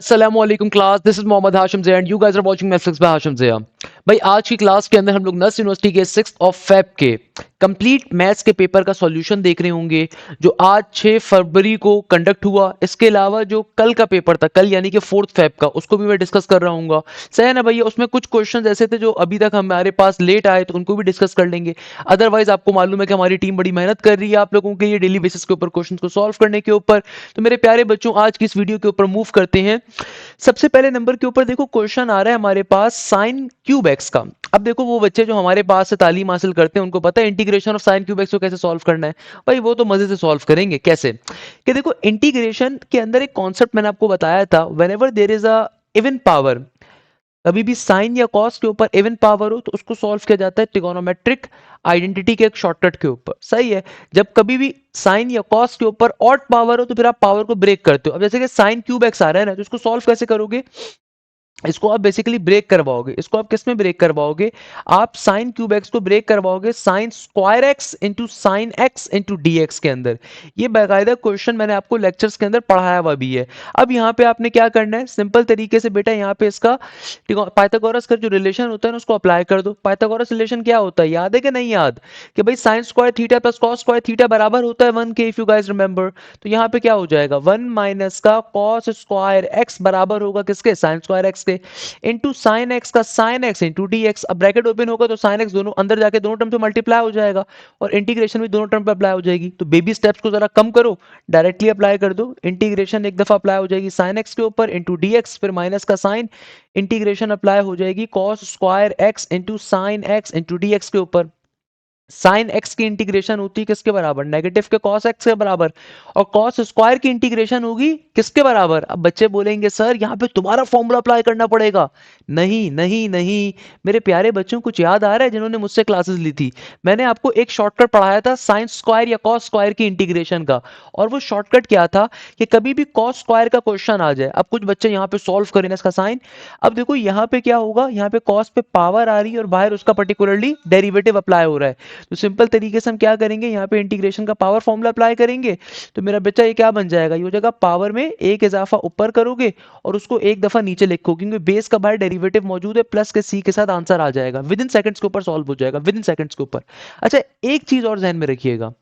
अस्सलामुअलैकुम class, this is Mohammad Hashim Zia and you guys are watching maths by Hashim Zia. भाई आज की क्लास के अंदर हम लोग नस यूनिवर्सिटी के 6 ऑफ फेब के कंप्लीट मैथ्स के पेपर का सॉल्यूशन देख रहे होंगे जो आज 6 फरवरी को कंडक्ट हुआ। इसके अलावा जो कल का पेपर था, कल यानी कि 4 फेब का, उसको भी मैं डिस्कस कर रहा हूँ। सही है ना भैया? उसमें कुछ क्वेश्चन ऐसे थे जो अभी तक हमारे पास लेट आए, तो उनको भी डिस्कस कर लेंगे। अदरवाइज आपको मालूम है कि हमारी टीम बड़ी मेहनत कर रही है आप लोगों के लिए डेली बेसिस के ऊपर क्वेश्चन को सॉल्व करने के ऊपर। तो मेरे प्यारे बच्चों, आज की इस वीडियो के ऊपर मूव करते हैं। सबसे पहले नंबर के ऊपर देखो, क्वेश्चन आ रहा है हमारे पास साइन क्यूब एक्स का। अब देखो, वो बच्चे जो हमारे पास से तालीम हासिल करते हैं उनको पता है integration of sine cube x को कैसे सॉल्व करना है। भाई वो तो मजे से सॉल्व करेंगे। कैसे? कि देखो, इंटीग्रेशन के अंदर एक कॉन्सेप्ट मैंने आपको बताया था, when ever there is a even power, कभी भी साइन या कॉस के ऊपर इवन पावर हो तो उसको सॉल्व किया जाता है ट्रिगोनोमेट्रिक आइडेंटिटी के एक शॉर्टकट के ऊपर। सही है? जब कभी भी साइन या कॉस के ऊपर ऑड पावर हो तो फिर आप पावर को ब्रेक करते हो। अब जैसे कि साइन क्यूब एक्स आ रहा है ना, तो इसको सॉल्व कैसे करोगे? इसको आप बेसिकली ब्रेक करवाओगे। इसको आप किस में ब्रेक करवाओगे? आप साइन क्यूब एक्स को ब्रेक करवाओगे sign square x into sine x into D x के अंदर। ये बाकायदा क्वेश्चन मैंने आपको लेक्चर्स के अंदर पढ़ाया हुआ भी है। अब यहाँ पे आपने क्या करना है, सिंपल तरीके से बेटा, यहाँ पे इसका पाइथागोरस का जो रिलेशन होता है ना उसको अप्लाई कर दो। पाइथागोरस रिलेशन क्या होता है, याद है कि नहीं याद? कि भाई sine square theta plus cos square theta बराबर होता है 1 के, इफ यू गाइस रिमेंबर। तो यहाँ पे क्या हो जाएगा, 1 माइनस का कॉस स्क्वायर एक्स बराबर होगा किसके, साइन स्क्वायर एक्स के, इंटू साइन एक्स का sine x into D x. अब ब्रैकेट ओपन होगा तो साइन एक्स दोनों अंदर जाके दोनों टर्म पे मल्टीप्लाई हो जाएगा और इंटीग्रेशन भी दोनों टर्म पे अप्लाई हो जाएगी। तो बेबी स्टेप्स को जरा कम करो, डायरेक्टली अप्लाई कर दो। इंटीग्रेशन एक दफा अप्लाई हो जाएगी साइन एक्स के ऊपर इंटू डी एक्स, फिर माइनस का साइन, इंटीग्रेशन अप्लाई हो जाएगी cos square x into sine x into D x के ऊपर। साइन एक्स की इंटीग्रेशन होती है किसके बराबर, नेगेटिव के कॉस एक्स के बराबर, और कॉस स्क्वायर की इंटीग्रेशन होगी किसके बराबर। अब बच्चे बोलेंगे सर यहाँ पे तुम्हारा फॉर्मूला अप्लाई करना पड़ेगा। नहीं नहीं नहीं, मेरे प्यारे बच्चों, कुछ याद आ रहा है जिन्होंने मुझसे क्लासेस ली थी? मैंने आपको एक शॉर्टकट पढ़ाया था साइन स्क्वायर या कॉस स्क्वायर की इंटीग्रेशन का, और वो शॉर्टकट क्या था कि कभी भी कॉस स्क्वायर का क्वेश्चन आ जाए, अब कुछ बच्चे यहाँ पे सॉल्व करें ना इसका साइन। अब देखो यहाँ पे क्या होगा, यहाँ पे कॉस पे पावर आ रही है और बाहर उसका पर्टिकुलरली डेरिवेटिव अप्लाई हो रहा है। तो सिंपल तरीके से हम क्या करेंगे, यहाँ पे इंटीग्रेशन का पावर फॉर्मूला अप्लाई करेंगे। तो मेरा बच्चा ये क्या बन जाएगा, ये हो जाएगा पावर में एक इजाफा ऊपर करोगे और उसको एक दफा नीचे लिखो, क्योंकि बेस का बाहर डेरिवेटिव मौजूद है, प्लस के सी के साथ आंसर आ जाएगा, विद इन सेकंड्स के ऊपर सॉल्व हो जाएगा, विद इन सेकंड्स के ऊपर। अच्छा, एक चीज और ध्यान में रखिएगा,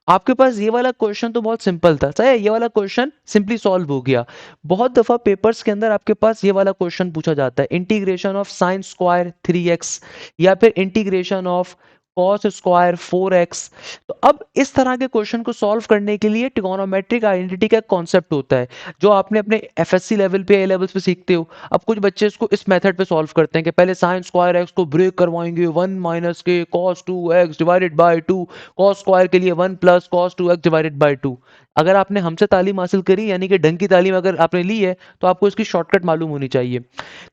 आपके पास ये वाला क्वेश्चन तो बहुत सिंपल था, सही है? ये वाला क्वेश्चन सिंपली सॉल्व हो गया। बहुत दफा पेपर्स के अंदर आपके पास ये वाला क्वेश्चन पूछा जाता है, integration of sine square 3x या फिर integration of cos square 4x। तो अब इस तरह के क्वेश्चन को सॉल्व करने के लिए ट्रिगोनोमेट्रिक आइडेंटिटी का कॉन्सेप्ट होता है जो आपने अपने एफएससी लेवल पे, ए लेवल्स पे सीखते हो। अब कुछ बच्चे इसको इस मेथड पे सॉल्व करते हैं कि पहले साइन स्क्वायर एक्स को ब्रेक करवाएंगे, 1 माइनस के cos 2x divided by 2, cos square के लिए 1 plus cos 2x divided by 2। अगर आपने हमसे तालीम हासिल करी, यानी कि ढंग की तालीम अगर आपने ली है, तो आपको इसकी शॉर्टकट मालूम होनी चाहिए।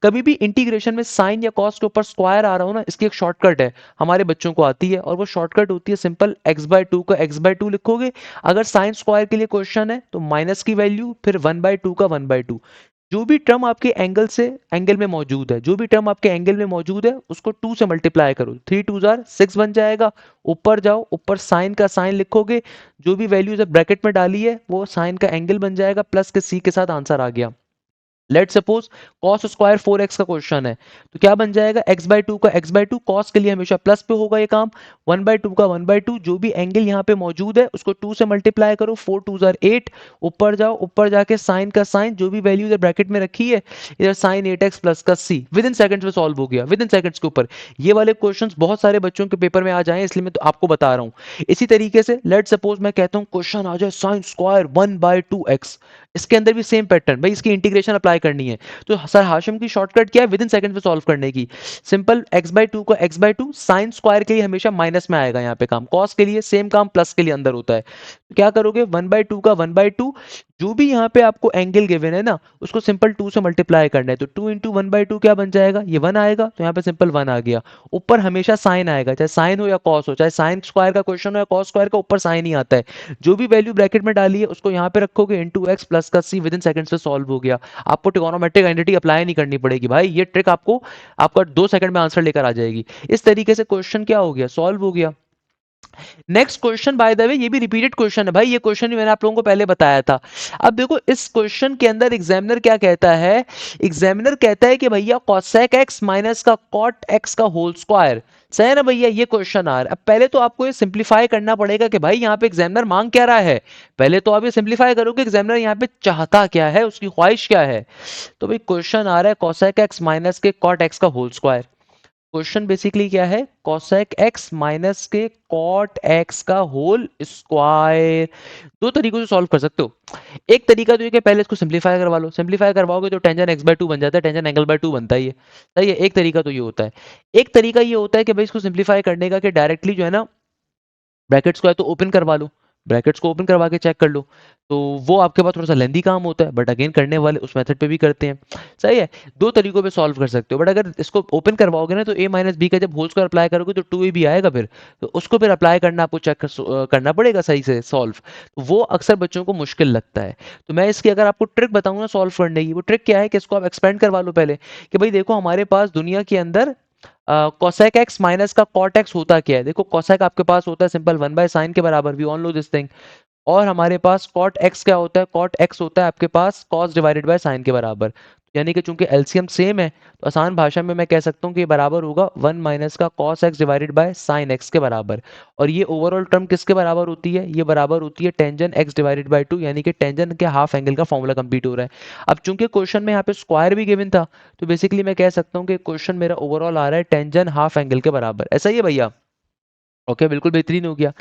कभी भी इंटीग्रेशन में साइन या कॉस के ऊपर स्क्वायर आ रहा हो ना, इसकी एक शॉर्टकट है, हमारे बच्चों को आती है, और वो शॉर्टकट होती है सिंपल, x/2 का x/2 लिखोगे। अगर साइन स्क्वायर के लिए क्वेश्चन है तो माइनस की वैल्यू, फिर 1/2 का 1/2। जो भी टर्म आपके एंगल से एंगल में मौजूद है, जो भी टर्म आपके एंगल में मौजूद है उसको 2 से मल्टीप्लाई करो, 3 2 जार 6 बन जाएगा। ऊपर जाओ, ऊपर साइन का साइन लिखोगे, जो भी वैल्यूज ब्रैकेट में डाली है वो साइन का एंगल बन जाएगा, प्लस के सी के साथ आंसर आ गया। Let suppose cos square 4x का क्वेश्चन है, तो क्या बन जाएगा, x/2 का x/2, कॉस के लिए हमेशा प्लस पे होगा ये काम, 1/2 का 1/2, जो भी एंगल यहाँ पे मौजूद है उसको 2 से मल्टीप्लाई करो, 4 2 जार 8। ऊपर जाओ, ऊपर जाके साइन का साइन, जो भी वैल्यू इधर ब्रैकेट में रखी है, इधर साइन 8x प्लस का c, विद इन सेकंड्स में सॉल्व हो गया, विद इन सेकंड्स के ऊपर। ये वाले क्वेश्चंस बहुत सारे बच्चों के पेपर में आ जाए, इसलिए मैं तो आपको बता रहा हूँ। इसी तरीके से लेट सपोज मैं कहता हूँ क्वेश्चन आ जाए साइन स्क्वायर 1/2x, इसके अंदर भी सेम पैटर्न, भाई इसकी इंटीग्रेशन अप्लाई करनी है। तो सर हाशिम की शॉर्टकट क्या है विद इन सेकंड में सॉल्व करने की? सिंपल, x/2 को x/2, साइन स्क्वायर के लिए हमेशा माइनस में आएगा यहाँ पे काम, कॉस के लिए सेम काम प्लस के लिए अंदर होता है। तो क्या करोगे, 1/2 का 1/2, जो भी यहाँ पे आपको एंगल गिवन है ना उसको सिंपल 2 से मल्टीप्लाई करना है, तो 2 इंटू 1/2 क्या बन जाएगा, ये 1 आएगा, तो यहाँ पे सिंपल 1 आ गया। ऊपर हमेशा साइन आएगा, चाहे साइन हो या कॉस हो, चाहे साइन स्क्वायर का क्वेश्चन हो या कॉस स्क्वायर का, ऊपर साइन ही आता है। जो भी वैल्यू ब्रैकेट में डाली है उसको यहाँ पे रखोगे, इंटू एक्स प्लस का सी, विद इन सेकंड्स में सॉल्व हो गया। आपको ट्रिगोनोमेट्रिक आइडेंटिटी अप्लाई नहीं करनी पड़ेगी भाई, ये ट्रिक आपको आपका 2 सेकंड में आंसर लेकर आ जाएगी। इस तरीके से क्वेश्चन क्या हो गया, सॉल्व हो गया। Next question by the way ये भी रिपीटेड क्वेश्चन है भाई, ये क्वेश्चन भी मैंने आप लोगों को पहले बताया था। अब देखो इस क्वेश्चन के अंदर एग्जामिनर क्या कहता है, एग्जामिनर कहता है कि भैया cosec x माइनस का cot x का होल स्क्वायर, सही है ना भैया, ये क्वेश्चन आ रहा है। अब पहले तो आपको ये सिंप्लीफाई करना पड़ेगा कि भाई यहाँ पे एग्जामिनर मांग क्या रहा है। पहले तो आप ये सिंप्लीफाई करो कि एग्जामिनर यहाँ पे चाहता क्या है, उसकी ख्वाहिश क्या है। तो भाई क्वेश्चन आ रहा है cosec x माइनस के cot x का होल स्क्वायर। क्वेश्चन बेसिकली क्या है, cosec x माइनस के cot x का होल स्क्वायर। दो तरीकों से सॉल्व कर सकते हो। एक तरीका तो ये कि पहले इसको सिंप्लीफाई करवा लो, सिंप्लीफाई करवाओगे तो टेंजन x बाय टू बन जाता है, टेंजन एंगल बाय टू बनता ही है, सही है। एक तरीका तो ये होता है। एक तरीका ये होता है कि भाई इसको सिंप्लीफाई करने का कि डायरेक्टली जो है ना ब्रैकेट्स को है तो ओपन करवा लो, ब्रैकेट्स को ओपन करवा के चेक कर लो। तो वो आपके पास थोड़ा सा लेंदी काम होता है, बट अगेन करने वाले उस मेथड पे भी करते हैं, सही है। दो तरीकों पे सॉल्व कर सकते हो, बट अगर इसको ओपन करवाओगे ना तो a माइनस बी का जब होल स्क्वायर अप्लाई करोगे तो 2a भी आएगा फिर, तो उसको फिर अप्लाई करना आपको चेक करना पड़ेगा सही से सॉल्व। तो वो अक्सर बच्चों को मुश्किल लगता है। तो मैं इसकी अगर आपको ट्रिक बताऊँ ना सॉल्व करने की, वो ट्रिक क्या है कि इसको आप एक्सपेंड करवा लो पहले, कि भाई देखो हमारे पास दुनिया के अंदर cosec x माइनस का cot x होता क्या है। देखो cosec आपके पास होता है सिंपल 1/sin के बराबर, we all know this thing. और हमारे पास cot x क्या होता है, cot x होता है आपके पास cos डिवाइडेड बाय sin के बराबर। यानी कि चूंकि एलसीएम सेम है तो आसान भाषा में मैं कह सकता हूँ कि ये बराबर होगा 1 माइनस का cos x divided bye sin x के बराबर। और ये ओवरऑल टर्म किसके बराबर होती है, ये बराबर होती है टेंजन x डिवाइडेड बाय 2, यानी कि टेंजन के हाफ एंगल का फॉर्मूला कंप्लीट हो रहा है। अब चूंकि क्वेश्चन में यहाँ पे स्क्वायर भी गिवन था, तो बेसिकली मैं कह सकता हूँ कि क्वेश्चन मेरा ओवरऑल आ रहा है टेंजन हाफ एंगल के बराबर, ऐसा ही है भैया। ओके बिल्कुल बेहतरीन हो गया।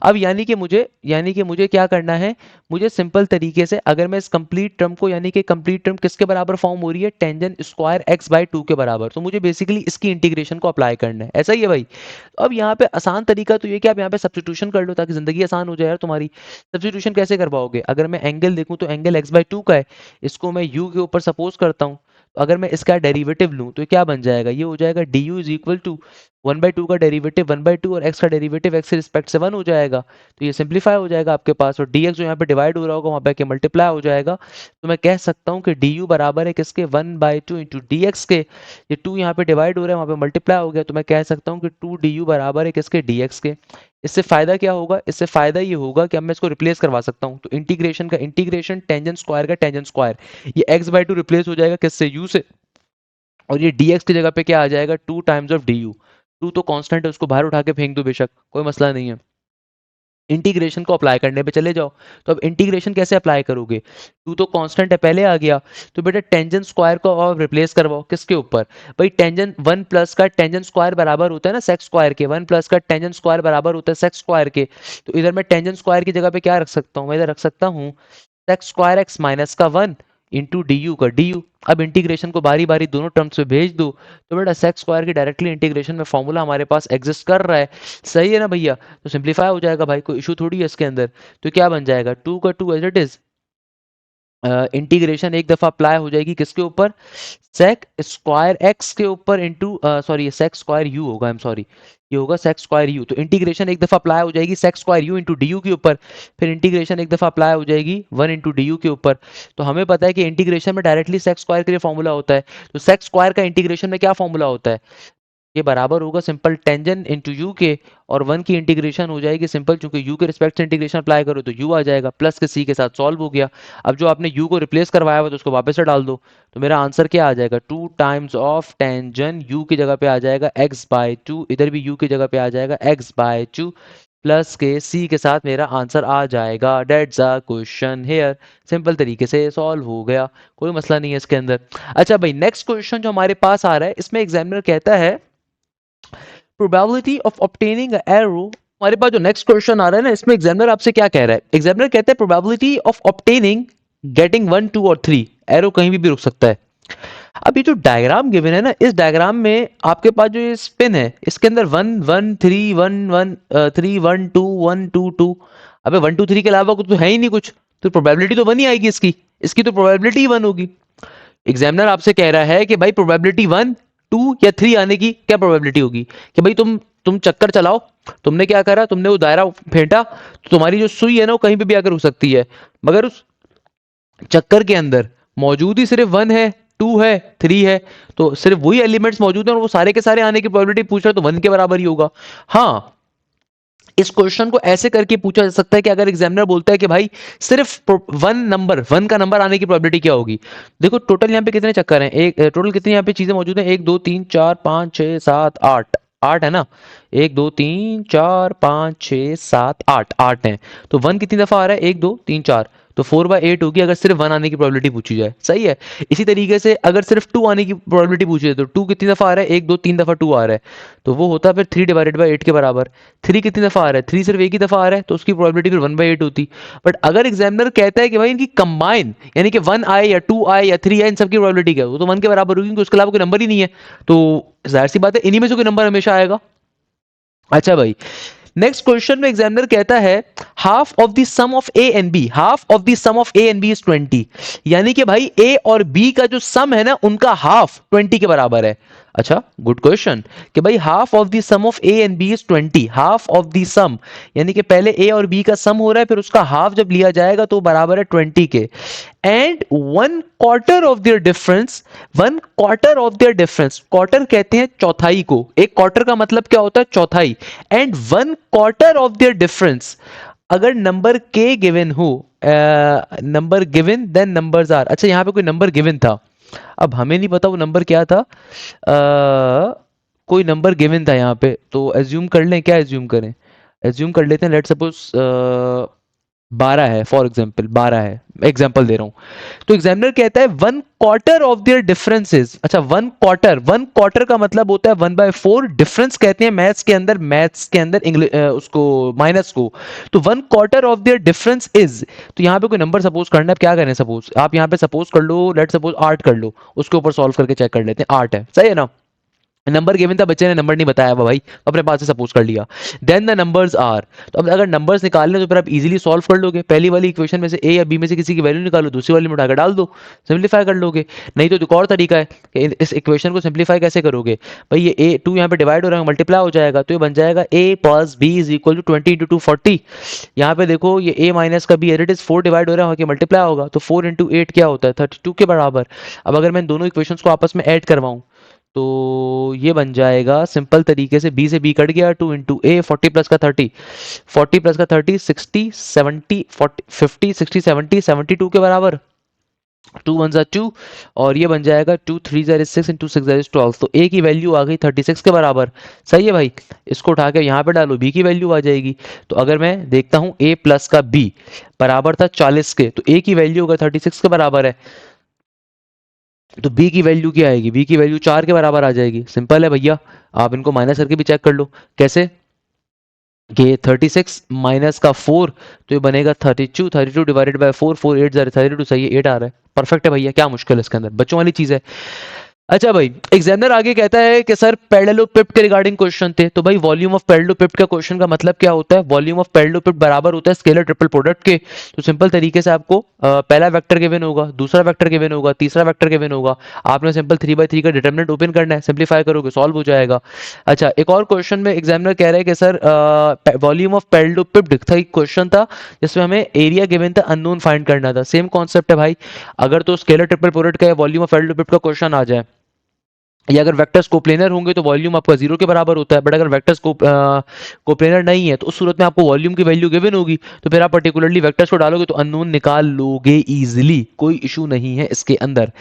अब यानी कि मुझे क्या करना है, मुझे सिंपल तरीके से अगर मैं इस कंप्लीट टर्म को, यानी कि कंप्लीट टर्म किसके बराबर फॉर्म हो रही है, tangent square x by two के बराबर, तो मुझे बेसिकली इसकी इंटीग्रेशन को अप्लाई करना है, ऐसा ही है भाई। तो अब यहाँ पे आसान तरीका तो ये कि आप यहाँ पे सब्स्टिट्यूशन कर लो ताकि जिंदगी आसान हो जाए यार तुम्हारी। सब्स्टिट्यूशन कैसे करवाओगे, अगर मैं एंगल देखूँ तो एंगल एक्स बाय टू का है, इसको मैं यू के ऊपर सपोज करता हूँ। तो अगर मैं इसका डेरिवेटिव लूँ तो क्या बन जाएगा, ये हो जाएगा D U is equal to 1/2 का डेरिवेटिव 1/2 और x का डेरिवेटिव x के रिस्पेक्ट से 1 हो जाएगा। तो ये सिंप्लीफाई हो जाएगा आपके पास, और dx जो यहाँ पे डिवाइड हो रहा होगा वहाँ पे आके मल्टीप्लाई हो जाएगा। तो मैं कह सकता हूँ कि du बराबर है किसके, 1/2 इंटू डी एक्स के। ये 2 यहाँ पे डिवाइड हो रहा है वहाँ पे मल्टीप्लाई हो गया, तो मैं कह सकता हूँ कि 2 du बराबर है किसके, dx के। इससे फायदा क्या होगा, इससे फायदा ये होगा कि अब मैं इसको रिप्लेस करवा सकता हूँ। तो इंटीग्रेशन का इंटीग्रेशन, टेंजेंट स्क्वायर का टेंजेंट स्क्वायर, ये x/2 रिप्लेस हो जाएगा किससे, u से। और ये dx की जगह पे क्या आ जाएगा, 2 टाइम्स ऑफ du। टू तो कांस्टेंट है, उसको बाहर उठा के फेंक दो बेशक, कोई मसला नहीं है। इंटीग्रेशन को अप्लाई करने पे चले जाओ। तो अब इंटीग्रेशन कैसे अप्लाई करोगे, टू तो कांस्टेंट है पहले आ गया, तो बेटा टेंजेंट स्क्वायर को आप रिप्लेस करवाओ किसके ऊपर, भाई टेंजेंट 1 प्लस का टेंजेंट स्क्वायर बराबर होता है ना सेक्स स्क्वायर के, 1 प्लस का टेंजेंट स्क्वायर बराबर होता है सेक्स स्क्वायर के। तो इधर मैं टेंजेंट स्क्वायर की जगह पे क्या रख सकता हूँ, मैं इधर रख सकता हूँ सेक्स स्क्वायर एक्स माइनस का 1 इंटू डी यू का डी यू। अब इंटीग्रेशन को बारी बारी दोनों टर्म्स में भेज दो, तो बेटा सेक्स स्क्वायर की डायरेक्टली इंटीग्रेशन में फॉर्मूला हमारे पास एग्जिस्ट कर रहा है, सही है ना भैया। तो सिंप्लीफाई हो जाएगा भाई, कोई इशू थोड़ी है इसके अंदर। तो क्या बन जाएगा, 2 का 2 एज इट इज, इंटीग्रेशन एक दफा अप्लाई हो जाएगी किसके ऊपर, सेक स्क्वायर एक्स के ऊपर इंटू सॉरी ये सेक स्क्वायर यू होगा, आई एम सॉरी, ये होगा सेक स्क्वायर यू। तो इंटीग्रेशन एक दफा अप्लाई हो जाएगी sec square U into D U के ऊपर, फिर इंटीग्रेशन एक दफा अप्लाई हो जाएगी 1 इंटू डी यू के ऊपर। तो हमें पता है कि इंटीग्रेशन में डायरेक्टली सेक स्क्वायर के लिए फॉर्मूला होता है, तो सेक स्क्वायर का इंटीग्रेशन में क्या फॉर्मूला होता है, ये बराबर होगा सिंपल टेंजन इंटू यू के, और 1 की इंटीग्रेशन हो जाएगी सिंपल, चूंकि यू के रिस्पेक्ट से इंटीग्रेशन अप्लाई करो तो यू आ जाएगा, प्लस के सी के साथ सॉल्व हो गया। अब जो आपने यू को रिप्लेस करवाया हुआ तो उसको वापस से डाल दो, तो मेरा आंसर क्या आ जाएगा, 2 टाइम्स ऑफ टेंजन यू की जगह पे आ जाएगा x/2, इधर भी यू की जगह पे आ जाएगा x/2 प्लस के सी के साथ मेरा आंसर आ जाएगा। Dates a question here, simple तरीके से सॉल्व हो गया, कोई मसला नहीं है इसके अंदर। अच्छा भाई नेक्स्ट क्वेश्चन जो हमारे पास आ रहा है, इसमें एग्जामिनर कहता है प्रोबेबिलिटी ऑफ ऑब्टेनिंग एरो। हमारे पास जो नेक्स्ट क्वेश्चन आ रहा है ना, इसमें एग्जामिनर आपसे क्या कह रहा है, एग्जामिनर कहता है प्रोबेबिलिटी ऑफ ऑब्टेनिंग गेटिंग 1 2 और 3, एरो कहीं भी रुक सकता है। अब ये जो डायग्राम गिवन है ना, इस डायग्राम में आपके पास जो ये स्पिन है इसके अंदर 1 1 3 1 1 3 1 2 1 2 2, अबे 1 2 3 के अलावा कुछ तो है ही नहीं कुछ, तो प्रोबेबिलिटी तो 1 ही आएगी इसकी, इसकी तो प्रोबेबिलिटी ही 1 होगी। एग्जामिनर आपसे कह रहा है कि भाई प्रोबेबिलिटी 1 2 या 3 आने की क्या प्रोबेबिलिटी होगी, कि भाई तुम चक्कर चलाओ, तुमने क्या करा, तुमने वो दायरा फेंटा, तो तुम्हारी जो सुई है ना वो कहीं पे भी आकर हो सकती है, मगर उस चक्कर के अंदर मौजूद ही सिर्फ 1 है 2 है 3 है, तो सिर्फ वही एलिमेंट्स मौजूद हैं और वो सारे के सारे आने की प्रोबेबिलिटी पूछ रहा है, तो 1 के बराबर ही होगा। हाँ इस क्वेश्चन को ऐसे करके पूछा जा सकता है कि अगर एग्जामिनर बोलता है कि भाई सिर्फ वन का नंबर आने की प्रोबेबिलिटी क्या होगी। देखो टोटल यहाँ पे कितने चक्कर हैं, एक टोटल कितनी यहाँ पे चीजें मौजूद हैं, 1 2 3 4 5 6 7 8, आठ है ना। 1 2 3 4 5 6 7 8, आठ है। तो वन कितनी दफा आ रहा है, 1 2 3 4, तो 4/8 होगी अगर सिर्फ वन आने की प्रोबेबिलिटी पूछी जाए, सही है। इसी तरीके से अगर सिर्फ टू आने की प्रोबेबिलिटी पूछी जाए तो टू कितनी दफा आ रहा है, 1 2 3 दफा टू आ रहा है, तो वो होता है फिर 3/8 के बराबर। थ्री कितनी दफा आ रहा है, थ्री सिर्फ एक ही दफा आ रहा है, तो उसकी प्रोबेबिलिटी फिर 1/8 होती। बट अगर एग्जामिनर कहता है कि भाई इनकी कंबाइन यानी कि वन आए या टू आए या थ्री आए, इन सबकी प्रोबेबिलिटी क्या है, वो तो वन के बराबर होगी क्योंकि उसके अलावा कोई नंबर ही नहीं है। तो जाहिर सी बात है इन्हीं में से कोई नंबर हमेशा आएगा। अच्छा भाई, नेक्स्ट क्वेश्चन में एग्जामिनर कहता है half of the sum of A and B, half of the sum of A and B is 20, यानी कि भाई ए और बी का जो सम है ना उनका हाफ 20 के बराबर है। अच्छा गुड क्वेश्चन कि भाई half of the sum of A and B is 20, half of the sum यानी कि पहले ए और बी का सम हो रहा है फिर उसका हाफ जब लिया जाएगा तो बराबर है 20 के। And one quarter of their difference, one quarter of their difference, quarter कहते हैं चौथाई को, एक क्वार्टर का मतलब क्या होता है, चौथाई। And one quarter of their difference, अगर नंबर के गिवन हो, number given then numbers are, अच्छा यहाँ पे कोई नंबर गिवन था, अब हमें नहीं पता वो नंबर क्या था, कोई नंबर गिवन था यहाँ पे, तो एज्यूम कर लें, क्या एज्यूम करें, एज्यूम कर लेते हैं लेट सपोज 12 है, फॉर एग्जाम्पल 12 है, एग्जाम्पल दे रहा हूं। तो एग्जामिनर कहता है one quarter of there differences, अच्छा वन क्वार्टर, वन क्वार्टर का मतलब होता है 1/4, डिफरेंस कहते हैं मैथ्स के अंदर, मैथ्स के अंदर उसको माइनस को, तो one quarter of their difference is, तो यहाँ पे कोई नंबर सपोज करना है, अब क्या करें, सपोज आप यहाँ पे सपोज कर लो, लेट सपोज 8 कर लो, उसके ऊपर सॉल्व करके चेक कर लेते हैं, 8 है, सही है ना। नंबर गिवन था, बच्चे ने नंबर नहीं बताया हुआ भाई, अपने पास से सपोज कर लिया। देन द नंबर्स आर, तो अब अगर नंबर्स निकालने तो फिर आप इजीली सॉल्व कर लोगे, पहली वाली इक्वेशन में से ए या बी में से किसी की वैल्यू निकालो, दूसरी वाली में उठाकर डाल दो, सिंप्लीफाई कर लोगे। नहीं तो एक और तरीका है कि इस इक्वेशन को सिंप्लीफाई कैसे करोगे, भाई ये ए टू यहाँ पे डिवाइड हो रहा है, मल्टीप्लाई हो जाएगा, तो ये बन जाएगा A plus B is equal to 20 × 2 40। यहाँ पे देखो ये ए माइनस का बी, इट इज 4 डिवाइड हो रहा है, मल्टीप्लाई होगा, तो 4 × 8 क्या होता है, 32 के बराबर। अब अगर मैं दोनों इक्वेशंस को आपस में ऐड करवाऊं तो ये बन जाएगा सिंपल तरीके से, बी से बी कट गया, 2 × ए, 40 प्लस का 30, 40 प्लस का 30, 60 70 40 50 60 70 72 के बराबर, 2 1 2, और ये बन जाएगा 2 3 6 इंटू 6 12, तो ए की वैल्यू आ गई 36 के बराबर, सही है भाई। इसको उठा के यहाँ पे डालो, बी की वैल्यू आ जाएगी, तो अगर मैं देखता हूँ ए प्लस का बी बराबर था 40 के, तो ए की वैल्यू अगर 36 के बराबर है तो बी की वैल्यू क्या आएगी, बी की वैल्यू 4 के बराबर आ जाएगी, सिंपल है भैया। आप इनको माइनस करके भी चेक कर लो, कैसे कि 36 माइनस का 4, तो ये बनेगा 32, 32 डिवाइडेड बाय 4, 4 8 32, सही है, 8 आ रहा है, परफेक्ट है भैया, क्या मुश्किल है इसके अंदर, बच्चों वाली चीज है। अच्छा भाई, एग्जामिनर आगे कहता है कि सर पैरेललोपिप्ड के रिगार्डिंग क्वेश्चन थे, तो भाई वॉल्यूम ऑफ पैरेललोपिप्ड का क्वेश्चन का मतलब क्या होता है, वॉल्यूम ऑफ पैरेललोपिप्ड बराबर होता है स्केलर ट्रिपल प्रोडक्ट के। तो सिंपल तरीके से आपको पहला वेक्टर गिवन होगा, दूसरा वेक्टर गिवन होगा, तीसरा वेक्टर गिवन होगा, आपने सिंपल 3/3 का डिटरमिनेंट ओपन करना है, सिंप्लीफाई करोगे सॉल्व हो जाएगा। अच्छा एक और क्वेश्चन में एग्जामिनर कह रहा है कि सर वॉल्यूम ऑफ पैरेललोपिप्ड था एक क्वेश्चन था जिसमें हमें एरिया गिवन था, अननोन फाइंड करना था, सेम कॉन्सेप्ट है भाई। अगर तो स्केलर ट्रिपल प्रोडक्ट का वॉल्यूम ऑफ पैरेललोपिप्ड का क्वेश्चन आ जाए, या अगर वेक्टर्स कोप्लेनर होंगे तो वॉल्यूम आपका 0 के बराबर होता है, बट अगर वेक्टर्स कोप्लेनर नहीं है तो उस सूरत में आपको वॉल्यूम की वैल्यू गिवन होगी, तो फिर आप पर्टिकुलरली वेक्टर्स को डालोगे तो अननोन निकाल लोगे इजीली, कोई इशू नहीं है इसके अंदर।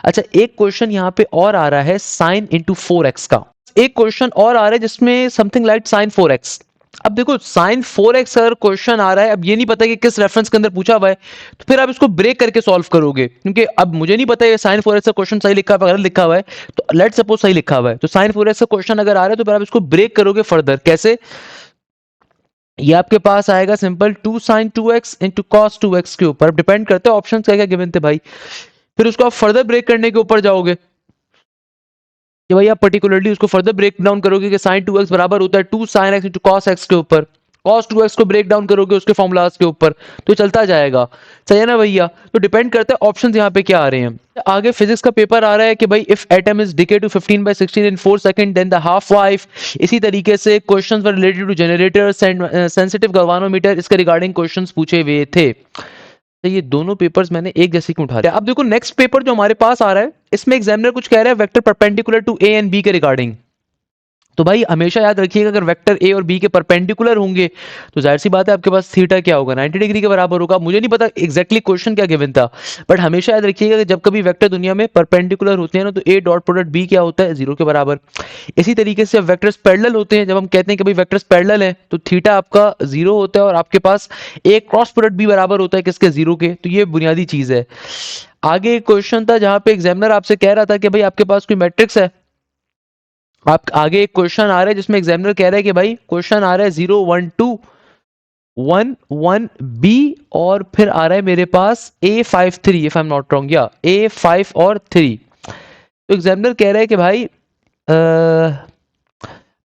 अच्छा एक क्वेश्चन यहाँ पे और आ रहा है साइन इंटू 4x का, एक क्वेश्चन और आ रहा है जिसमें समथिंग लाइक साइन 4x। अब देखो साइन 4x अगर क्वेश्चन आ रहा है, अब ये नहीं पता कि किस रेफरेंस के अंदर पूछा हुआ है, तो फिर आप इसको ब्रेक करके सॉल्व करोगे, क्योंकि अब मुझे नहीं पता ये साइन 4x का क्वेश्चन सही लिखा हुआ है गलत लिखा हुआ है, तो लेट सपोज सही लिखा हुआ है, तो साइन 4x का क्वेश्चन अगर आ रहा है तो फिर आप इसको ब्रेक करोगे फर्दर, कैसे, ये आपके पास आएगा simple 2 sin 2x into cos 2x के ऊपर, डिपेंड करता है ऑप्शन क्या क्या गिवन थे भाई, फिर उसको आप फर्दर ब्रेक करने के ऊपर जाओगे कि भाई आप पर्टिकुलरली उसको फर्दर ब्रेक डाउन करोगे कि sin 2x बराबर होता है 2 sin x into cos x के ऊपर, cos 2x को ब्रेक डाउन करोगे उसके फॉर्मूलाज के ऊपर, तो चलता जाएगा, सही है ना भैया। तो डिपेंड करता है ऑप्शंस यहाँ पे क्या आ रहे हैं। आगे फिजिक्स का पेपर आ रहा है कि भाई if atom is decay to 15/16 in 4 second then the half life, इसी तरीके से questions were related to generators and sensitive galvanometer, इसके रिगार्डिंग क्वेश्चंस पूछे हुए थे। तो ये दोनों पेपर्स मैंने एक जैसे क्यों उठा लिया। अब देखो नेक्स्ट पेपर जो हमारे पास आ रहा है इसमें एग्जामिनर कुछ कह रहा है vector perpendicular to A and B के रिगार्डिंग, तो भाई हमेशा याद रखिएगा अगर वेक्टर ए और बी के परपेंडिकुलर होंगे तो जाहिर सी बात है आपके पास थीटा क्या होगा, 90 डिग्री के बराबर होगा। मुझे नहीं पता एग्जैक्टली क्वेश्चन क्या गिवन था, बट हमेशा याद रखिएगा कि जब कभी वेक्टर दुनिया में परपेंडिकुलर होते हैं ना तो ए डॉट प्रोडक्ट बी क्या होता है, जीरो के बराबर। इसी तरीके से वेक्टर्स पैरेलल होते हैं, जब हम कहते हैं कि भाई वेक्टर्स पैरेलल है तो थीटा आपका जीरो होता है और आपके पास ए क्रॉस प्रोडक्ट बी बराबर होता है किसके, जीरो के। तो ये बुनियादी चीज है। आगे एक क्वेश्चन था जहां पे एग्जामिनर आपसे कह रहा था कि भाई आपके पास कोई मैट्रिक्स है, आप आगे एक क्वेश्चन आ रहा है जिसमें एग्जामिनर कह रहा है कि भाई क्वेश्चन आ रहा है 0 1 2 1 1 बी और फिर आ रहा है मेरे पास A5 3, if I am not wrong, या A5 और 3। तो एग्जामिनर कह रहा है कि भाई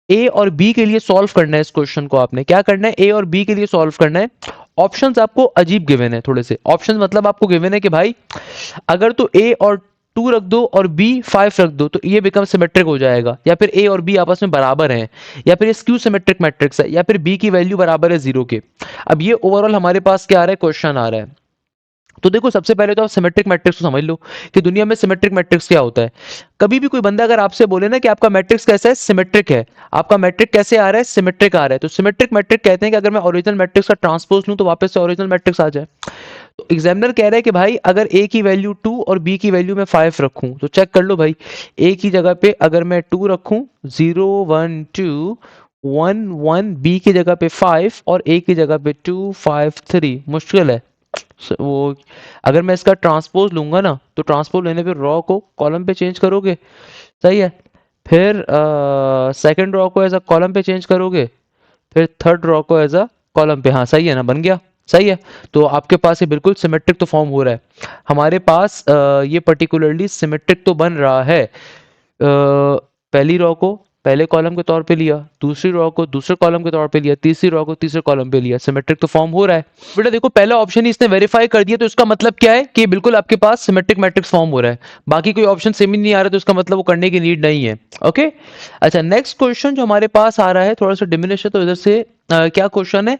ए और बी के लिए सॉल्व करना है इस क्वेश्चन को। आपने क्या करना है, ए और बी के लिए सॉल्व करना है। ऑप्शंस आपको अजीब गिवन है थोड़े से। ऑप्शंस मतलब आपको गिवन है कि भाई अगर तो ए और 2 रख दो और बी 5 रख दो तो ये बिकम सिमेट्रिक हो जाएगा, या फिर ए और बी आपस में बराबर हैं, या फिर स्क्यू सिमेट्रिक मैट्रिक्स है, या फिर बी की वैल्यू बराबर है 0 के। अब ये ओवरऑल हमारे पास क्या आ रहा है, क्वेश्चन आ रहा है। तो देखो सबसे पहले तो आप सिमेट्रिक मैट्रिक्स को समझ लो कि दुनिया में सिमेट्रिक मैट्रिक्स क्या होता है। कभी भी कोई बंदा अगर आपसे बोले ना कि आपका मैट्रिक्स कैसा है, सिमेट्रिक है, आपका मैट्रिक कैसे आ रहा है, सिमेट्रिक आ रहा है, तो सिमेट्रिक मैट्रिक कहते हैं कि अगर मैं ओरिजिनल मैट्रिक्स का ट्रांसपोज लूं तो वापस से ओरिजिनल मैट्रिक्स आ जाए। तो एग्जामिनर कह रहा है कि भाई अगर ए की वैल्यू 2 और बी की वैल्यू मैं 5 रखूं तो चेक कर लो भाई, ए की जगह पे अगर मैं 2 रखूं 0 1 2 1 1, बी की जगह पे 5 और ए की जगह पे 2 5 3, मुश्किल है। वो अगर मैं इसका ट्रांसपोज लूंगा ना तो ट्रांसपोज लेने पे रॉ को कॉलम पे चेंज करोगे, सही है, फिर सेकंड रॉ को एज अ कॉलम पे चेंज करोगे, फिर थर्ड रॉ को एज अ कॉलम पे, हाँ सही है ना, बन गया, सही है। तो आपके पास ये बिल्कुल सिमेट्रिक तो फॉर्म हो रहा है हमारे पास। ये पर्टिकुलरली सिमेट्रिक तो बन रहा है। पहली रो को पहले कॉलम के तौर पे लिया, दूसरी रो को दूसरे कॉलम के तौर पे लिया, तीसरी रो को तीसरे कॉलम पे लिया, सिमेट्रिक तो फॉर्म हो रहा है। बेटा देखो पहला ऑप्शन ही इसने वेरीफाई कर दिया तो इसका मतलब क्या है कि बिल्कुल आपके पास सिमेट्रिक मैट्रिक्स फॉर्म हो रहा है। बाकी कोई ऑप्शन सेम ही नहीं आ रहा तो इसका मतलब वो करने की नीड नहीं है। ओके, अच्छा नेक्स्ट क्वेश्चन जो हमारे पास आ रहा है थोड़ा सा डिमिनिश है तो इधर से क्या क्वेश्चन है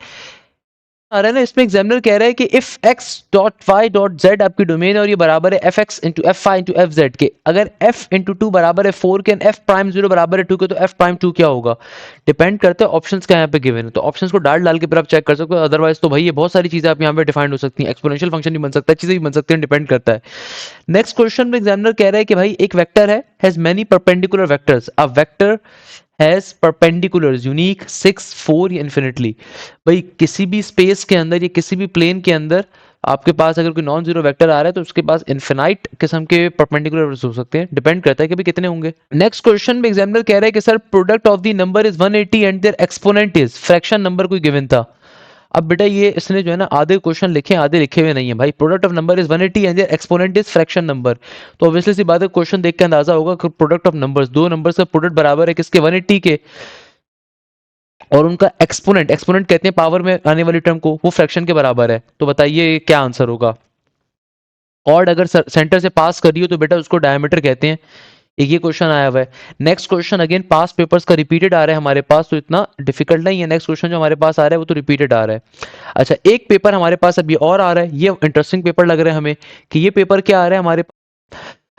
आ रहा है ना, इसमें एग्जामिनर कह रहा है कि if x dot Y dot Z आपकी डोमेन है और ये बराबर है F X into F Y into F Z के, अगर f इंटू टू बराबर है 4 के, एफ प्राइम 0 बराबर है 2 के, तो f प्राइम 2 क्या होगा। डिपेंड करता है ऑप्शंस क्या यहाँ पे गिवन है, तो ऑप्शंस को डाल डाल के फिर आप चेक कर सकते हो। अदरवाइज तो भाई ये बहुत सारी चीजें आप यहाँ पे डिफाइंड हो सकती हैं, एक्सपोनेंशियल फंक्शन भी बन सकता है, चीजें भी बन सकती हैं, डिपेंड करता है। नेक्स्ट क्वेश्चन में एग्जामिनर कह रहा है कि भाई एक वेक्टर है has many perpendicular vectors, a vector has perpendiculars unique 6 4 या इन्फिनिटली। भाई किसी भी स्पेस के अंदर या किसी भी प्लेन के अंदर आपके पास अगर कोई नॉन जीरो वेक्टर आ रहा है तो उसके पास इन्फिनाइट किस्म के परपेंडिकुलर हो सकते हैं, डिपेंड करता है कि भाई कितने होंगे। नेक्स्ट क्वेश्चन में एग्जामिनर कह रहा है कि sir product of the number is 180 and their exponent is, fraction number कोई गिवन था। अब बेटा ये इसने जो है ना आधे क्वेश्चन लिखे आधे लिखे हुए नहीं है भाई। Product of number is 180 and their exponent is fraction number, तो ऑब्वियसली सी बात है क्वेश्चन देख के अंदाजा होगा कि प्रोडक्ट ऑफ नंबर्स, दो नंबर्स का प्रोडक्ट बराबर है किसके, 180 के, और उनका एक्सपोनेंट, एक्सपोनेंट कहते हैं पावर में आने वाली टर्म को, वो फ्रैक्शन के बराबर है। तो बताइए क्या आंसर होगा। कॉर्ड अगर सेंटर से पास कर रही हो तो बेटा उसको डायमीटर कहते हैं। एक ये क्वेश्चन आया हुआ है। नेक्स्ट क्वेश्चन अगेन पास पेपर्स का रिपीटेड आ रहा है हमारे पास, तो इतना डिफिकल्ट नहीं है। नेक्स्ट क्वेश्चन जो हमारे पास आ रहा है वो तो रिपीटेड आ रहा है। अच्छा एक पेपर हमारे पास अभी और आ रहा है, ये इंटरेस्टिंग पेपर लग रहा है हमें कि ये पेपर क्या आ रहा है हमारे।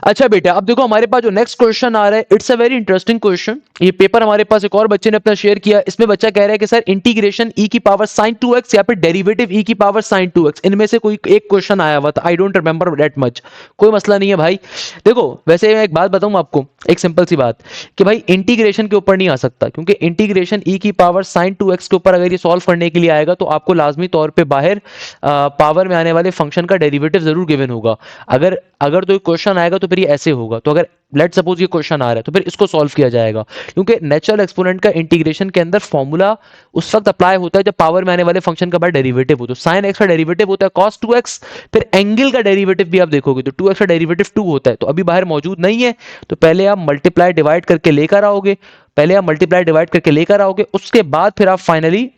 अच्छा बेटा अब देखो हमारे पास जो नेक्स्ट क्वेश्चन आ रहा है it's a very interesting question. ये पेपर हमारे पास एक और बच्चे ने अपना शेयर किया, इसमें बच्चा कह रहा है कि सर इंटीग्रेशन e की पावर sin 2x या फिर डेरिवेटिव e की पावर sin 2x, इनमें से कोई एक क्वेश्चन आया हुआ था, I don't remember that much. कोई मसला नहीं है भाई। देखो वैसे मैं एक बात बताऊं आपको, एक सिंपल सी बात कि भाई इंटीग्रेशन के ऊपर नहीं आ सकता, क्योंकि इंटीग्रेशन e की पावर sin 2x के ऊपर अगर ये सॉल्व करने के लिए आएगा तो आपको लाजमी तौर पर बाहर पावर में आने वाले फंक्शन का डेरिवेटिव जरूर गिवन होगा। अगर अगर तो क्वेश्चन आएगा तो फिर ये ऐसे होगा। तो अगर लेट सपोज ये क्वेश्चन आ रहा है तो फिर इसको सॉल्व किया जाएगा, क्योंकि नेचुरल एक्सपोनेंट का इंटीग्रेशन के अंदर फॉर्मूला उस वक्त अप्लाई होता है जब पावर में आने वाले फंक्शन का बार डेरिवेटिव हो। तो साइन एक्स का डेरिवेटिव होता है cos 2x, फिर एंगल का डेरिवेटिव भी आप देखोगे तो 2x का डेरिवेटिव 2 होता है। तो अभी बाहर मौजूद नहीं है तो पहले आप मल्टीप्लाई डिवाइड करके लेकर आओगे, पहले आप मल्टीप्लाई डिवाइड करके लेकर आओगे, उसके बाद फिर आप फाइनली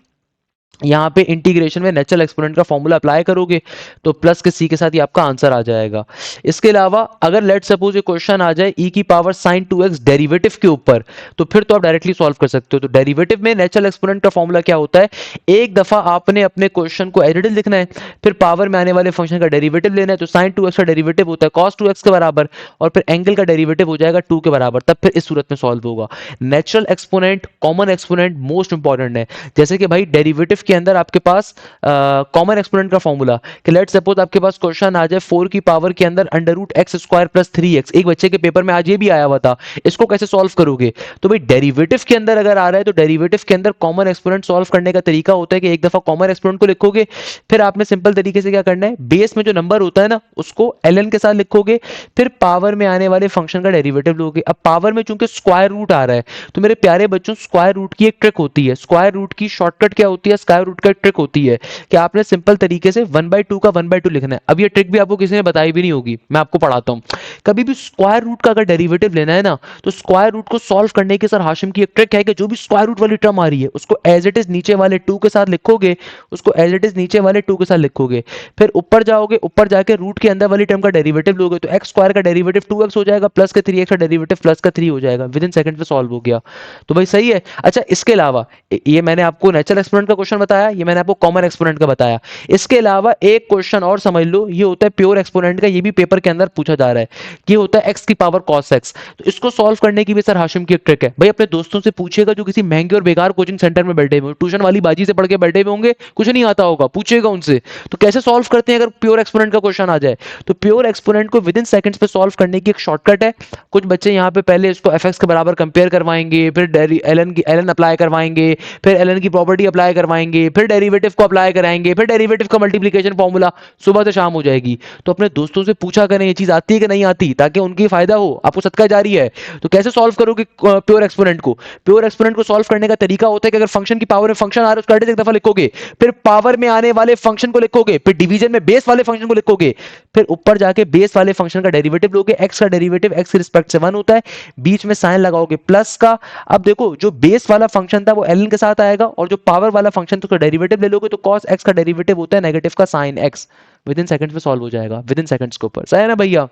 यहाँ पे इंटीग्रेशन में नेचुरल एक्सपोनेंट का फॉर्मूला अप्लाई करोगे तो प्लस के सी के साथ ही आपका आंसर आ जाएगा। इसके अलावा अगर लेट सपोज ये क्वेश्चन आ जाए ई की पावर साइन 2x डेरिवेटिव के ऊपर, तो फिर तो आप डायरेक्टली सॉल्व कर सकते हो। तो डेरिवेटिव में नेचुरल एक्सपोनेंट का फॉर्मूला क्या होता है, एक दफा आपने अपने क्वेश्चन को एज इट इज लिखना है, फिर पावर में आने वाले फंक्शन का डेरिवेटिव लेना है, तो साइन 2x का डेरिवेटिव होता है कॉस 2x के बराबर, और फिर एंगल का डेरिवेटिव हो जाएगा 2 के बराबर, तब फिर इस सूरत में सॉल्व होगा। Natural exponent, common exponent most important है। जैसे कि भाई डेरिवेटिव के अंदर आपके पास कॉमन एक्सपोनेंट का फॉर्मूला, कि लेट सपोज आपके पास क्वेश्चन आ जाए 4 की पावर के अंदर under root X square plus 3x, एक बच्चे के पेपर में आज ये भी आया हुआ था, इसको कैसे सॉल्व करोगे। तो भाई डेरिवेटिव के अंदर अगर आ रहा है तो डेरिवेटिव के अंदर कॉमन एक्सपोनेंट सॉल्व करने का तरीका होता है कि एक दफा कॉमन एक्सपोनेंट को लिखोगे, फिर आपने सिंपल तरीके से क्या करना है, बेस में जो नंबर होता है ना उसको ln के साथ लिखोगे, फिर पावर में आने वाले फंक्शन का डेरिवेटिव लोगे। अब पावर में चूंकि स्क्वायर रूट आ रहा है, तो मेरे प्यारे बच्चों स्क्वायर रूट की एक ट्रिक होती है, स्क्वायर रूट की शॉर्टकट क्या होती है, स्क्वायर रूट का एक ट्रिक होती है कि आपने सिंपल तरीके से 1/2 का 1/2 लिखना है। अब ये ट्रिक भी आपको किसी ने बताई भी नहीं होगी, मैं आपको पढ़ाता हूँ। कभी भी स्क्वायर रूट का अगर डेरिवेटिव लेना है ना, तो स्क्वायर रूट को सॉल्व करने के सर हाशिम की एक ट्रिक है कि जो भी स्क्वायर रूट वाली टर्म आ रही है उसको एज इट इज नीचे वाले 2 के साथ लिखोगे, उसको एज इट इज नीचे वाले 2 के साथ लिखोगे, फिर ऊपर जाओगे, ऊपर जाके रूट के अंदर वाली टर्म का डेरिवेटिव लोगे, तो एक्स स्क्वायर का डेरिवेटिव 2x हो जाएगा, प्लस के 3x का डेरिवेटिव प्लस का 3 हो जाएगा, विद इन सेकंड में सॉल्व हो गया। तो भाई सही है। अच्छा इसके अलावा ये मैंने आपको नेचुरल एक्सपोनेंट का क्वेश्चन बताया, ये मैंने आपको कॉमन एक्सपोनेंट का बताया। इसके अलावा एक क्वेश्चन और समझ लो, ये होता है प्योर एक्सपोनेंट का, ये भी पेपर के अंदर पूछा जा रहा है, कि होता है एक्स की पावर कॉस एक्स। तो इसको सॉल्व करने की भी सर हाशिम की एक ट्रिक है। भाई अपने दोस्तों से पूछिएगा जो किसी महंगे और बेकार कोचिंग सेंटर में बैठे हुए, ट्यूशन वाली बाजी से पढ़ के बैठे हुए होंगे, कुछ नहीं आता होगा, पूछिएगा उनसे तो कैसे सॉल्व करते हैं अगर प्योर एक्सपोनेंट का क्वेश्चन आ जाए। तो प्योर एक्सपोनेंट को विद इन सेकंड्स पे सॉल्व करने की एक शॉर्टकट है। कुछ बच्चे यहाँ पे पहले इसको एफ एक्स के बराबर कंपेयर करवाएंगे, फिर एल एन अप्लाई करवाएंगे, फिर एल एन की प्रॉपर्टी अप्लाई करवाएंगे, फिर डेरिवेटिव को अप्लाई कराएंगे, फिर डेरिवेटिव का मल्टीप्लीकेशन फॉर्मूला, सुबह से शाम हो जाएगी। तो अपने दोस्तों से पूछा करें ये चीज आती है कि नहीं आती, ताकि उनकी फायदा हो, आपको सदका जारी है। तो कैसे सॉल्व करोगे प्योर एक्सपोनेंट को, प्योर एक्सपोनेंट को सॉल्व करने का तरीका होता है कि अगर फंक्शन की पावर में फंक्शन आ रहा है उसका एड्रेस एक दफा लिखोगे, फिर पावर में आने वाले फंक्शन को लिखोगे, फिर डिवीजन में बेस वाले फंक्शन को लिखोगे, फिर ऊपर जाके बेस वाले फंक्शन का डेरिवेटिव लोगे, एक्स का डेरिवेटिव एक्स के रिस्पेक्ट से 1 होता है, बीच में साइन लगाओगे प्लस का। अब देखो जो बेस वाला फंक्शन था वो ln के साथ आएगा, और जो पावर वाला फंक्शन था उसका डेरिवेटिव ले लोगे, तो cos x का डेरिवेटिव होता है नेगेटिव का sign x। Within seconds में सॉल्व हो जाएगा, विद इन सेकंड्स के ऊपर, सही है ना भैया।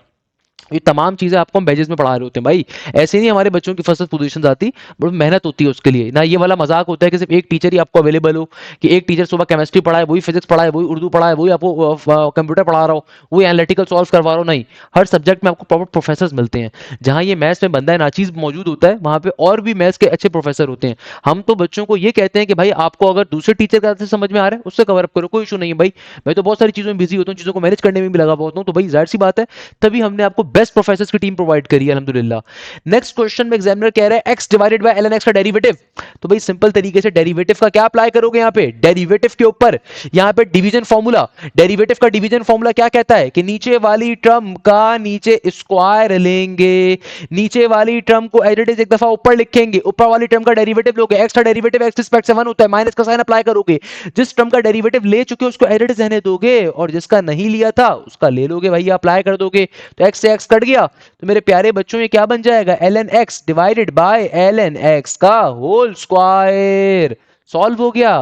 ये तमाम चीजें आपको हम बैजेस में पढ़ा रहे होते हैं भाई, ऐसे नहीं हमारे बच्चों की फर्स्ट पोजीशन आती, बड़ी मेहनत होती है उसके लिए ना। ये वाला मजाक होता है कि सिर्फ एक टीचर ही आपको अवेलेबल हो, कि एक टीचर सुबह केमिस्ट्री पढ़ाए, वही फिजिक्स पढ़ाए, वही उर्दू पढ़ाए, वही आपको कंप्यूटर पढ़ा रहा हो, वही एनालिटिकल सॉल्व करवा रहा हो, नहीं। हर सब्जेक्ट में आपको प्रॉपर प्रोफेसर मिलते हैं। जहां ये मैथ्स में बंदा नाचीज मौजूद होता है, वहां पे और भी मैथ्स के अच्छे प्रोफेसर होते हैं। हम तो बच्चों को ये कहते हैं कि भाई आपको अगर दूसरे टीचर का समझ में आ रहा है उससे कवर अप करो, कोई इशू नहीं है भाई। मैं तो बहुत सारी चीजों में बिजी होता हूँ, चीजों को मैनेज करने में भी लगा बहुत हूँ, तो भाई जाहिर सी बात है, तभी हमने आपको बेस्ट प्रोफेसर की टीम प्रोवाइड करी है अल्हम्दुलिल्लाह। नेक्स्ट क्वेश्चन में एग्जामिनर कह रहा है x divided bye ln x का डेरिवेटिव। तो भाई सिंपल तरीके से डेरिवेटिव का क्या अप्लाई करोगे, यहाँ पे डेरिवेटिव के ऊपर यहाँ पे डिवीजन फॉर्मूला, डेरिवेटिव का डिवीजन फॉर्मूला क्या कहता है कि नीचे वाली टर्म का नीचे स्क्वायर लेंगे, नीचे वाली टर्म को एज इट इज एक दफा ऊपर लिखेंगे, ऊपर वाली टर्म का डेरिवेटिव लोगे, एक्स का डेरिवेटिव एक्स रिस्पेक्ट से 1 होता है, माइनस का साइन अप्लाई करोगे, जिस टर्म का डेरिवेटिव ले चुके हो उसको एज इट इज रहने दोगे, और जिसका नहीं लिया था उसका ले लोगे भैया, अप्लाई कर दोगे, तो एक्स से एक्स कट गया। तो मेरे प्यारे बच्चों ये क्या बन जाएगा, ln x divided bye ln x का होल स्क्वायर। सॉल्व हो गया।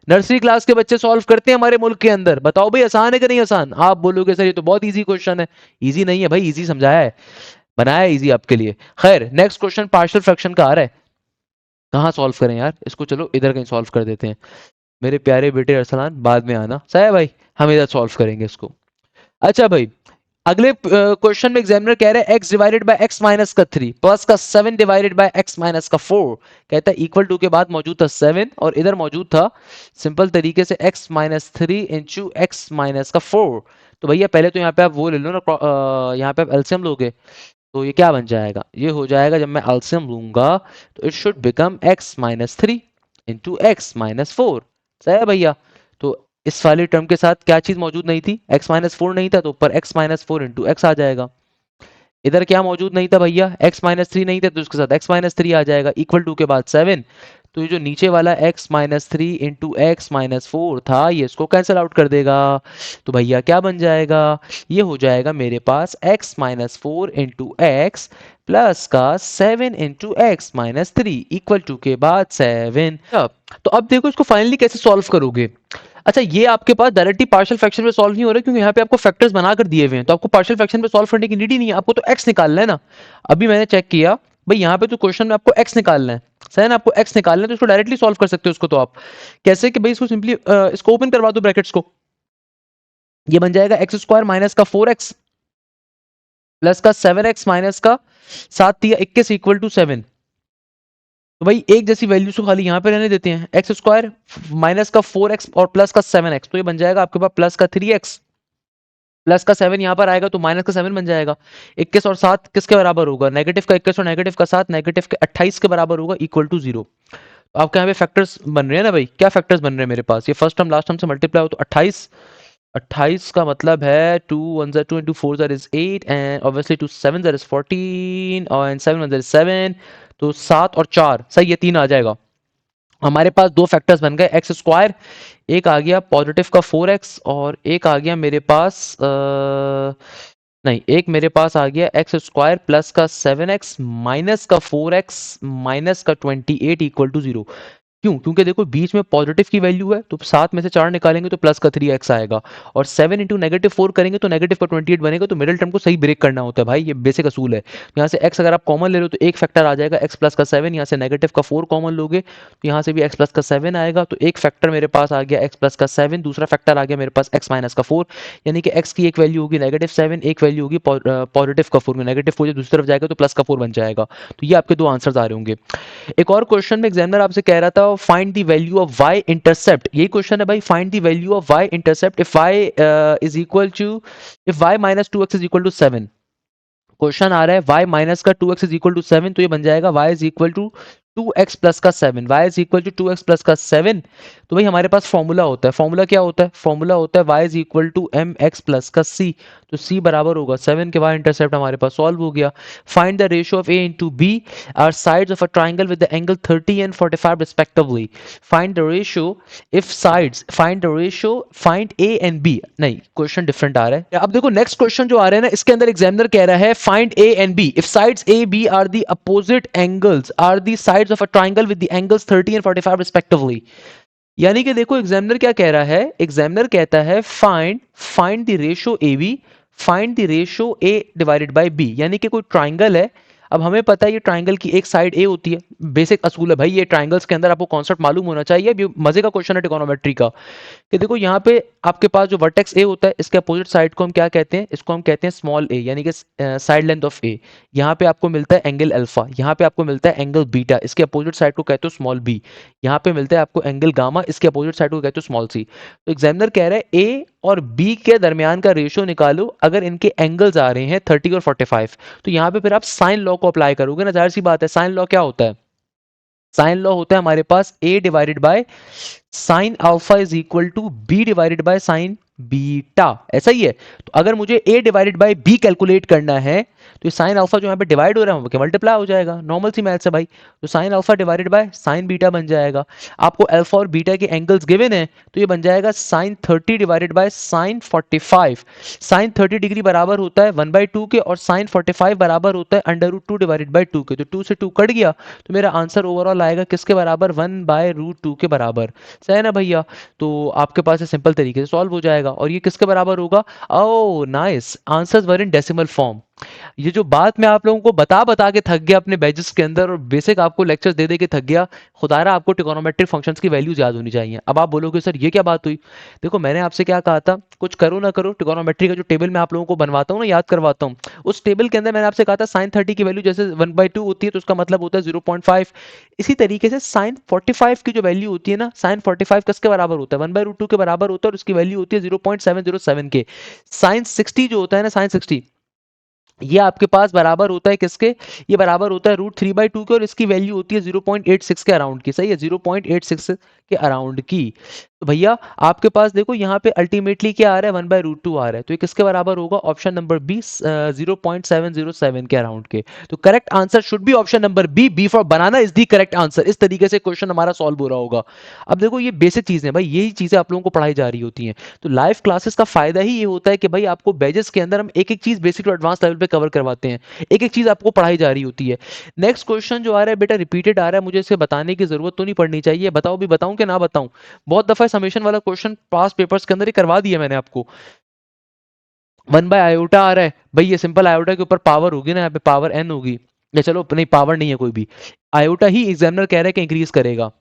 नर्सरी क्लास के बच्चे सॉल्व करते हैं हमारे मुल्क के अंदर, बताओ भाई आसान है कि नहीं आसान। आप बोलोगे सर ये तो बहुत इजी क्वेश्चन है, इजी नहीं है भाई, इजी समझाया है, बनाया है इजी आपके लिए। खैर नेक्स्ट क्वेश्चन पार्शियल फ्रैक्शन का आ रहा है, कहाँ सॉल्व करें यार इसको, चलो इधर कहीं सॉल्व कर देते हैं। मेरे प्यारे बेटे अरसलान बाद में आना, सही है भाई, हम इधर सॉल्व करेंगे इसको। अच्छा भाई अगले क्वेश्चन में एग्जामिनर कह रहे हैं x divided bye x minus का 3 प्लस का 7 डिवाइडेड बाय x माइनस का 4, कहता है इक्वल टू के बाद मौजूद था 7 और इधर मौजूद था सिंपल तरीके से x minus 3 into X minus का 4। तो भैया पहले तो यहाँ पे आप वो ले लो ना, यहाँ पे आप एलसीएम लोगे, तो ये क्या बन जाएगा, ये हो जाएगा जब मैं एलसीएम लूंगा तो it should become x minus 3 into X minus 4, सही है भैया। तो इस वाले टर्म के साथ क्या चीज मौजूद नहीं थी, x माइनस 4 नहीं था, तो ऊपर x माइनस 4 इंटू एक्स आ जाएगा। इधर क्या मौजूद नहीं था भैया, x माइनस थ्री नहीं था, तो उसके साथ x माइनस थ्री आ जाएगा, इक्वल टू के बाद 7। तो ये जो नीचे वाला x minus three into X minus four था, ये इसको कैंसिल आउट कर देगा। तो भैया क्या बन जाएगा, ये हो जाएगा मेरे पास x minus four into X plus का 7 into X minus three equal to के बाद 7। तो अब देखो इसको फाइनली कैसे सॉल्व करोगे। अच्छा, ये आपके पास डायरेक्टली पार्शियल फ्रैक्शन में सॉल्व नहीं हो रहा, क्योंकि यहाँ पे आपको फैक्टर्स बनाकर दिए हुए हैं, तो आपको पार्शियल फ्रैक्शन में सॉल्व करने की नीड ही नहीं है, आपको तो एक्स निकालना है ना। अभी मैंने चेक किया भाई, यहाँ पे तो क्वेश्चन में आपको एक्स निकालना है, सही है ना, आपको एक्स निकालना है, तो इसको डायरेक्टली सॉल्व कर सकते हो उसको। तो आप कैसे कि भाई इसको सिंपली इसको ओपन करवा दो ब्रैकेट्स को, ये बन जाएगा एक्स स्क्वायर माइनस का 4x प्लस का 7x माइनस का 7 × 21 इक्वल टू 7। तो भाई एक जैसी वैल्यूज को खाली यहाँ पे रहने देते हैं, एक्स स्क्वायर माइनस का 4x और प्लस का 7x, तो ये बन जाएगा आपके पास प्लस का 3x प्लस का 7 यहाँ पर आएगा तो माइनस का 7 बन जाएगा। 21 और 7 किसके बराबर होगा, नेगेटिव का 21 और नेगेटिव का 7 नेगेटिव के 28 के बराबर होगा, इक्वल टू 0। तो आपके यहाँ पे फैक्टर्स बन रहे हैं ना भाई, क्या फैक्टर्स बन रहे हैं मेरे पास, ये फर्स्ट टर्म लास्ट टर्म से मल्टीप्लाई हो तो 28। 28 का मतलब है 2 1 2 इंटू 4 ज़र इज 8 एंड ऑब्वियसली 2 7 ज़र इज 14 और एंड 7 1 ज़र इज 7। तो 7 और 4 सही, ये 3 आ जाएगा। हमारे पास दो फैक्टर्स बन गए, एक्स स्क्वायर, एक आ गया पॉजिटिव का 4x और एक आ गया मेरे पास नहीं, एक मेरे पास आ गया एक्स स्क्वायर प्लस का 7x माइनस का 4x माइनस का 28 इक्वल टू 0। क्यों, क्योंकि देखो बीच में पॉजिटिव की वैल्यू है, तो 7 में से 4 निकालेंगे तो प्लस का 3x आएगा, और 7 इंटू नेगेटिव 4 करेंगे तो नेगेटिव का 28 बनेगा। तो मिडिल टर्म को सही ब्रेक करना होता है भाई, ये बेसिक असूल है। तो यहाँ से x अगर आप कॉमन ले लो तो एक फैक्टर आ जाएगा x प्लस का 7, यहाँ से नेगेटिव का 4 कॉमन लोगे तो यहाँ से भी x प्लस का 7 आएगा। तो एक फैक्टर मेरे पास आ गया x प्लस का 7, दूसरा फैक्टर आ गया मेरे पास x माइनस का 4, यानी कि x की एक वैल्यू होगी -7, एक वैल्यू होगी पॉजिटिव का 4 में, नेगेटिव 4 दूसरी तरफ जाएगा तो प्लस का 4 बन जाएगा। तो ये आपके दो आंसर्स आ रहे होंगे। एक और क्वेश्चन में एग्जामिनर आपसे कह रहा था find the value of y intercept, यही क्वेश्चन है भाई, find the value of y intercept if y is equal to, if y minus 2x is equal to 7। Question आ रहा है y माइनस का 2x इज इक्वल टू 7, तो ये बन जाएगा y is equal to 2x plus का 7, y is equal to 2x plus का 7। तो भाई हमारे पास फॉर्मूला होता है, फॉर्मूला क्या होता है, फॉर्मूला होता है y is equal to mx plus का c। तो c बराबर होगा 7 के बाद इंटरसेप्ट हमारे पास सॉल्व हो गया। Find the ratio of a into b are sides of a triangle with the angle 30 and 45 respectively. Find the ratio if sides, find the ratio, find a and b। नहीं, question different आ रहा है। अब देखो next question जो आ रहा है ना, इसके अंदर एग्जामिनर कह रहा है find a and b if sides a b are the opposite angles, are the sides of a triangle with the angles 30 and 45 respectively. यानी कि देखो एग्जामिनर क्या कह रहा है, एग्जामिनर कहता है find the ratio A B, find the ratio A divided by B. यानी कि कोई ट्राइंगल है, अब हमें पता है ये ट्राइंगल की एक साइड ए होती है, बेसिक असूल है भाई, ये ट्राइंगल्स के अंदर आपको कॉन्सेप्ट मालूम होना चाहिए। ये मजे का क्वेश्चन है ट्रिगोनोमेट्री का, कि देखो यहाँ पे आपके पास जो वर्टेक्स ए होता है, इसके अपोजिट साइड को हम क्या कहते हैं, इसको हम कहते हैं स्मॉल ए, यानी कि साइड लेंथ ऑफ ए। यहाँ पे आपको मिलता है एंगल अल्फा, यहाँ पे आपको मिलता है एंगल बीटा, इसके अपोजिट साइड को कहते हो स्मॉल बी। यहाँ पे मिलता है आपको एंगल गामा, इसके अपोजिट साइड को कहते हो स्मॉल सी। तो एग्जामिनर कह रहा है ए और बी के दरमियान का रेशियो निकालो अगर इनके एंगल्स आ रहे हैं 30 और 45। तो यहाँ पे फिर आप साइन लॉ को अप्लाई करोगे ना, जाहिर सी बात है। साइन लॉ क्या होता है, साइन लॉ होता है हमारे पास a divided by sine alpha is equal to b divided by sine beta, ऐसा ही है। तो अगर मुझे a divided by b calculate करना है, तो साइन अल्फा जो यहाँ पे डिवाइड हो रहा है वो मल्टीप्लाई हो जाएगा, नॉर्मल सी मैथ्स है भाई। तो sine alpha divided by sine beta बन जाएगा। आपको अल्फा और बीटा के एंगल्स गिवन है, तो ये बन जाएगा sine 30 divided by sine 45। Sine 30 degree बराबर होता है 1/2 के, और साइन 45 बराबर होता है √2 डिवाइडेड बाय 2 के। तो 2 से 2 कट गया, तो मेरा आंसर ओवरऑल आएगा किसके बराबर, 1/√2 के बराबर, सही है ना भैया। तो आपके पास सिंपल तरीके से सॉल्व हो जाएगा। और ये किसके बराबर होगा, oh nice, answers were in decimal form. ये जो बात मैं आप लोगों को बता बता के थक गया अपने बैचेस के अंदर, और बेसिक आपको लेक्चर्स दे दे के थक गया, खुदारा आपको ट्रिगोनोमेट्रिक फंक्शंस की वैल्यूज याद होनी चाहिए। अब आप बोलोगे सर ये क्या बात हुई, देखो मैंने आपसे क्या कहा था, कुछ करो ना करो, ट्रिगोनोमेट्री का जो टेबल मैं आप लोगों को बनवाता हूँ ना, याद करवाता हूँ, उस टेबल के अंदर मैंने आपसे कहा था साइन 30 की वैल्यू जैसे 1/2 होती है तो उसका मतलब होता है 0.5। इसी तरीके से साइन 45 की जो वैल्यू होती है ना, साइन 45 किसके बराबर होता है, 1/√2 के बराबर होता है, और उसकी वैल्यू होती है 0.707 के। साइन 60 जो होता है ना, साइन 60 ये आपके पास बराबर होता है किसके, ये बराबर होता है √3/2 के, और इसकी वैल्यू होती है 0.86 के अराउंड की, सही है, 0.86 के अराउंड की। तो भैया आपके पास देखो यहाँ पे अल्टीमेटली क्या आ रहा है, 1/√2 आ रहा है, तो ये किसके बराबर होगा, ऑप्शन नंबर बी, 0.707 के अराउंड के। तो correct answer should be option number B, B for banana is the correct answer. इस तरीके से क्वेश्चन हमारा सॉल्व हो रहा होगा। अब देखो ये बेसिक चीजें भाई, यही चीजें आप लोगों को पढ़ाई जा रही होती हैं। तो लाइव क्लासेस का फायदा ही ये होता है कि भाई आपको बैजेस के अंदर हम एक एक चीज बेसिक टू एडवांस लेवल पे कवर करवाते हैं, एक एक चीज आपको पढ़ाई जा रही होती है। नेक्स्ट क्वेश्चन जो आ रहा है बेटा रिपीटेड आ रहा है, मुझे इसे बताने की जरूरत तो नहीं पड़नी चाहिए, बताओ भी, बताऊं कि ना बताऊं। बहुत दफा समेशन वाला क्वेश्चन पास पेपर्स के अंदर ही करवा दिया मैंने आपको। 1/आयोटा आ रहा है भाई, ये सिंपल आयोटा के ऊपर पावर होगी ना, यहाँ पे पावर एन होगी, या चलो नहीं पावर नहीं है कोई भी, आयोटा ही एग्जामिनर कह रहा है कि इंक्रीज करेगा।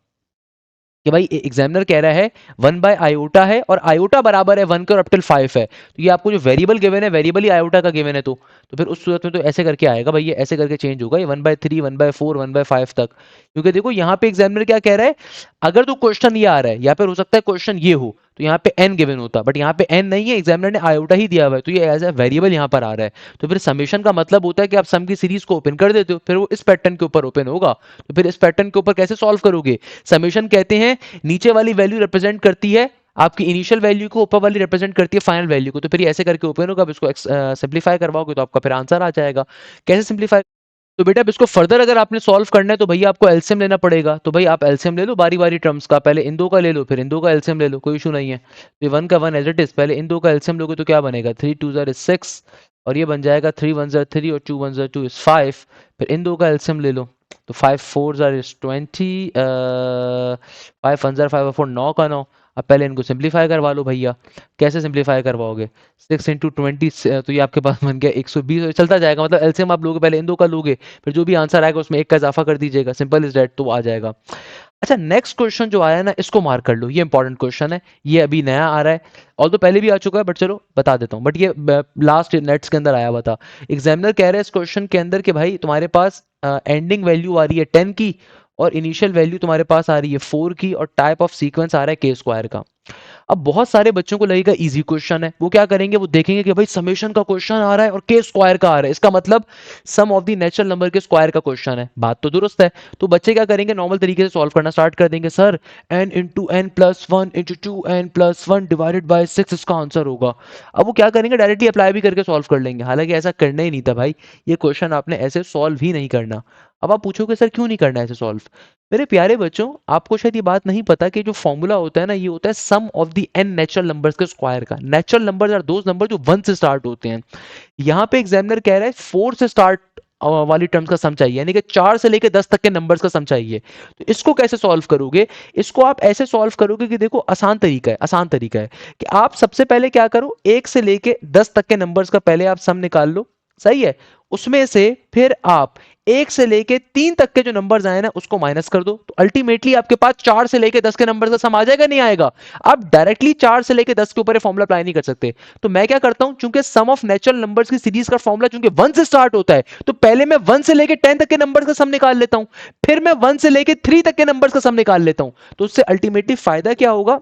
कि भाई एग्जामिनर कह रहा है 1/आयोटा है, और आयोटा बराबर है 1 के और अप टिल 5 है, तो ये आपको जो वेरिएबल गिवन है, वेरिएबल ही आयोटा का गिवन है, तो फिर उस सूरत में तो ऐसे करके आएगा भाई, ये ऐसे करके चेंज होगा, ये 1/3, 1/4, 1/5 तक। क्योंकि देखो यहाँ पे एग्जामिनर क्या कह रहा है, अगर तो क्वेश्चन ये आ रहा है, या फिर हो सकता है क्वेश्चन ये हो, तो यहाँ पे एन गिवन होता, बट यहाँ पे एन नहीं है, एग्जामिनर ने आयोटा ही दिया हुआ है, तो ये एज ए वेरिएबल यहाँ पर आ रहा है। तो फिर समेशन का मतलब होता है कि आप सम की सीरीज को ओपन कर देते हो, फिर वो इस पैटर्न के ऊपर ओपन होगा। तो फिर इस पैटर्न के ऊपर कैसे सॉल्व करोगे, समेशन कहते हैं नीचे वाली वैल्यू रिप्रेजेंट करती है आपकी इनिशियल वैल्यू को, ऊपर वाली रिप्रेजेंट करती है फाइनल वैल्यू को, तो फिर ये ऐसे करके ओपन होगा। अब इसको सिंप्लीफाई करवाओगे तो आपका फिर आंसर आ जाएगा। कैसे सिंप्लीफाई, तो बेटा अब इसको फर्दर अगर आपने सॉल्व करना है तो भैया आपको एलसीएम लेना पड़ेगा। तो भाई आप एलसीएम ले लो बारी बारी टर्म्स का, पहले इन दो का ले लो, फिर इन दो का एलसीएम ले लो, कोई इशू नहीं है। तो ये वन का वन एज इट इज, पहले इन दो का एलसीएम लोगे तो क्या बनेगा, 3 2 6, और ये बन जाएगा 3 1 3 और 2 1 2 इज 5। फिर इन दो का एलसीएम ले लो, तो 5 4 इज 20, 5 1 5 4 9 का 9। अब पहले इनको सिंप्लीफाई करवा लो भैया। कैसे सिंप्लीफाई करवाओगे, 6 × 20, तो ये आपके पास बन गया 120, चलता जाएगा, मतलब एलसीएम आप लोगे पहले इन दो का लोगे, फिर जो भी आंसर आएगा उसमें एक का इजाफा कर दीजिएगा, सिंपल इज दैट, तो आ जाएगा। अच्छा नेक्स्ट क्वेश्चन जो आया है ना, इसको मार्क कर लो, ये इंपॉर्टेंट क्वेश्चन है, ये अभी नया आ रहा है, और तो पहले भी आ चुका है, बट चलो बता देता हूँ, बट ये लास्ट नेट्स के अंदर आया हुआ था। एग्जामिनर कह रहे हैं इस क्वेश्चन के अंदर कि भाई तुम्हारे पास एंडिंग वैल्यू आ रही है 10 की, और इनिशियल वैल्यू तुम्हारे पास आ रही है 4 की, और टाइप ऑफ सीक्वेंस आ रहा है के स्क्वायर का। अब बहुत सारे बच्चों को लगेगा इजी क्वेश्चन है, वो क्या करेंगे, वो देखेंगे कि भाई समेशन का क्वेश्चन आ रहा है और के स्क्वायर का आ रहा है, इसका मतलब सम ऑफ द नेचुरल नंबर के स्क्वायर का क्वेश्चन है, बात तो दुरुस्त है। तो बच्चे क्या करेंगे, नॉर्मल तरीके से सॉल्व करना स्टार्ट कर देंगे, sir n × n+1 × 2n+1 divided by 6 इसका आंसर होगा। अब वो क्या करेंगे, डायरेक्टली अप्लाई भी करके सॉल्व कर लेंगे, हालांकि ऐसा करना ही नहीं था भाई, ये क्वेश्चन आपने ऐसे सॉल्व ही नहीं करना। अब आप पूछोगे सर क्यों नहीं करना ऐसे सॉल्व, मेरे प्यारे बच्चों आपको शायद ये बात नहीं पता कि जो फॉर्मूला होता है ना, ये होता है sum of the n natural numbers के स्क्वायर का। Natural numbers are those number जो 1 से स्टार्ट होते हैं। यहाँ पे एग्जामिनर कह रहा है 4 से स्टार्ट वाली टर्म्स का सम चाहिए, यानी कि 4 से लेकर 10 तक के नंबर्स का सम चाहिए। तो इसको कैसे सॉल्व करोगे, इसको आप ऐसे सॉल्व करोगे कि देखो आसान तरीका है, आसान तरीका है कि आप सबसे पहले क्या करो, 1 से लेके 10 तक के नंबर्स का पहले आप सम निकाल लो, सही है। उसमें से फिर आप 1 से लेके 3 तक के जो नंबर्स आए ना उसको माइनस कर दो, तो अल्टीमेटली आपके पास 4 से लेके 10 के नंबर्स का सम आ जाएगा, नहीं आएगा। आप डायरेक्टली 4 से लेके 10 के ऊपर फॉर्मुला अप्लाई नहीं कर सकते। तो मैं क्या करता हूं, चूंकि सम ऑफ नेचुरल नंबर्स की सीरीज का फॉर्मुला चूंकि 1 से स्टार्ट होता है, तो पहले मैं 1 से लेके 10 तक के नंबर्स का सम निकाल लेता हूं, फिर मैं 1 से लेके 3 तक के नंबर्स का सम निकाल लेता हूं। तो उससे अल्टीमेटली फायदा क्या होगा,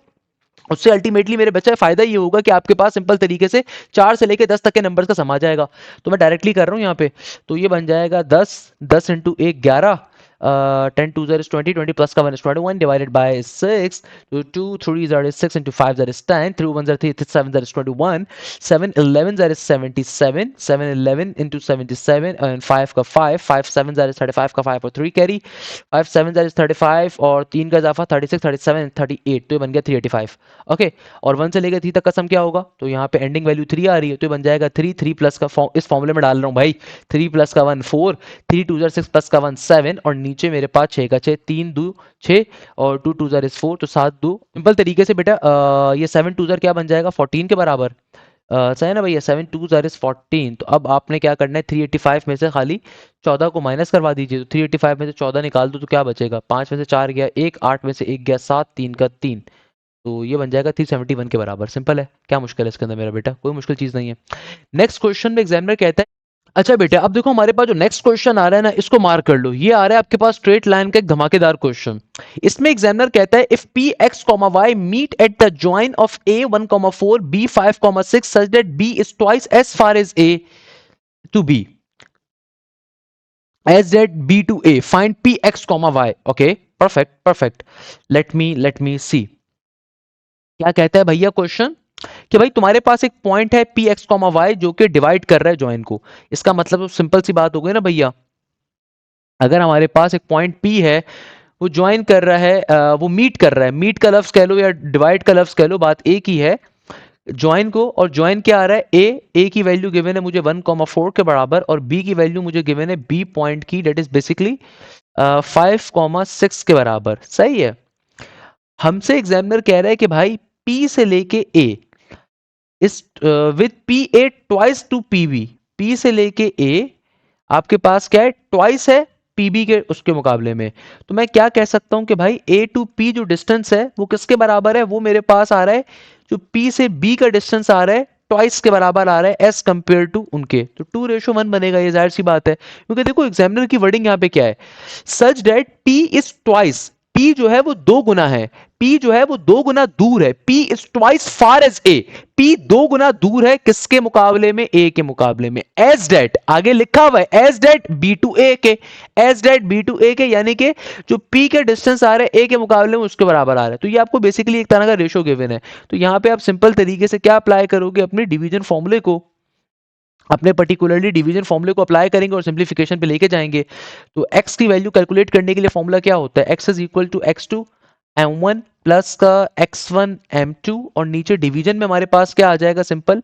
उससे अल्टीमेटली मेरे बच्चे फायदा ये होगा कि आपके पास सिंपल तरीके से 4 से लेके 10 तक के नंबर्स का सम आ जाएगा। तो मैं डायरेक्टली कर रहा हूँ यहाँ पे, तो ये बन जाएगा 10, 10 इंटू 1 11, 10 2 is 20, 20 plus का 1 is 21 divided by 6, तो 2 3 is 6 into 5 is 10, 3 1 is 3, 7 is 21, 7 11 is 77, 7 11 into 77 and 5 का 5, 5 7 is 35 का 5 और 3 कैरी, 5 7 is 35 और 3 का इजाफा 36 37 38, तो ये बन गया 385। ओके, और 1 से लेकर 3 तक का सम क्या होगा, तो यहाँ पे एंडिंग वैल्यू 3 आ रही है, तो ये बन जाएगा 3, 3 प्लस का इस फॉर्मूले में डाल रहा हूँ भाई, 3 प्लस का 1 4, 3 2 6 प्लस का 1 7, और नीचे मेरे पास 6 का 6, 3 2 6 और 2 2 4, तो 7 2, सिंपल तरीके से बेटा ये 7 2 क्या बन जाएगा 14 के बराबर। सही है ना भैया, 7 2 इज 14। तो अब आपने क्या करना है, 385 में से खाली 14 को माइनस करवा दीजिए, तो 385 में से 14 निकाल दो तो क्या बचेगा, 5 में से 4 गया 1, 8 में से 1 गया 7, 3 का 3, तो ये बन जाएगा 371 के बराबर। सिंपल है, क्या मुश्किल है इसके अंदर मेरा बेटा, कोई मुश्किल चीज नहीं है। नेक्स्ट क्वेश्चन में एग्जामिनर कहता है, अच्छा बेटा अब देखो हमारे पास जो नेक्स्ट क्वेश्चन आ रहा है ना, इसको मार्क कर लो, ये आ रहा है आपके पास स्ट्रेट लाइन का एक धमाकेदार क्वेश्चन। इसमें एग्जामिनर कहता है if P X comma Y meet at the join of A 1,4 B 5,6 such that B is twice as far as A to B as that b to a, find p x comma y. Okay, perfect, perfect. Let me see. क्या कहता है भैया question कि भाई तुम्हारे पास एक point है P X comma Y जो कि डिवाइड कर रहा है जॉइन को। इसका मतलब तो सिंपल सी बात हो गई ना भैया, अगर हमारे पास एक पॉइंट पी है वो ज्वाइन कर रहा है, वो मीट कर रहा है, मीट का लफ्ज कह लो या डिवाइड का लफ्ज कह लो, बात एक ही है, ज्वाइन को। और ज्वाइन क्या आ रहा है, ए की वैल्यू गिवन है मुझे 1,4 के बराबर, और बी की वैल्यू मुझे गिवन है बी पॉइंट की, डेट इज बेसिकली 5,6 के बराबर। सही है। हमसे एग्जामिनर कह रहा है कि भाई पी से लेके A is with P A twice to P B, P से लेके ए आपके पास क्या है, ट्वाइस है पीबी के उसके मुकाबले में। तो मैं क्या कह सकता हूं कि भाई ए टू पी जो डिस्टेंस है वो किसके बराबर है, वो मेरे पास आ रहा है, जो पी से बी का डिस्टेंस आ रहा है ट्वाइस के बराबर आ रहा है एज कंपेयर टू उनके। तो 2:1 बनेगा, ये जाहिर सी बात है, क्योंकि देखो एग्जामिनर की वर्डिंग यहाँ पे क्या है, such that P is twice, P जो है वो दो गुना है, पी जो है वो दो गुना दूर है, P is twice far as A, P दो गुना दूर है किसके मुकाबले में, ए के मुकाबले में, एज डेट आगे लिखा हुआ है एज डेट बी टू ए के, एज डेट बी टू ए के, यानी कि जो पी के डिस्टेंस आ रहे हैं ए के मुकाबले में उसके बराबर आ रहा है। तो ये आपको बेसिकली एक तरह का रेशो गिवन है। तो यहां पे आप सिंपल तरीके से क्या अप्लाई करोगे, अपने डिवीजन फॉर्मूले को, अपने पर्टिकुलरली डिवीजन फॉर्मूले को अप्लाई करेंगे और सिंप्लीफिकेशन पे लेके जाएंगे। तो x की वैल्यू कैलकुलेट करने के लिए फॉर्मूला क्या होता है, x is equal to x2 m1 plus का x1 m2, और नीचे डिवीजन में हमारे पास क्या आ जाएगा, सिंपल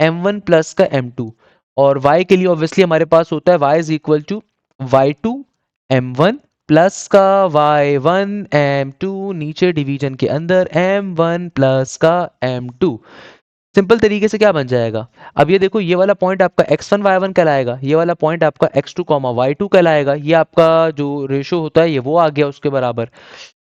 m1 प्लस का m2, और y के लिए ऑब्वियसली हमारे पास होता है y is equal to y2 m1 plus का y1 m2, नीचे डिवीजन के अंदर m1 प्लस का m2। सिंपल तरीके से क्या बन जाएगा, अब ये देखो, ये वाला पॉइंट आपका x1 y1 कहलाएगा, ये वाला पॉइंट आपका x2 y2 कहलाएगा, ये आपका जो रेशो होता है ये वो आ गया उसके बराबर।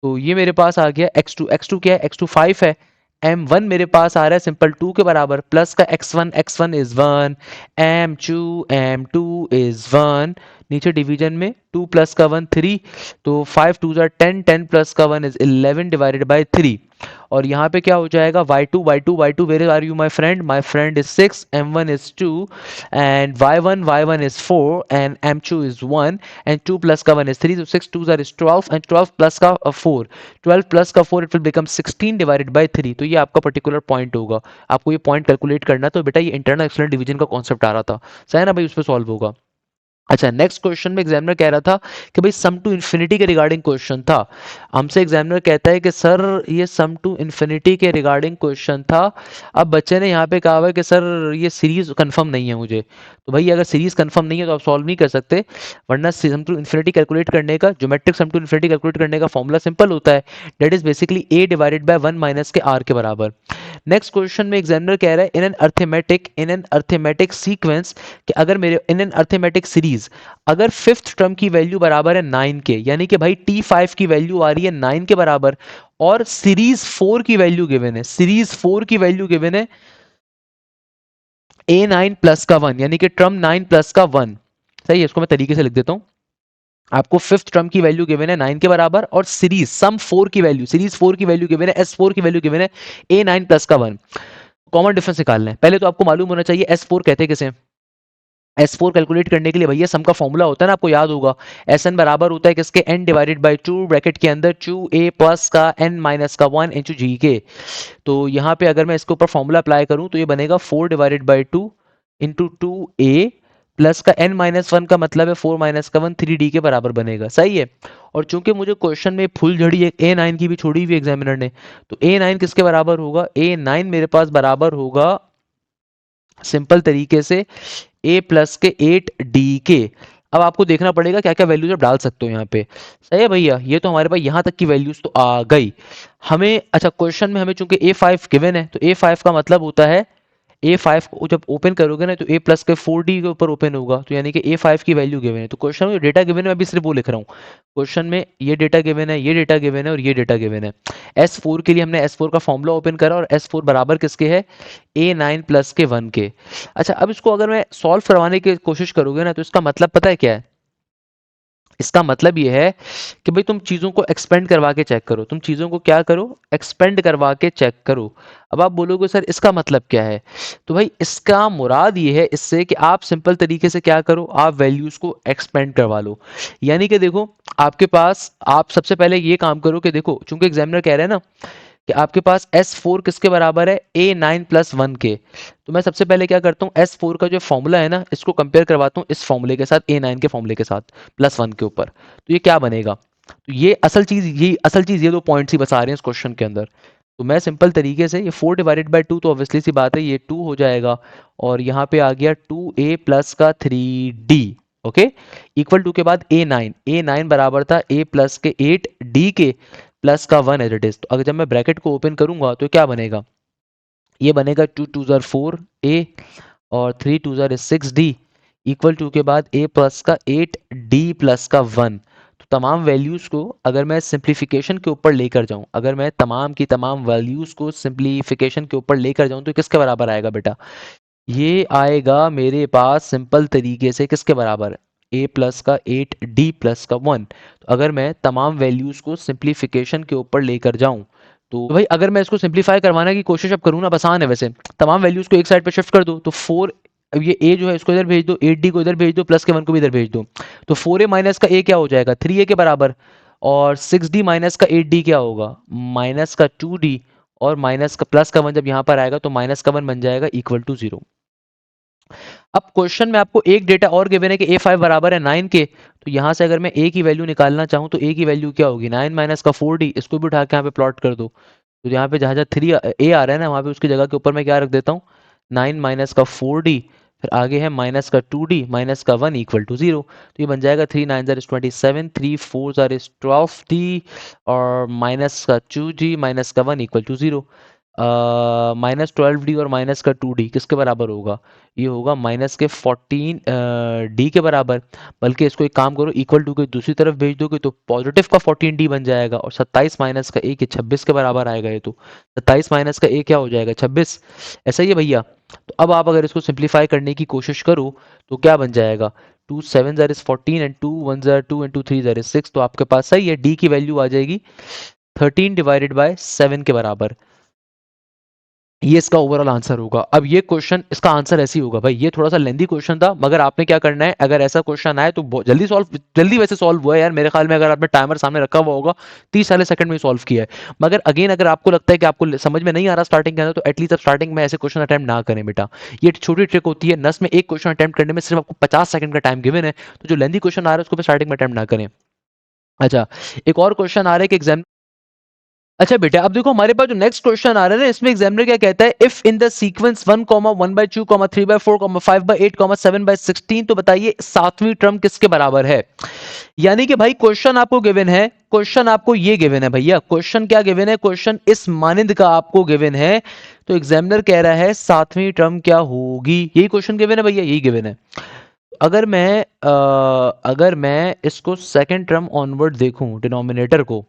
तो ये मेरे पास आ गया x2, x2 क्या है, x2 5 है, m1 मेरे पास आ रहा है सिंपल 2 के बराबर, प्लस का x1, x1 is 1, m2 is 1, नीचे डिवीजन में 2 प्लस का 1 3, तो 5 2 जार 10, 10 प्लस का 1 इज 11 डिवाइडेड बाय 3, और यहाँ पे क्या हो जाएगा y2 where are you my friend is 6, m1 इज 2, and y1 is 4 and m2 is 1 and 2 plus का 1 is 3, so 6 2s are is 12 and 12 plus का 4, 12 plus का 4 it will become 16 divided by 3। तो ये आपका पर्टिकुलर पॉइंट होगा, आपको ये पॉइंट कैलकुलेट करना, तो बेटा ये इंटरनल एक्सटर्नल डिवीजन का कॉन्सेप्ट आ रहा था, सही है ना भाई, उस पर सॉल्व होगा। अच्छा, नेक्स्ट क्वेश्चन में एग्जामिनर कह रहा था कि भाई सम टू इन्फिनिटी के रिगार्डिंग क्वेश्चन था। हमसे एग्जामिनर कहता है कि सर ये सम टू इन्फिनिटी के रिगार्डिंग क्वेश्चन था। अब बच्चे ने यहाँ पे कहा हुआ है कि सर ये सीरीज कंफर्म नहीं है मुझे, तो भाई अगर सीरीज कंफर्म नहीं है तो आप सॉल्व नहीं कर सकते, वरना सम टू इन्फिनिटी कैलकुलेट करने का, geometric sum to infinity calculate करने का फॉर्मूला सिंपल होता है, that is basically a divided by 1 minus के r के बराबर। नेक्स्ट क्वेश्चन में एग्जामिनर कह रहा है इन एन अर्थमेटिक सीक्वेंस, कि अगर मेरे इन एन अर्थमेटिक सीरीज, अगर फिफ्थ टर्म की वैल्यू बराबर है 9 के, यानी कि भाई t5 की वैल्यू आ रही है 9 के बराबर, और सीरीज 4 की वैल्यू गिवन है, सीरीज 4 की वैल्यू गिवन है a9 प्लस का 1, यानी कि टर्म 9 प्लस का 1। सही है, इसको मैं तरीके से लिख देता हूं, आपको फिफ्थ टर्म की वैल्यू गिवन है 9 के बराबर, और सीरीज सम 4 की वैल्यू, सीरीज 4 की वैल्यू गिवन है, S4 की वैल्यू गिवन है a9 प्लस का 1। कॉमन डिफरेंस निकालना है, पहले तो आपको मालूम होना चाहिए S4 कहते हैं किसे। S4 कैलकुलेट करने के लिए भैया सम का फॉर्मूला होता है ना, आपको याद होगा, Sn बराबर होता है किसके, n डिवाइडेड बाय 2 ब्रैकेट के अंदर 2a प्लस का n माइनस का 1 इंटू जी के। तो यहाँ पे अगर मैं इसके ऊपर फॉर्मूला अप्लाई करूँ तो ये बनेगा 4 divided by 2 into 2a plus का n माइनस 1 का मतलब है 4 माइनस का 1 3d के बराबर बनेगा। सही है। और चूंकि मुझे क्वेश्चन में फुल झड़ी एक a9 की भी छोड़ी हुई एग्जामिनर ने, तो a9 किसके बराबर होगा, a9 मेरे पास बराबर होगा सिंपल तरीके से a प्लस के 8d के। अब आपको देखना पड़ेगा क्या क्या वैल्यूज आप डाल सकते हो यहाँ पे। सही है भैया, ये तो हमारे पास यहाँ तक की वैल्यूज तो आ गई हमें। अच्छा, क्वेश्चन में हमें चूंकि a5 गिवन है, तो a5 का मतलब होता है a5 को जब ओपन करोगे ना तो a प्लस के 4d के ऊपर ओपन होगा, तो यानी कि a5 की वैल्यू गिवन है। तो क्वेश्चन में डेटा गिवन है, मैं अभी सिर्फ वो लिख रहा हूँ, क्वेश्चन में ये डेटा गिवन है, ये डेटा गिवन है और ये डेटा गिवन है। S4 के लिए हमने S4 का फॉर्मूला ओपन करा, और S4 बराबर किसके है, a9 प्लस के 1 के। अच्छा, अब इसको अगर मैं सॉल्व करवाने की कोशिश करोगे ना, तो इसका मतलब पता है क्या है, इसका मतलब ये है कि भाई तुम चीज़ों को एक्सपेंड करवा के चेक करो, तुम चीज़ों को क्या करो, एक्सपेंड करवा के चेक करो। अब आप बोलोगे सर इसका मतलब क्या है, तो भाई इसका मुराद ये है इससे कि आप सिंपल तरीके से क्या करो, आप वैल्यूज़ को एक्सपेंड करवा लो। यानी कि देखो, आपके पास, आप सबसे पहले ये काम करो कि देखो, चूंकि एग्जामिनर कह रहे हैं ना कि आपके पास S4 किसके बराबर है, A9 प्लस 1 के। तो मैं सबसे पहले क्या करता हूँ, S4 का जो फॉर्मूला है ना, इसको कंपेयर करवाता हूँ इस फॉर्मूले के साथ, A9 के फॉर्मूले के साथ प्लस 1 के ऊपर। तो ये क्या बनेगा, तो ये 2 पॉइंट्स ही बता रहे हैं इस क्वेश्चन के अंदर। तो मैं सिंपल तरीके से ये 4 डिवाइडेड बाई 2 तो ऑब्वियसली सी बात है ये 2 हो जाएगा, और यहाँ पे आ गया 2A प्लस का 3D, ओके, इक्वल टू के बाद A9 बराबर था A प्लस के 8D के प्लस का 1 एज इट इज। तो अगर जब मैं ब्रैकेट को ओपन करूंगा तो क्या बनेगा, ये बनेगा 2 टू ज़र 4A और 3 टू ज़र 6D इक्वल टू के बाद A प्लस का 8D प्लस का 1। तो तमाम वैल्यूज़ को अगर मैं सिंप्लीफिकेशन के ऊपर लेकर जाऊं, अगर मैं तमाम की तमाम वैल्यूज़ को सिंप्लीफिकेशन के ऊपर लेकर जाऊं तो किसके बराबर आएगा बेटा, ये आएगा मेरे पास सिंपल तरीके से किसके बराबर, A प्लस का 8D प्लस का 1। तो अगर मैं तमाम वैल्यूज़ को सिंप्लीफिकेशन के ऊपर लेकर जाऊं, तो भाई अगर मैं इसको सिंप्लीफाई करवाने की कोशिश अब करूँ ना, आसान है वैसे, तमाम वैल्यूज़ को एक साइड पे शिफ्ट कर दो तो 4, अब ये A जो है इसको इधर भेज दो, 8D को इधर भेज दो, प्लस के 1 को भी इधर भेज दो। तो 4A माइनस का A क्या हो जाएगा, 3A के बराबर, और 6D माइनस का 8D क्या होगा, माइनस का 2D, और माइनस का प्लस का 1 जब यहाँ पर आएगा तो माइनस का 1 बन जाएगा इक्वल टू 0। अब क्वेश्चन में आपको एक डेटा और गिवन है कि A5 बराबर है 9 के। तो यहाँ से अगर मैं A की वैल्यू निकालना चाहूँ तो A की वैल्यू क्या होगी, 9 माइनस का 4D, इसको भी उठा के यहाँ पे प्लॉट कर दो। तो यहाँ पे जहाँ जहाँ 3A आ रहा है ना, वहाँ पे उसकी जगह के ऊपर मैं क्या रख देता हूँ, 9 माइनस का 4D, फिर आगे है माइनस का 2D माइनस का 1 इक्वल टू 0। तो ये बन जाएगा 3 9 ज़र इज 27, 3 4 ज़र इज 12D, और माइनस का 2D माइनस का 1 इक्वल टू 0। माइनस 12D और माइनस का 2D किसके बराबर होगा, ये होगा माइनस के 14D के बराबर। बल्कि इसको एक काम करो, इक्वल टू के दूसरी तरफ भेज दोगे तो पॉजिटिव का 14D बन जाएगा, और 27 माइनस का A के 26 के बराबर आएगा। ये तो 27 माइनस का A क्या हो जाएगा, 26। ऐसा ही है भैया। तो अब आप अगर इसको सिंप्लीफाई करने की कोशिश करो तो क्या बन जाएगा, 2 7 ज़र इज 14 एंड 2 1 ज़र 2 एंड 2 3 ज़र इज 6। तो आपके पास सही है, D की वैल्यू आ जाएगी 13 डिवाइडेड बाय 7 के बराबर। ये इसका ओवरऑल आंसर होगा। अब ये क्वेश्चन, इसका आंसर ऐसे ही होगा भाई, ये थोड़ा सा लेंदी क्वेश्चन था, मगर आपने क्या करना है, अगर ऐसा क्वेश्चन आए तो जल्दी वैसे सॉल्व हुआ है यार मेरे ख्याल में, अगर आपने टाइमर सामने रखा हुआ होगा 30 सेकंड में सॉल्व किया है। मगर अगेन अगर आपको लगता है कि आपको समझ में नहीं आ रहा स्टार्टिंग के अंदर, तो एटलीस्ट आप स्टार्टिंग में ऐसे क्वेश्चन अटेम्प्ट ना करें बेटा। ये छोटी ट्रिक होती है, नस में एक क्वेश्चन अटेम्प्ट करने में सिर्फ आपको 50 सेकंड का टाइम गिवन है, तो जो लेंदी क्वेश्चन आ रहा है उसको स्टार्टिंग में अटेम्प्ट ना करें। अच्छा, एक और क्वेश्चन आ रहा है कि एग्जाम, अच्छा बेटा अब देखो हमारे पास जो नेक्स्ट क्वेश्चन आ रहा है ना, इसमें एग्जामिनर क्या कहता है, इफ इन द सीक्वेंस 1,1/2, 3/4, 5/8, 7/16, तो बताइए सातवीं टर्म किसके बराबर है। यानी कि भाई क्वेश्चन आपको गिवन है, क्वेश्चन आपको ये गिवन है भैया, क्वेश्चन क्या गिवन है, क्वेश्चन इस मानिंद का आपको गिवन है। तो एग्जामिनर कह रहा है सातवीं टर्म क्या होगी, यही क्वेश्चन गिवन है भैया, यही गिवन है। अगर मैं इसको सेकंड टर्म ऑनवर्ड देखूं डिनोमिनेटर को,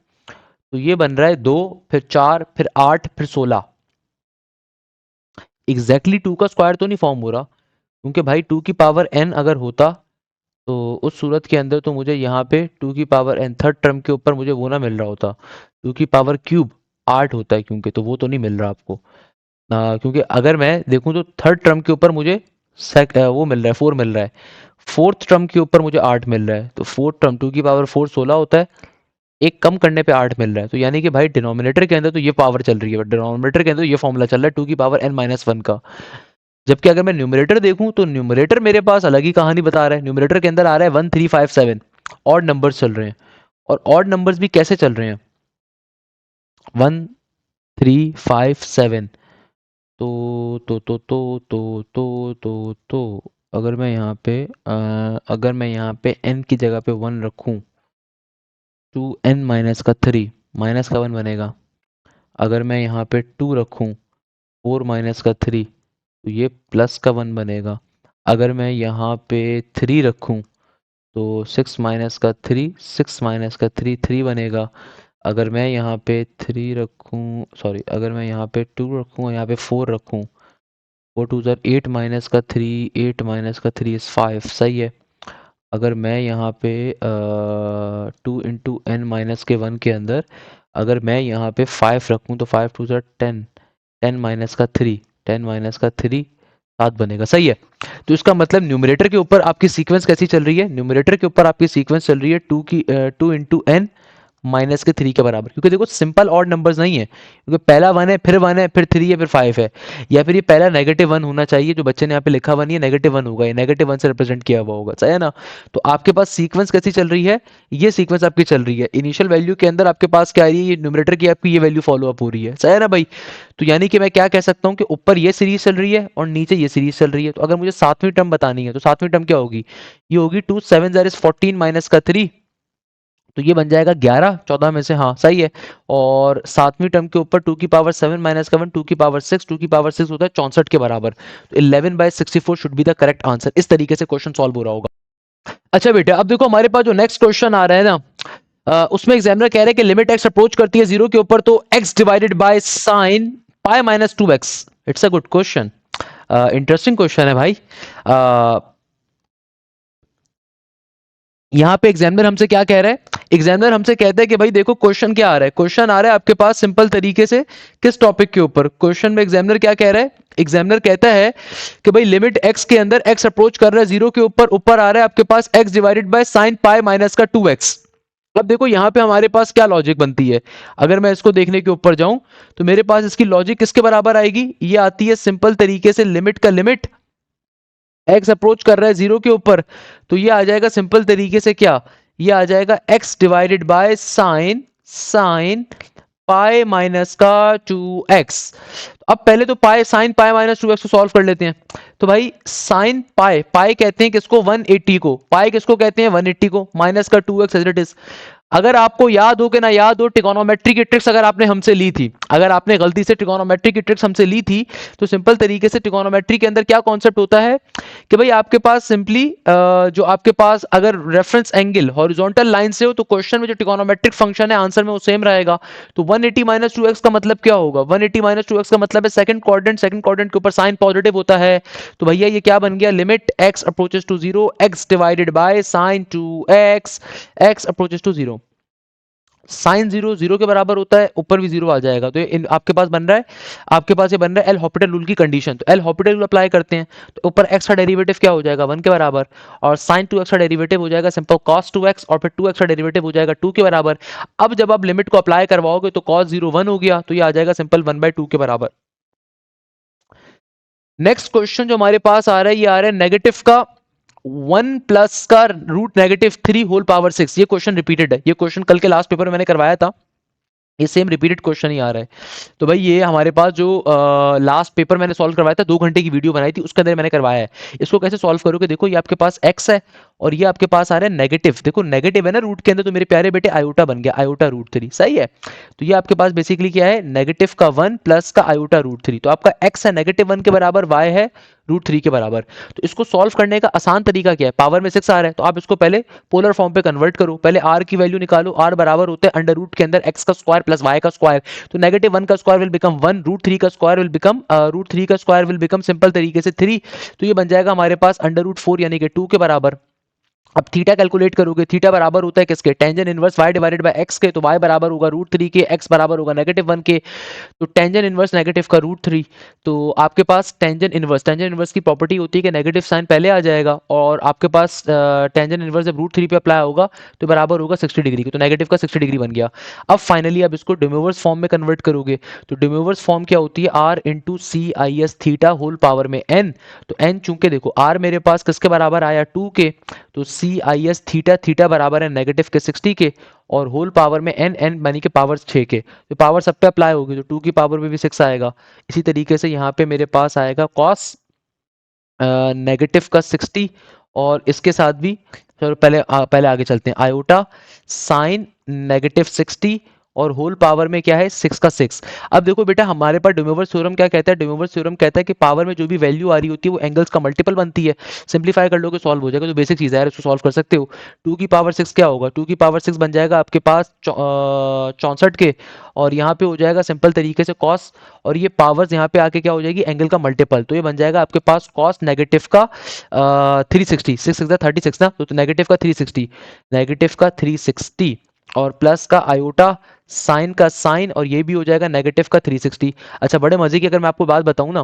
तो ये बन रहा है 2, फिर 4, फिर 8, फिर 16। एग्जैक्टली 2 का स्क्वायर तो नहीं फॉर्म हो रहा, क्योंकि भाई 2 की पावर n अगर होता तो उस सूरत के अंदर तो मुझे यहाँ पे 2 की पावर n थर्ड टर्म के ऊपर मुझे वो ना मिल रहा होता, 2 की पावर क्यूब 8 होता है, क्योंकि तो वो तो नहीं मिल रहा आपको। क्योंकि अगर मैं देखूं तो थर्ड टर्म के ऊपर मुझे वो मिल रहा है 4 मिल रहा है, फोर्थ टर्म के ऊपर मुझे 8 मिल रहा है, तो फोर्थ टर्म 2 की पावर 4 16 होता है, एक कम करने पे 8 मिल रहा है। तो यानी कि भाई डिनोमिनेटर के अंदर तो ये पावर चल रही है, डिनोमिनेटर के अंदर ये फॉर्मूला चल रहा है 2 की पावर n-1 का। जबकि अगर मैं न्यूमरेटर देखूं तो न्यूमरेटर मेरे पास अलग ही कहानी बता रहा है, न्यूमरेटर के अंदर आ रहा है 1 3 5 7, ऑड नंबर्स चल रहे हैं, और ऑड नंबर्स भी कैसे चल रहे हैं, 1 3 5 7। तो अगर मैं यहाँ पे n की जगह पे 1 रखूं, 2n माइनस का 3 माइनस का 1 बनेगा। अगर मैं यहाँ पे 2 रखूं, 4 माइनस का 3, तो ये प्लस का 1 बनेगा। अगर मैं यहाँ पे 3 रखूं तो 6 माइनस का 3, 6 माइनस का 3 3 बनेगा। अगर मैं यहाँ पे 3 रखूं, सॉरी, अगर मैं यहाँ पे 2 रखूं और यहाँ पे 4 रखूं, 4 2 ज़र 8 माइनस का 3, 8 माइनस का 3 इज़ 5, सही है। अगर मैं यहाँ पे 2 इंटू n माइनस के 1 के अंदर अगर मैं यहाँ पे 5 रखूँ तो 5 2 ज़र 10, 10 माइनस का 3, 10 माइनस का 3 7 बनेगा, सही है। तो इसका मतलब न्यूमरेटर के ऊपर आपकी सीक्वेंस कैसी चल रही है, न्यूमरेटर के ऊपर आपकी सीक्वेंस चल रही है 2 इंटू n माइनस के 3 के बराबर, क्योंकि देखो सिंपल ऑड नंबर्स नहीं है, क्योंकि पहला 1 है, फिर 1 है, फिर 3 है, फिर 5 है, या फिर ये पहला -1 होना चाहिए, जो बच्चे ने यहाँ पे लिखा हुआ नहीं है, -1 होगा, ये -1 से रिप्रेजेंट किया हुआ होगा, सही है ना। तो आपके पास सीक्वेंस कैसी चल रही है, ये सीक्वेंस आपकी चल रही है, इनिशियल वैल्यू के अंदर आपके पास क्या आ रही है, ये न्यूमरेटर की आपकी ये वैल्यू फॉलो अप हो रही है, सही है ना भाई। तो यानी कि मैं क्या कह सकता हूँ कि ऊपर ये सीरीज चल रही है और नीचे ये सीरीज चल रही है। तो अगर मुझे सातवीं टर्म बतानी है तो सातवीं टर्म क्या होगी, ये होगी 2 7 ज़ार इज 14 माइनस का 3, तो ये बन जाएगा 11, 14 में से, हाँ सही है। और सातवीं टर्म के ऊपर 2 की पावर 7 माइनस का 1, 2 की पावर 6, 2 की पावर 6 होता है 64 के बराबर, तो 11/64 should be the correct answer. इस तरीके से क्वेश्चन सॉल्व हो रहा होगा। अच्छा बेटा, अब देखो हमारे पास जो नेक्स्ट क्वेश्चन आ रहा है ना, उसमें एग्जामिनर कह रहे हैं कि लिमिट एक्स अप्रोच करती है जीरो के ऊपर तो x divided by sine pi minus 2x। It's a good question, interesting question है भाई। यहाँ पे एग्जामिनर हमसे क्या कह रहा है, एग्जामिनर हमसे कहता है कि भाई देखो क्वेश्चन क्या आ रहा है, क्वेश्चन आ रहा है आपके पास सिंपल तरीके से किस टॉपिक के ऊपर, क्वेश्चन में एग्जामिनर क्या कह रहा है, एग्जामिनर कहता है कि भाई लिमिट x के अंदर x अप्रोच कर रहा है जीरो के ऊपर, ऊपर आ रहा है आपके पास x divided by sine pi minus का 2x। अब देखो यहाँ पे हमारे पास क्या लॉजिक बनती है, अगर मैं इसको देखने के ऊपर जाऊं तो मेरे पास इसकी लॉजिक किसके बराबर आएगी, ये आती है सिंपल तरीके से लिमिट का लिमिट एक्स अप्रोच कर रहा है जीरो के ऊपर, तो ये आ जाएगा सिंपल तरीके से क्या, ये आ जाएगा x divided by sign sine pi minus का 2x। अब पहले तो pi sine pi minus 2x को सॉल्व कर लेते हैं। तो भाई साइन पाई, पाई कहते हैं किसको, 180 को, पाई किसको कहते हैं 180 को, माइनस का 2x एज इट इज। अगर आपको याद हो कि ना याद हो, ट्रिगोनोमेट्री की ट्रिक्स अगर आपने हमसे ली थी, अगर आपने गलती से ट्रिगोनोमेट्री की ट्रिक्स हमसे ली थी, तो सिंपल तरीके से ट्रिगोनोमेट्री के अंदर क्या कॉन्सेप्ट होता है कि भाई आपके पास सिंपली जो आपके पास अगर रेफरेंस एंगल हॉरिजॉन्टल लाइन से हो तो क्वेश्चन में जो ट्रिगोनोमेट्रिक फंक्शन है आंसर में वो सेम रहेगा। तो 180 माइनस 2x का मतलब क्या होगा, 180 माइनस 2x का मतलब है सेकंड क्वाड्रेंट के ऊपर साइन पॉजिटिव होता है। तो भैया ये क्या बन गया, limit x approaches to zero x divided by sine 2x, x approaches to zero, sine zero zero के बराबर होता है, ऊपर भी जीरो आ जाएगा, तो ये आपके पास बन रहा है, आपके पास ये बन रहा है एल हॉपिटल रूल की कंडीशन। तो एल हॉपिटल रूल अप्लाई करते हैं तो ऊपर एक्स का डेरिवेटिव क्या हो जाएगा 1 के बराबर, और साइन 2x का डेरिवेटिव हो जाएगा सिंपल कॉस 2x, और फिर 2x का डेरिवेटिव हो जाएगा 2 के बराबर। अब जब आप लिमिट को अप्लाई करवाओगे तो कॉस 0 1 हो गया, तो ये आ जाएगा सिंपल 1/2 के बराबर। नेक्स्ट क्वेश्चन जो हमारे पास आ रहा है, ये आ रहा है नेगेटिव का 1 प्लस का रूट -3 होल पावर 6। ये क्वेश्चन रिपीटेड है, ये क्वेश्चन कल के लास्ट पेपर में मैंने करवाया था, ये सेम रिपीटेड क्वेश्चन ही आ रहा है। तो भाई ये हमारे पास जो लास्ट पेपर मैंने सॉल्व करवाया था, 2 घंटे की वीडियो बनाई थी, उसके अंदर मैंने करवाया है। इसको कैसे सॉल्व करोगे, देखो ये आपके पास x है और ये आपके पास आ रहा है नेगेटिव, देखो नेगेटिव है ना रूट के अंदर, तो मेरे प्यारे बेटे आयोटा बन गया, आयोटा √3, सही है। तो ये आपके पास बेसिकली क्या है, नेगेटिव का 1 प्लस का आयोटा √3, तो आपका x है -1 के बराबर, y है √3 के बराबर। तो इसको सॉल्व करने का आसान तरीका क्या है, पावर में 6 आ रहा है तो आप इसको पहले पोलर फॉर्म पे कन्वर्ट करो, पहले r की वैल्यू निकालो, r बराबर होता है अंडर रूट के अंदर x का स्क्वायर प्लस y का स्क्वायर, तो -1 का स्क्वायर विल बिकम 1, √3 का स्क्वायर विल बिकम सिंपल तरीके से 3, तो ये बन जाएगा हमारे पास अंडर √4 यानी कि 2 के बराबर। अब थीटा कैलकुलेट करोगे, थीटा बराबर होता है किसके, tangent inverse y divided by x के, तो y बराबर होगा √3 के, x बराबर होगा -1 के, तो टेंजेंट इनवर्स नेगेटिव का √3, तो आपके पास टेंजेंट इनवर्स की प्रॉपर्टी होती है कि नेगेटिव साइन पहले आ जाएगा, और आपके पास टेंजेंट इनवर्स जब √3 पे अप्लाई होगा तो बराबर होगा 60 डिग्री के, तो नेगेटिव का 60 डिग्री बन गया। अब फाइनली आप इसको डिमोवर्स फॉर्म में कन्वर्ट करोगे, तो डिमोवर्स फॉर्म क्या होती है, r into C I S theta whole power में n, तो n चूंकि देखो r मेरे पास किसके बराबर आया 2 के, तो सी आई एस थीटा, थीटा बराबर है नेगेटिव के 60 के, और होल पावर में n, n यानी कि पावर 6 के, तो पावर सब पे अप्लाई होगी तो 2 की पावर में भी 6 आएगा। इसी तरीके से यहाँ पे मेरे पास आएगा कॉस नेगेटिव का 60, और इसके साथ भी चलो पहले आगे चलते हैं, आयोटा साइन -60 और होल पावर में क्या है 6 का 6। अब देखो बेटा हमारे पास डिमोवर्स थ्योरम क्या कहता है, डिमोवर्स थ्योरम कहता है कि पावर में जो भी वैल्यू आ रही होती है वो एंगल्स का मल्टीपल बनती है, सिंपलीफाई कर लोगे सॉल्व हो जाएगा, तो बेसिक चीज़ है यार, इसको सॉल्व कर सकते हो। 2 की पावर 6 क्या होगा, 2 की पावर 6 बन जाएगा आपके पास 64 के, और यहाँ पे हो जाएगा सिंपल तरीके से कॉस, और ये पावर्स यहाँ पे आके क्या हो जाएगी एंगल का मल्टीपल, तो ये बन जाएगा आपके पास कॉस नेगेटिव का 360, 6 6 36 ना, तो नेगेटिव का 360, नेगेटिव का 360 और प्लस का आयोटा साइन का साइन, और ये भी हो जाएगा नेगेटिव का 360। अच्छा, बड़े मजे की अगर मैं आपको बात बताऊं ना,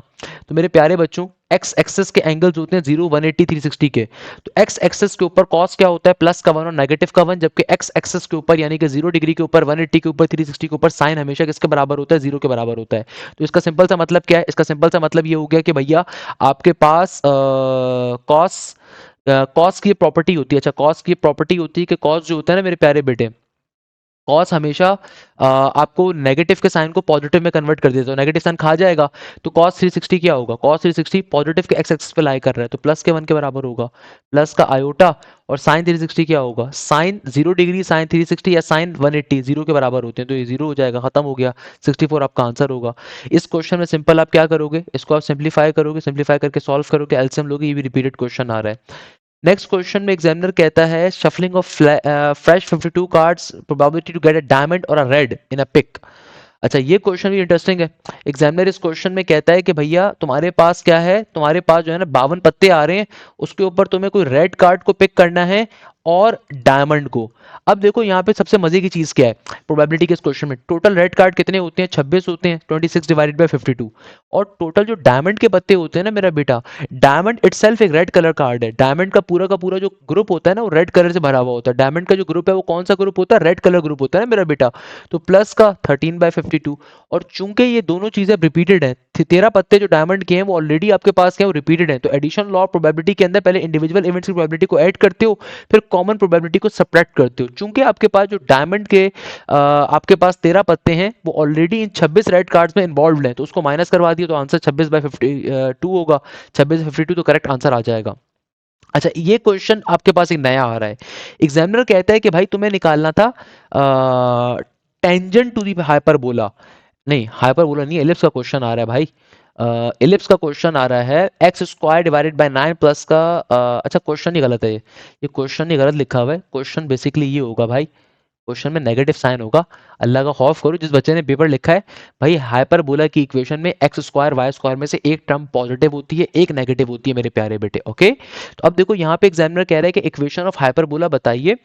तो मेरे प्यारे बच्चों, एक्स एक्सेस के एंगल्स होते हैं 0, 180, 360 के। तो एक्स एक्सेस के ऊपर कॉस क्या होता है, प्लस का 1 और नेगेटिव का 1, जबकि एक्स एक्सेस के ऊपर यानी कि 0 डिग्री के ऊपर, 180 के ऊपर, 360 के ऊपर साइन हमेशा किसके बराबर होता है, 0 के बराबर होता है। तो इसका सिंपल सा मतलब क्या है, इसका सिंपल सा मतलब ये हो गया कि भैया आपके पास कॉस कॉस की प्रॉपर्टी होती है। अच्छा, कॉस की प्रॉपर्टी होती है कि कॉस जो होता है ना मेरे प्यारे बेटे, कॉस हमेशा आपको नेगेटिव के साइन को पॉजिटिव में कन्वर्ट कर देता है। नेगेटिव साइन खा जाएगा, तो कॉस 360 क्या होगा, कॉस 360 पॉजिटिव के एक्स एक्सिस पे लाई कर रहा है, तो प्लस के 1 के बराबर होगा, प्लस का आयोटा। और साइन 360 क्या होगा, साइन 0 डिग्री, साइन 360 या साइन 180 0 के बराबर होते हैं, तो ये 0 हो जाएगा, खत्म हो गया। 64 आपका आंसर होगा। इस क्वेश्चन में सिंपल आप क्या करोगे, इसको आप सिंप्लीफाई करोगे, सिंप्लीफाई करके सॉल्व करोगे, एलसीएम लोगे, ये भी रिपीटेड क्वेश्चन आ रहा है। नेक्स्ट क्वेश्चन में एग्जामिनर कहता है shuffling of fresh 52 cards, probability to get a diamond और a red in a pick. अच्छा, ये क्वेश्चन भी इंटरेस्टिंग है। एग्जामिनर इस क्वेश्चन में कहता है कि भैया तुम्हारे पास क्या है, तुम्हारे पास जो है ना 52 पत्ते आ रहे हैं, उसके ऊपर तुम्हें कोई रेड कार्ड को पिक करना है और डायमंड को। अब देखो यहाँ पे सबसे मजे की चीज क्या है, प्रोबेबिलिटी के इस क्वेश्चन में टोटल रेड कार्ड कितने होते हैं, 26 होते हैं, 26 डिवाइडेड बाय 52। और टोटल जो डायमंड के पत्ते होते हैं ना मेरा बेटा, डायमंड इटसेल्फ एक रेड कलर कार्ड है। डायमंड का पूरा जो ग्रुप होता है ना, वो रेड कलर से भरा हुआ होता है। डायमंड का जो ग्रुप है वो कौन सा ग्रुप होता है, रेड कलर ग्रुप होता है ना मेरा बेटा। तो प्लस का 13/52। और चूंकि ये दोनों चीजें रिपीटेड है, 13 पत्ते जो डायमंड के हैं वो ऑलरेडी आपके पास क्या है, वो रिपीटेड है, तो एडिशन लॉ ऑफ प्रोबेबिलिटी के अंदर पहले इंडिविजुअल इवेंट्स की प्रोबेबिलिटी को ऐड करते हो, फिर कॉमन प्रोबेबिलिटी को सबट्रैक्ट करते हो। चूंकि आपके पास जो डायमंड के आपके पास 13 पत्ते हैं, वो ऑलरेडी इन 26 रेड कार्ड्स में इन्वॉल्व हैं, तो उसको माइनस करवा दिया, तो आंसर 26/52 होगा। 26/52 तो करेक्ट आंसर आ जाएगा। अच्छा, ये क्वेश्चन आपके पास एक नया आ रहा है। एग्जामिनर कहता है कि भाई तुम्हें निकालना था टेंजेंट टू दी हाइपरबोला, नहीं हाइपरबोला नहीं, एलिप्स का क्वेश्चन आ रहा है भाई। एलिप्स का क्वेश्चन आ रहा है, x square divided by 9 plus का अच्छा क्वेश्चन ही गलत है, ये क्वेश्चन ही गलत लिखा हुआ है। क्वेश्चन बेसिकली ये होगा भाई, क्वेश्चन में नेगेटिव साइन होगा। अल्लाह का खौफ करो जिस बच्चे ने पेपर लिखा है। भाई हाइपरबोला की इक्वेशन में एक्स स्क्वायर वाई स्क्वायर में से एक टर्म पॉजिटिव होती है, एक नेगेटिव होती है मेरे प्यारे बेटे। ओके, तो अब देखो यहाँ पे एग्जामिनर कह रहा है कि इक्वेशन ऑफ हाइपरबोला बताइए।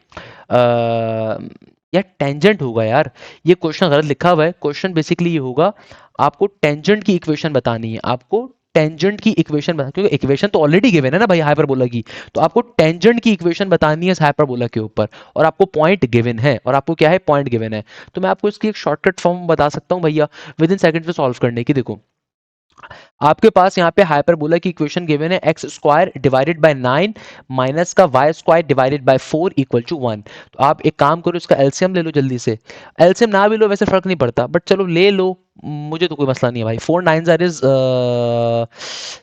यार टेंजेंट होगा यार, ये क्वेश्चन गलत लिखा हुआ है। क्वेश्चन बेसिकली ये होगा, आपको टेंजेंट की इक्वेशन बतानी है, आपको टेंजेंट की इक्वेशन बता, क्योंकि इक्वेशन तो ऑलरेडी गिवन है ना भाई हाइपरबोला की, तो आपको टेंजेंट की इक्वेशन बतानी है इस हाइपरबोला के ऊपर, और आपको पॉइंट गिवन है, और आपको क्या है, पॉइंट गिवन है। तो मैं आपको इसकी एक शॉर्टकट फॉर्म बता सकता हूँ भैया, विद इन सेकंड में सॉल्व करने की। देखो, आपके पास यहाँ पे हाइपरबोला की इक्वेशन गिवन है, x square divided by 9 minus का y square divided by 4 equal to 1। तो आप एक काम करो, इसका एलसीएम ले लो जल्दी से। एलसीएम ना भी लो वैसे फर्क नहीं पड़ता, बट चलो ले लो, मुझे तो कोई मसला नहीं है भाई। 4 9 इज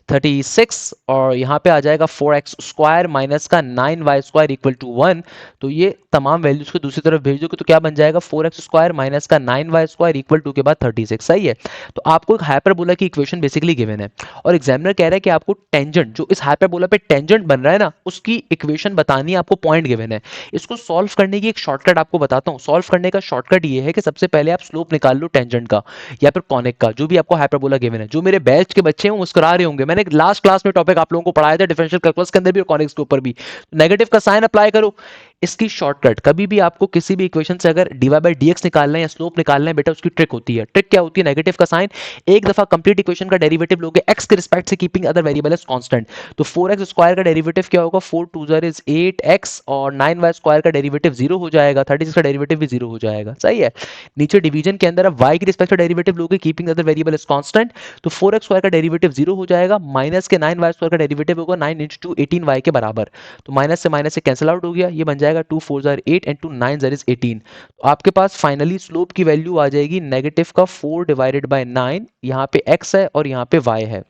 36, और यहाँ पे आ जाएगा 4x स्क्वायर माइनस का 9y स्क्वायर इक्वल टू 1। तो ये तमाम वैल्यूज को दूसरी तरफ भेज दोगे तो क्या बन जाएगा, 4x स्क्वायर माइनस का 9y स्क्वायर इक्वल टू के बाद 36। सही है। तो आपको एक हाइपरबोला की इक्वेशन बेसिकली गिवन है, और एग्जामिनर कह रहा है कि आपको टेंजेंट, जो इस हाइपरबोला पे टेंजेंट बन रहा है ना, उसकी इक्वेशन बतानी है, आपको पॉइंट गिवन है। इसको सॉल्व करने की एक शॉर्टकट आपको बताता हूँ। सॉल्व करने का शॉर्टकट ये है कि सबसे पहले आप स्लोप निकाल लो टेंजेंट का, या फिर कॉनिक का, जो भी आपको हाइपरबोला गिवन है। जो मेरे बैच के बच्चे हैं वो मुस्कुरा रहे होंगे, मैंने लास्ट क्लास में टॉपिक आप लोगों को पढ़ाया था डिफरेंशियल कैलकुलस के अंदर भी और कॉनिक्स के ऊपर भी। नेगेटिव का साइन अप्लाई करो। इसकी शॉर्टकट, कभी भी आपको किसी भी इक्वेशन से अगर dy बाई dx निकालना है या स्लोप निकालना है बेटा, उसकी ट्रिक होती है। ट्रिक क्या होती है, नेगेटिव का साइन, एक दफा कंप्लीट इक्वेशन का डेरिवेटिव लोगे x के रिस्पेक्ट से, keeping other variable as constant. तो 4x स्क्वायर का डेरिवेटिव क्या होगा, 4 2 इज 8x, और 9y स्क्वायर का डेरिवेटिव 0 हो जाएगा, 36 का डेरिवेटिव भी 0 हो जाएगा। सही है। नीचे डिवीजन के अंदर अब y के रिस्पेक्ट से डेरिवेटिव लोगे, keeping other variable as constant, तो 4x स्क्वायर का डेरिवेटिव 0 हो जाएगा, माइनस के 9y स्क्वायर का डेरिवेटिव होगा 9 इंटू 18y के बराबर। तो माइनस से कैंसिल आउट हो गया, ये बन जाएगा 2 4 8 एंड 2 9 इज 18। तो आपके पास फाइनली स्लोप की वैल्यू आ जाएगी नेगेटिव का 4 डिवाइडेड बाय 9, यहाँ पे x है और यहाँ पे y है,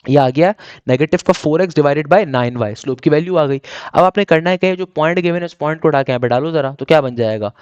ये आ गया नेगेटिव का 4x divided by 9y, slope की वैल्यू आ गई। अब आपने करना है क्या है, जो पॉइंट गिवन है उस पॉइंट को उठा के यहाँ पे डालो जरा, तो क्या बन जाएगा,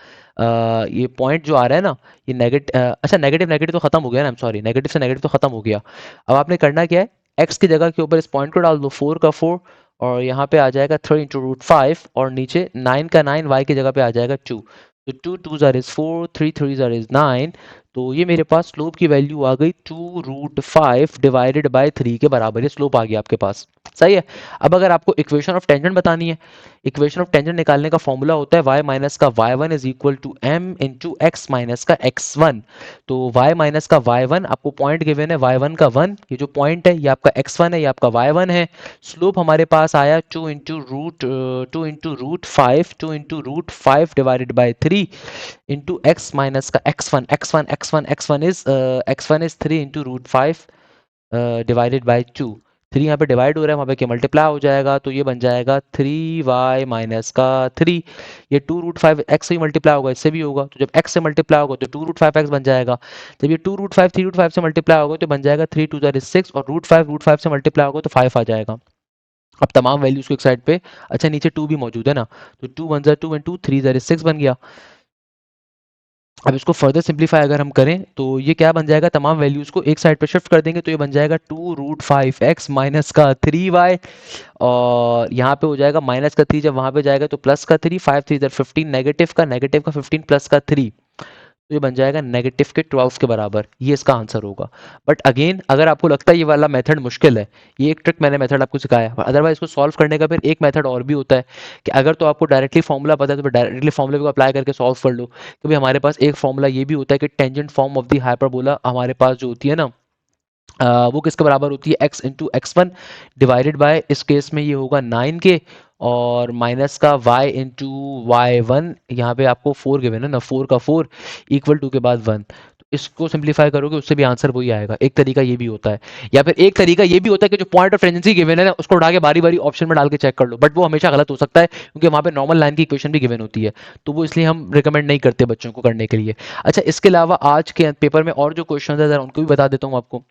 ये पॉइंट जो आ रहा है ना, ये अच्छा नेगेटिव नेगेटिव तो खत्म हो गया ना, सॉरी नेगेटिव से नेगेटिव तो खत्म हो गया। अब आपने करना क्या है, x की जगह के ऊपर इस पॉइंट को डाल दो, 4 का 4, और यहाँ पे आ जाएगा 3 इंटू रूट 5, और नीचे 9 का 9, y की जगह पे आ जाएगा 2। तो 2 2 जार इज 4, 3 3 जार इज 9। तो ये मेरे पास स्लोप की वैल्यू आ गई 2 रूट 5 डिवाइडेड बाय 3 के बराबर, ये स्लोप आ गया आपके पास। सही है। अब अगर आपको इक्वेशन ऑफ टेंजेंट बतानी है, इक्वेशन ऑफ टेंजेंट निकालने का फॉर्मूला होता है y माइनस का y1 is equal to m into X minus का x1। तो y माइनस का y1 आपको पॉइंट गिवन है y1 का 1, ये जो पॉइंट है ये आपका x1 है, ये आपका y1 है। स्लोप हमारे पास आया 2 into root 5 divided by 3 into X minus का x1 is 3 into root 5 divided by 2। 3 यहाँ पे डिवाइड हो रहा है, वहाँ पे क्या मल्टीप्लाई हो जाएगा, तो ये बन जाएगा 3y माइनस का 3। ये 2 रूट 5 एक्स से ही मल्टीप्लाई होगा, इससे भी होगा, तो जब x से मल्टीप्लाई होगा तो 2 रूट 5 एक्स बन जाएगा। जब ये 2 रूट 5 3 रूट 5 से मल्टीप्लाई होगा तो बन जाएगा 3 2 6, और रूट 5 से मल्टीप्लाई होगा तो 5 आ जाएगा। अब तमाम वैल्यूज को एक साइड पे, अच्छा नीचे 2 भी मौजूद है ना, तो 2 1 2 एंड 2 3 6 बन गया। अब इसको फर्दर सिंप्लीफाई अगर हम करें तो ये क्या बन जाएगा, तमाम वैल्यूज को एक साइड पे शिफ्ट कर देंगे तो ये बन जाएगा 2 रूट 5 एक्स माइनस का 3y, और यहाँ पे हो जाएगा माइनस का 3, जब वहाँ पे जाएगा तो प्लस का 3, 5 3 15, नेगेटिव का 15 प्लस का 3, तो ये बन जाएगा -के 12 के बराबर। ये इसका आंसर होगा। बट अगेन अगर आपको लगता है ये वाला मेथड मुश्किल है, ये एक ट्रिक मैंने मेथड आपको सिखाया है, अदरवाइज इसको सॉल्व करने का फिर एक मेथड और भी होता है कि अगर तो आपको डायरेक्टली फॉर्मूला पता है तो फिर डायरेक्टली फॉर्मूले को अप्लाई करके सॉल्व कर लो। कभी हमारे पास एक फॉर्मूला ये भी होता है कि tangent form of the hyperbola हमारे पास जो होती है ना, वो किसके बराबर होती है, x into x1 divided by, इस केस में ये होगा 9 के, और माइनस का y इंटू y1, यहाँ पे आपको 4 गिवन है ना, 4 का 4 इक्वल टू के बाद 1, तो इसको सिंप्लीफाई करोगे उससे भी आंसर वही आएगा। एक तरीका ये भी होता है, या फिर एक तरीका ये भी होता है कि जो पॉइंट ऑफ टेंजेंसी गिवन है ना उसको उठा के बारी बारी ऑप्शन में डाल के चेक कर लो, बट वो हमेशा गलत हो सकता है क्योंकि वहाँ पे नॉर्मल लाइन की इक्वेशन भी गिवन होती है, तो वो इसलिए हम रिकमेंड नहीं करते बच्चों को करने के लिए। अच्छा, इसके अलावा आज के पेपर में और जो क्वेश्चन है जरा उनको भी बता देता हूँ आपको।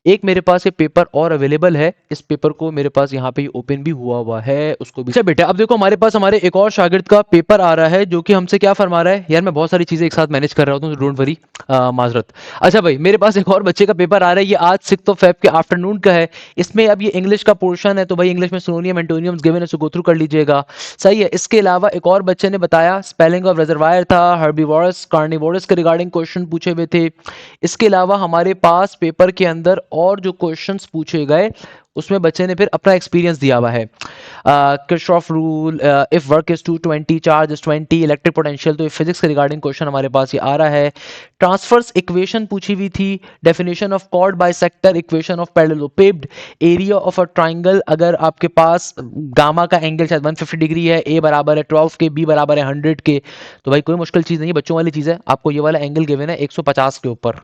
एक मेरे पास ये पेपर और अवेलेबल है, इस पेपर को मेरे पास यहाँ पे ओपन भी हुआ हुआ है, उसको भी। अच्छा बेटा, अब देखो हमारे पास हमारे एक और शागिर्द का पेपर आ रहा है जो कि हमसे क्या फरमा रहा है, यार मैं बहुत सारी चीजें एक साथ मैनेज कर रहा हूँ तो डोंट वरी, माजरत। अच्छा भाई, मेरे पास एक और बच्चे का पेपर आ रहा है, ये आज 6 फेब के आफ्टरनून का है। इसमें अब ये इंग्लिश का पोर्शन है, तो भाई इंग्लिश में सिनोनियम एंटोनियम्स गिवन है, उसको गो थ्रू कर लीजिएगा। सही है। इसके अलावा एक और बच्चे ने बताया स्पेलिंग ऑफ रिजर्वायर था, हर्बीवोरस कार्निवोरस के रिगार्डिंग क्वेश्चन पूछे हुए थे। इसके अलावा हमारे पास पेपर के अंदर और जो क्वेश्चंस पूछे गए उसमें बच्चे ने फिर अपना एक्सपीरियंस दिया हुआ है। Kirchhoff rule, if work is 220, charge is 20, electric potential, तो ये फिजिक्स के रिगार्डिंग क्वेश्चन हमारे पास ये आ रहा है। ट्रांसफर्स इक्वेशन पूछी हुई थी, definition of chord bisector, equation of parallelepiped, area of a triangle, अगर आपके पास गामा का एंगल शायद 150 डिग्री है, ए बराबर है 12 के, बी बराबर है 100 के, तो भाई कोई मुश्किल चीज़ नहीं है, बच्चों वाली चीज़ है। आपको ये वाला एंगल गिवन है 150 के ऊपर,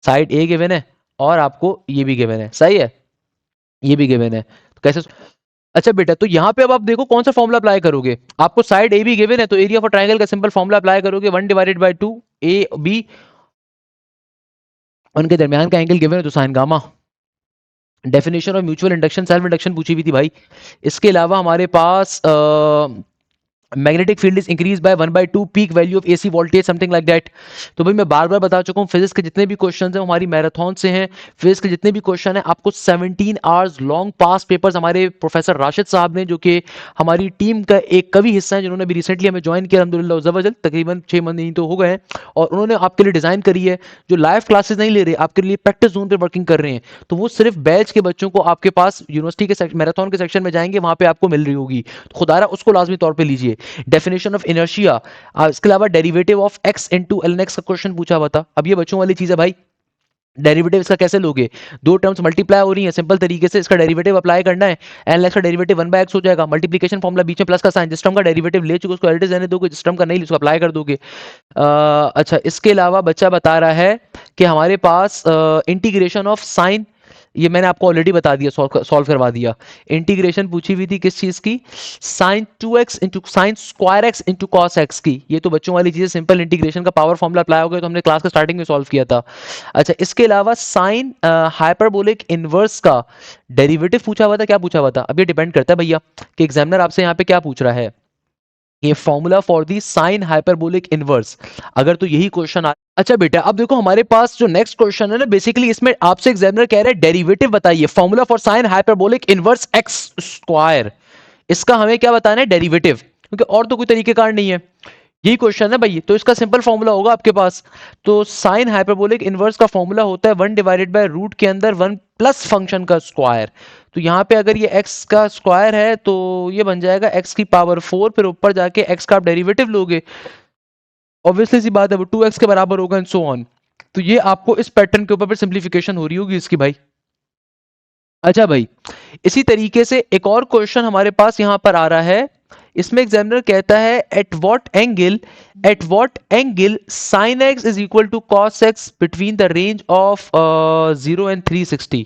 साइड ए गिवन है और आपको ये भी गिवन है, सही है, ये भी गिवन है, तो कैसे। अच्छा बेटा, तो यहाँ पे अब आप देखो कौन सा फॉर्मूला अप्लाई करोगे, आपको साइड ए भी गिवन है तो एरिया ऑफ ट्राइंगल का सिंपल फॉर्मूला अप्लाई करोगे, 1/2 ए बी, उनके दरमियान का एंगल गिवन है तो sine gamma. Definition of mutual induction, self induction पूछी हुई थी भाई। इसके अलावा हमारे पास magnetic field is increase by 1/2 peak value of AC voltage, something like that. तो भाई मैं बार बार बता चुका हूँ, फिजिक्स के जितने भी क्वेश्चन हैं हमारी मैराथन से हैं, फिजिक्स के जितने भी क्वेश्चन हैं आपको 17 आवर्स लॉन्ग पास पेपर्स हमारे प्रोफेसर राशिद साहब ने, जो कि हमारी टीम का एक कवि हिस्सा है, जिन्होंने भी रिसेंटली हमें ज्वाइन किया अल्हम्दुलिल्लाह ज़बरदस्त, तकरीबन 6 महीने तो हो गए हैं, और उन्होंने आपके लिए डिज़ाइन करी है, जो लाइव क्लासेस नहीं ले रहे, आपके लिए प्रैक्टिस जोन पे वर्किंग कर रहे हैं, तो वो सिर्फ बैच के बच्चों को आपके पास यूनिवर्सिटी के मैराथन के सेक्शन में जाएंगे, वहां पे आपको मिल रही होगी, तो खुदारा उसको लाजमी तौर पे लीजिए। डेफिनेशन ऑफ इनर्शिया, इसके अलावा derivative of x into L x का क्वेश्चन पूछा हुआ था। अब ये बच्चों वाली चीज है भाई, डेरिवेटिव इसका कैसे लोगे, दो टर्म्स मल्टीप्लाई हो रही है, सिंपल तरीके से इसका डेरिवेटिव अप्लाई करना है, एल एक्स का डेरिवेटिव 1/x हो जाएगा, मल्टीप्लिकेशन फॉर्मूला बीच में प्लस का साइन, जिस टर्म का डेरिवेटिव ले चुके उसको एल रहने दोगे, जिस टर्म का नहीं उसको अप्लाई कर दोगे। अच्छा, इसके अलावा बच्चा बता रहा है कि हमारे पास इंटीग्रेशन ऑफ साइन, ये मैंने आपको ऑलरेडी बता दिया, सॉल्व करवा दिया। इंटीग्रेशन पूछी हुई थी किस चीज की, sine 2x into sine square x into cos x की, ये तो बच्चों वाली चीजें सिंपल, इंटीग्रेशन का पावर फॉर्मूला अप्लाई हो गया तो हमने क्लास के स्टार्टिंग में सॉल्व किया था। अच्छा, इसके अलावा साइन हाइपरबोलिक इनवर्स का डेरिवेटिव पूछा हुआ था, क्या पूछा हुआ था, अब ये डिपेंड करता है भैया कि एग्जामिनर आपसे यहाँ पे क्या पूछ रहा है, ये formula for the sine hyperbolic inverse, अगर तो यही क्वेश्चन आ। अच्छा बेटा, अब देखो हमारे पास जो नेक्स्ट क्वेश्चन है ना, बेसिकली इसमें आपसे एग्जामिनर कह रहे हैं डेरिवेटिव बताइए, formula for sine hyperbolic inverse x square, इसका हमें क्या बताना है, डेरिवेटिव, क्योंकि और तो कोई तरीकेकार नहीं है। यही क्वेश्चन है भाई, तो इसका सिंपल फॉर्मूला होगा आपके पास। तो साइन हाइपरबोलिक इनवर्स का फॉर्मूला होता है 1/रूट के अंदर 1 प्लस फंक्शन का स्क्वायर। तो यहाँ पे अगर ये x का स्क्वायर है तो ये बन जाएगा x की पावर 4, फिर ऊपर जाके x का आप डेरिवेटिव लोगे, ऑब्वियसली सी बात है वो 2x के बराबर होगा एंड सो ऑन। तो ये आपको इस पैटर्न के ऊपर फिर सिंप्लीफिकेशन हो रही होगी इसकी भाई। अच्छा भाई, इसी तरीके से एक और क्वेश्चन हमारे पास यहां पर आ रहा है। इसमें एग्जामिनर कहता है at what angle sine x is equal to cos x between the range of 0 and 360।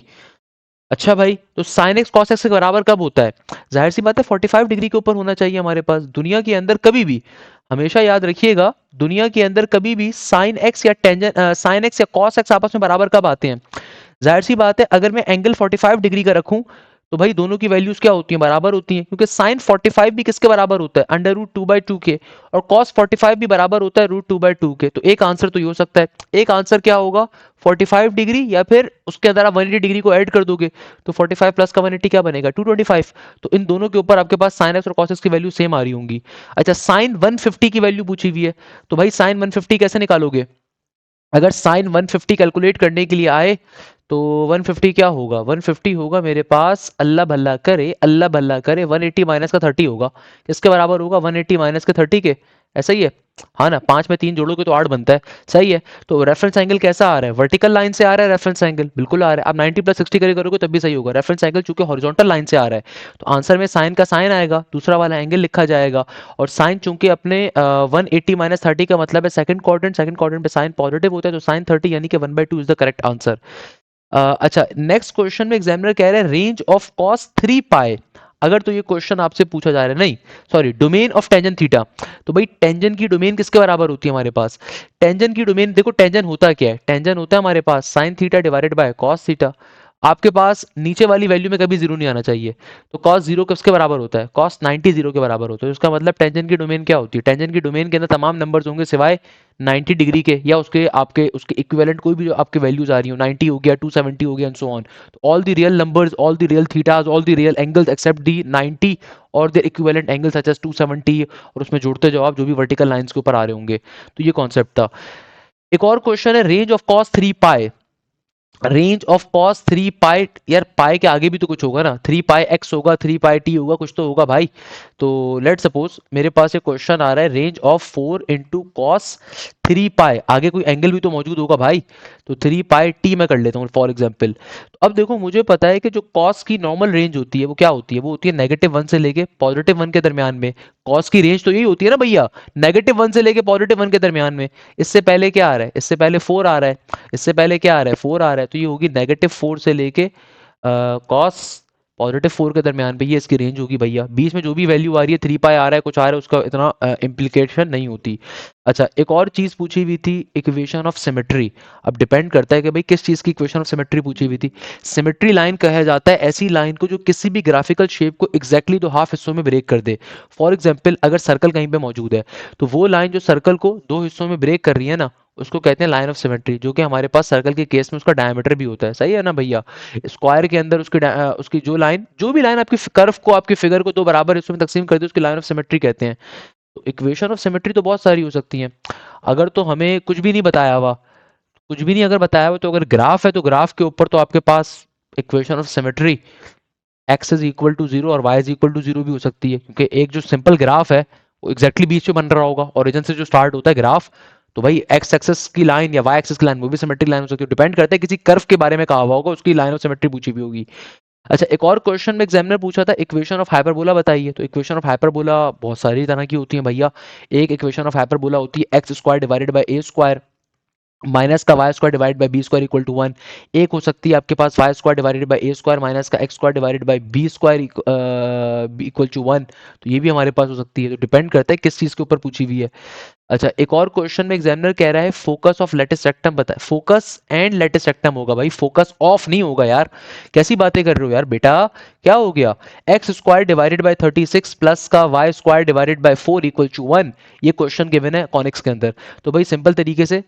अच्छा भाई, तो साइन एक्स कॉस एक्स के बराबर कब होता है? जाहिर सी बात है 45 डिग्री के ऊपर होना चाहिए हमारे पास। दुनिया के अंदर कभी भी, हमेशा याद रखिएगा, दुनिया के अंदर कभी भी साइन एक्स या कॉस एक्स आपस में बराबर कब आते हैं? जाहिर सी बात है अगर मैं एंगल 45 डिग्री का रखूं तो भाई दोनों की वैल्यूज क्या होती हैं? बराबर होती हैं, क्योंकि साइन 45 भी किसके बराबर होता है? √2/2 के। और कॉस 45 भी बराबर होता है √2/2 के। तो एक आंसर तो ये हो सकता है। एक आंसर क्या होगा? 45 डिग्री, या फिर उसके अंदर आप 180 डिग्री को ऐड कर दोगे तो 45 प्लस का 180 क्या बनेगा? 225। तो इन दोनों के ऊपर आपके पास साइन एक्स और कॉस एक्स की वैल्यू सेम आ रही होंगी। अच्छा, साइन 150 की वैल्यू पूछी हुई है, तो भाई साइन 150 कैसे निकालोगे? अगर साइन 150 कैलकुलेट करने के लिए आए तो 150 क्या होगा? 150 होगा मेरे पास, अल्लाह भला करे 180 माइनस का 30 होगा। किसके बराबर होगा? 180 माइनस के 30 के। ऐसा ही है, हाँ ना? 5 में 3 जोड़ोगे तो 8 बनता है। सही है। तो रेफरेंस एंगल कैसा आ रहा है? वर्टिकल लाइन से आ रहा है रेफरेंस एंगल, बिल्कुल आ रहा है। आप 90 प्लस 60 करोगे तब भी सही होगा। रेफरेंस एंगल चूंकि हॉरिजॉन्टल लाइन से आ रहा है तो आंसर में साइन का साइन आएगा, दूसरा वाला एंगल लिखा जाएगा। और साइन चूंकि अपने 180 माइनस 30 का मतलब है सेकंड क्वाड्रेंट पे साइन पॉजिटिव होता है, तो साइन 30 यानी कि 1/2 इज द करेक्ट आंसर। अच्छा, नेक्स्ट क्वेश्चन में एग्जामिनर कह रहे हैं रेंज ऑफ कॉस 3 पाई। अगर तो ये क्वेश्चन आपसे पूछा जा रहा है, नहीं sorry, domain of tangent theta. तो भाई टेंजेंट की डोमेन किसके बराबर होती है हमारे पास? टेंजेंट की डोमेन देखो, टेंजेंट होता क्या है? टेंजेंट होता है हमारे पास sine theta divided by cos theta. आपके पास नीचे वाली वैल्यू में कभी जीरो नहीं आना चाहिए। तो कॉस जीरो किसके बराबर होता है? कॉस 90 जीरो के बराबर होता है। उसका मतलब टेंजेंट की डोमेन क्या होती है? टेंजेंट की डोमेन के अंदर तमाम नंबर्स होंगे सिवाय 90 डिग्री के, या उसके आपके उसके इक्विवेलेंट कोई भी जो आपके वैल्यूज आ रही हो, 90 हो गया, 270 हो गया एंड सो ऑन। तो all the real numbers, all the real thetas, all the real angles except the 90 और their equivalent angle such as 270, और उसमें जोड़ते जाओ आप जो भी वर्टिकल लाइंस के ऊपर आ रहे होंगे। तो ये कॉन्सेप्ट था। एक और क्वेश्चन है range of cos 3 pi. Range of cos 3 पाई, यार पाई के आगे भी तो कुछ होगा ना, 3 पाई एक्स होगा, 3 पाई टी होगा, कुछ तो होगा भाई। तो लेट सपोज मेरे पास एक क्वेश्चन आ रहा है रेंज ऑफ 4 इंटू कॉस 3 पाई, आगे कोई एंगल भी तो मौजूद होगा भाई। तो 3 पाई टी मैं कर लेता हूँ फॉर एग्जाम्पल। तो अब देखो, मुझे पता है कि जो कॉस की नॉर्मल रेंज होती है वो क्या होती है? वो होती है -1 से लेके +1 के दरमियान में। कॉस की रेंज तो यही होती है ना भैया, -1 से लेके +1 के दरमियान में। इससे पहले क्या आ रहा है? इससे पहले 4 आ रहा है, इससे पहले क्या आ रहा है? 4 आ रहा है। तो ये होगी -4 से लेके कॉस +4 के दरमियान पे, ये इसकी रेंज होगी भैया। बीच में जो भी वैल्यू आ रही है, 3 पाई आ रहा है, कुछ आ रहा है, उसका इतना इम्प्लीकेशन नहीं होती। अच्छा, एक और चीज पूछी हुई थी, इक्वेशन ऑफ सिमेट्री। अब डिपेंड करता है कि भाई किस चीज की इक्वेशन ऑफ सिमेट्री पूछी हुई थी। सिमेट्री लाइन कहा जाता है ऐसी लाइन को जो किसी भी ग्राफिकल शेप को एग्जैक्टली दो हाफ हिस्सों में ब्रेक कर दे। फॉर एग्जाम्पल, अगर सर्कल कहीं पे मौजूद है तो वो लाइन जो सर्कल को दो हिस्सों में ब्रेक कर रही है ना, उसको कहते हैं लाइन ऑफ सिमेट्री, जो कि हमारे पास सर्कल के केस में उसका डायमीटर भी होता है। सही है ना भैया? स्क्वायर के अंदर उसकी जो भी लाइन आपकी कर्व को, आपकी फिगर को दो बराबर हिस्सों में तकसीम कर दे, उसकी लाइन ऑफ सिमेट्री कहते हैं। तो इक्वेशन ऑफ सिमेट्री तो बहुत सारी हो सकती हैं। अगर तो हमें कुछ भी नहीं बताया हुआ, कुछ भी नहीं अगर बताया हुआ, तो अगर ग्राफ है तो ग्राफ के ऊपर तो आपके पास equation of symmetry x is equal to zero और y is equal to zero भी हो सकती है, क्योंकि एक जो सिंपल ग्राफ है वो एग्जैक्टली बीच में बन रहा होगा, ओरिजिन से जो स्टार्ट होता है ग्राफ। तो भाई एक्स एक्सेस की लाइन या वाई एक्सेस की लाइन वो भी सिमेट्रिक लाइन हो सकती है। डिपेंड करता है किसी कर्व के बारे में कहा हुआ होगा, उसकी लाइन ऑफ सिमेट्री पूछी भी होगी। अच्छा, एक और क्वेश्चन में एग्जामिनर पूछा था इक्वेशन ऑफ हाइपरबोला बताइए। तो इक्वेशन ऑफ हाइपरबोला बहुत सारी तरह की होती है भैया। एक इक्वेशन ऑफ हाइपरबोला होती है x square divided by a square minus का y square divide by b square equal to 1। एक हो सकती है आपके पास y square divided by a square minus का x square divided by b square equal to 1। तो ये भी हमारे पास हो सकती है। तो डिपेंड करता है किस चीज़ के ऊपर पूछी हुई है। अच्छा, एक और क्वेश्चन में एग्जामिनर कह रहा है फोकस ऑफ लेटिस रेक्टम बताए। फोकस एंड लेटिस रेक्टम होगा भाई, फोकस ऑफ नहीं होगा यार। कैसी बातें कर रहे हो यार बेटा? क्या हो गया? X square divided by 36 plus का y square divided by 4 equal to 1। ये क्वेश्चन गिवन है कॉनिक्स के अंदर। तो भाई सिंपल तरीके से